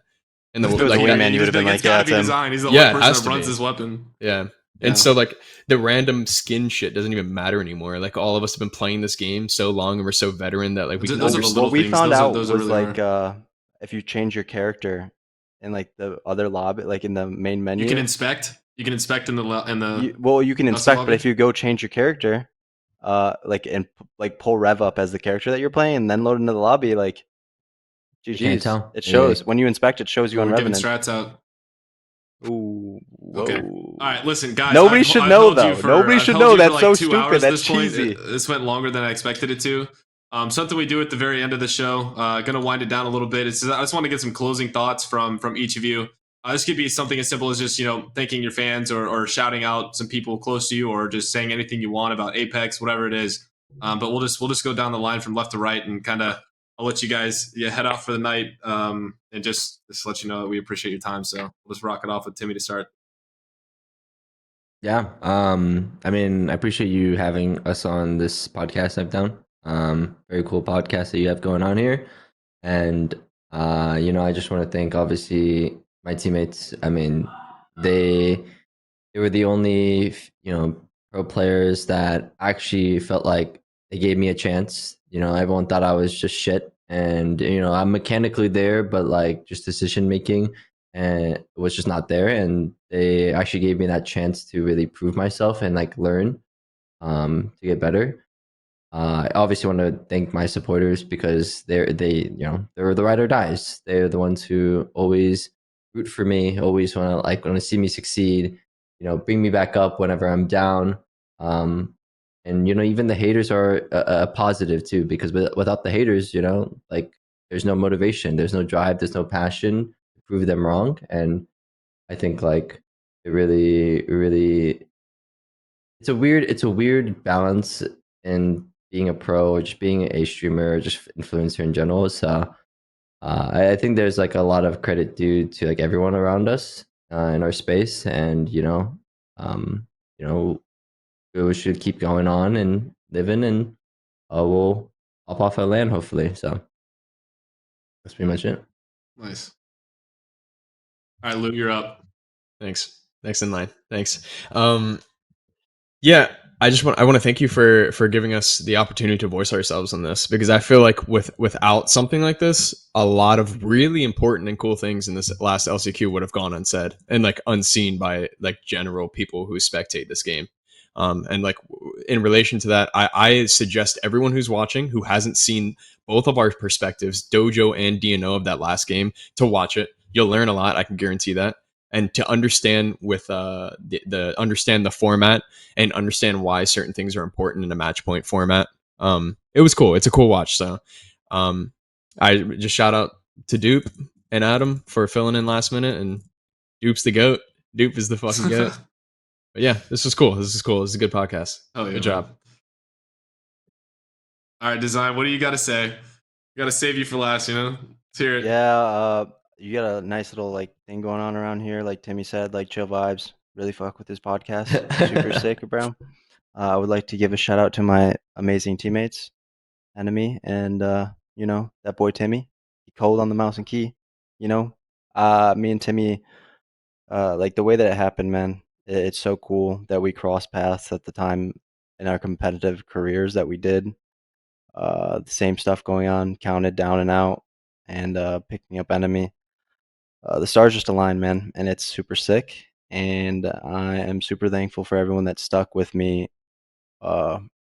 And if it was a wingman, you would have been like, yeah, Dezign. He's the only person that runs his weapon. Yeah. And so the random skin shit doesn't even matter anymore. Like all of us have been playing this game so long and we're so veteran that we can what we found out was if you change your character in the other lobby, in the main menu, you can inspect. You can inspect in the you can inspect, but if you go change your character, and pull Rev up as the character that you're playing, and then load into the lobby, GG's. It shows when you inspect. It shows you on Revenant. Giving strats out. Ooh. Whoa. Okay. All right. Listen, guys. Nobody should know though. Nobody should know. That's so stupid. That's cheesy. This went longer than I expected it to. Something we do at the very end of the show. Gonna wind it down a little bit. I just want to get some closing thoughts from each of you. This could be something as simple as just thanking your fans or shouting out some people close to you, or just saying anything you want about Apex, whatever it is. But we'll just go down the line from left to right, and kind of I'll let you guys head off for the night, and just let you know that we appreciate your time. So we'll just rock it off with Timmy to start. Yeah. I mean, I appreciate you having us on this podcast I've done. Very cool podcast that you have going on here. And, I just want to thank, obviously, my teammates. I mean, they were the only, pro players that actually felt like they gave me a chance. Everyone thought I was just shit. And, I'm mechanically there, but just decision making and it was just not there. And they actually gave me that chance to really prove myself and learn to get better. I obviously want to thank my supporters, because they're the ride or dies. They're the ones who always root for me, always want to see me succeed, bring me back up whenever I'm down. And even the haters are a positive too, because without the haters, like there's no motivation, there's no drive, there's no passion to prove them wrong. And I think like it really it's a weird balance in being a pro or just being a streamer or just influencer in general. So I think there's like a lot of credit due to like everyone around us in our space, and um, we should keep going on and living, and we'll hop off our land hopefully. So that's pretty much it. Nice. All right, Lou, you're up. Thanks. Next in line. Thanks. Yeah, I want to thank you for giving us the opportunity to voice ourselves on this, because I feel like without something like this, a lot of really important and cool things in this last LCQ would have gone unsaid and like unseen by like general people who spectate this game. And like in relation to that, I suggest everyone who's watching who hasn't seen both of our perspectives, Dojo and DNO, of that last game, to watch it. You'll learn a lot, I can guarantee that. And to understand with understand the format and understand why certain things are important in a match point format. It was cool. It's a cool watch. So I just shout out to Dupe and Adam for filling in last minute, and Dupe's the GOAT. Dupe is the fucking GOAT. But yeah, this was cool. This is a good podcast. Oh, yeah, good job. All right, Dezign, what do you got to say? You got to save you for last, Let's hear it. Yeah, you got a nice little like thing going on around here, like Timmy said, like chill vibes. Really fuck with this podcast. Super sick, bro. I would like to give a shout out to my amazing teammates, Enemy, and that boy Timmy. He cold on the mouse and key. Me and Timmy, like the way that it happened, man. It's so cool that we crossed paths at the time in our competitive careers that we did. The same stuff going on, counted down and out, and picking up Enemy. The stars just aligned, man, and it's super sick. And I am super thankful for everyone that stuck with me,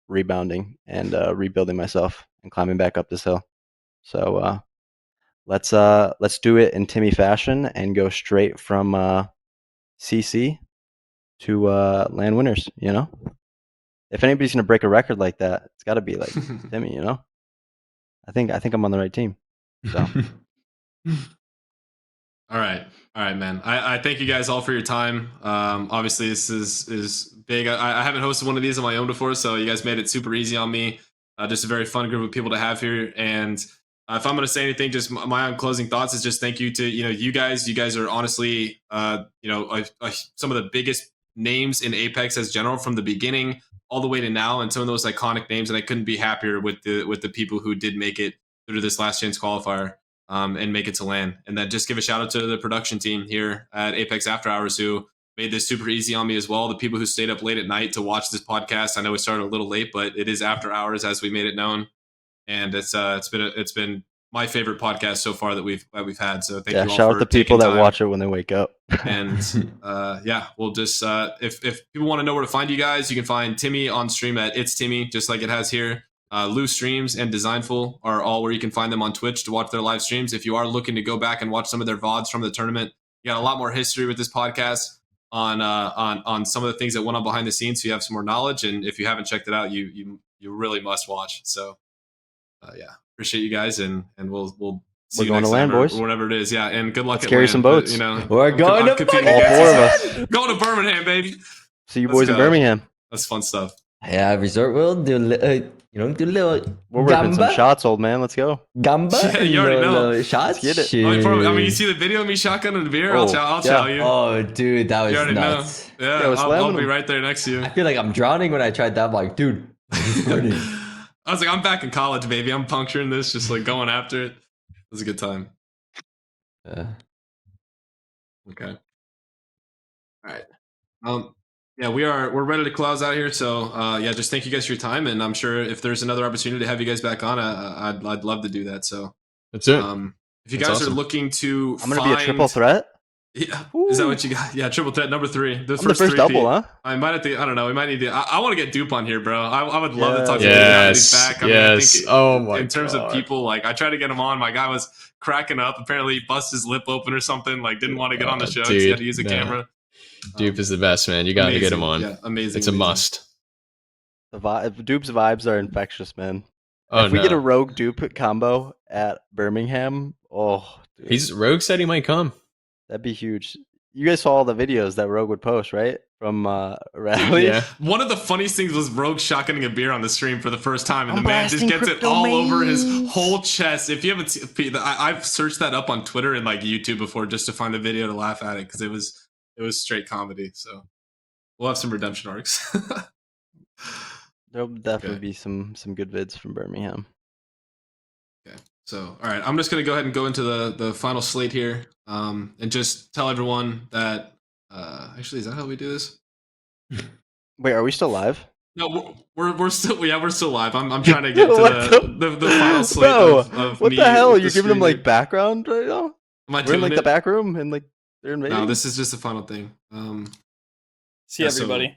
rebounding and rebuilding myself and climbing back up this hill. So let's do it in Timmy fashion and go straight from CC to land winners. If anybody's gonna break a record like that, it's got to be like Timmy. I think I'm on the right team. So. All right, man. I thank you guys all for your time. Obviously, this is big. I haven't hosted one of these on my own before, so you guys made it super easy on me. Just a very fun group of people to have here. And if I'm going to say anything, just my own closing thoughts is just thank you to you guys. You guys are honestly some of the biggest names in Apex as general from the beginning all the way to now, and some of those iconic names. And I couldn't be happier with the people who did make it through this last chance qualifier. And make it to LAN. And then just give a shout out to the production team here at Apex After Hours who made this super easy on me as well. The people who stayed up late at night to watch this podcast. I know we started a little late, but it is after hours as we made it known. And it's been my favorite podcast so far that we've had. So thank you all shout for out the people that time. watch it when they wake up. And we'll just if people want to know where to find you guys, you can find Timmy on stream at Iitztimmy, just like it has here. Loustreams and Dezignful are all where you can find them on Twitch to watch their live streams. If you are looking to go back and watch some of their VODs from the tournament, you got a lot more history with this podcast on some of the things that went on behind the scenes, so you have some more knowledge. And if you haven't checked it out, you really must watch. So appreciate you guys, and we'll see you going next to land, time, boys. Or whatever it is. Yeah, and good luck. Let's at carry land, some boats. We're going to competing all against four of us. us. Going to Birmingham, baby. See you Let's boys in go. Birmingham. That's fun stuff. Yeah, Resort World, do a little We're ripping some gamba. shots, old man. Let's go. Gamba? Yeah, you already know. Little shots? Let's get it. I mean, you see the video of me shotgunning the beer? I'll chow you. Oh, dude, that was You already nuts. know. Yeah, Yeah, we're I'll slamming be them. right there next to you. I feel like I'm drowning when I tried that. I'm like, dude. I was like, I'm back in college, baby. I'm puncturing this, just like going after it. It was a good time. Okay. All right. Yeah, we're ready to close out here. So just thank you guys for your time, and I'm sure if there's another opportunity to have you guys back on, I'd love to do that. So That's it. If you That's guys awesome. are looking to, I'm gonna be a triple threat. Yeah, is that what you got? Yeah, triple threat number 3. I'm the first double, huh? I might have to. I don't know. We might need to. I want to get Dupe on here, bro. I would love to talk to Yes. Dupe now that Yes. he's back. Yes. I think Oh my in terms God. of people, like I tried to get him on. My guy was cracking up. Apparently, he busted his lip open or something. Like didn't want to get on the show. 'Cause he had to use a camera. Dupe is the best, man. You got to get him on. Yeah, amazing. It's a amazing. must. Dupe's vibes are infectious, man. Oh If we no, get a Rogue Dupe combo at Birmingham, oh, dude, Rogue said he might come. that'd be huge. You guys saw all the videos that Rogue would post, right? From rallies. Yeah. One of the funniest things was Rogue shotgunning a beer on the stream for the first time, and I'm the man just blasting gets it crypto all over his mains. whole chest. If you haven't seen, I've searched that up on Twitter and like YouTube before just to find a video to laugh at it because it was straight comedy. So we'll have some redemption arcs. There'll definitely Okay. be some good vids from Birmingham. Okay. So, all right, I'm just gonna go ahead and go into the final slate here, and just tell everyone that. Actually, is that how we do this? Wait, are we still live? No, we're still we're still live. I'm trying to get to What the final slate Bro, of what me the hell? with You're the giving them stream like here. background right now? Am I We're in like doing the it? back room and like they're invading. No, this is just the final thing. See Yeah, so- everybody.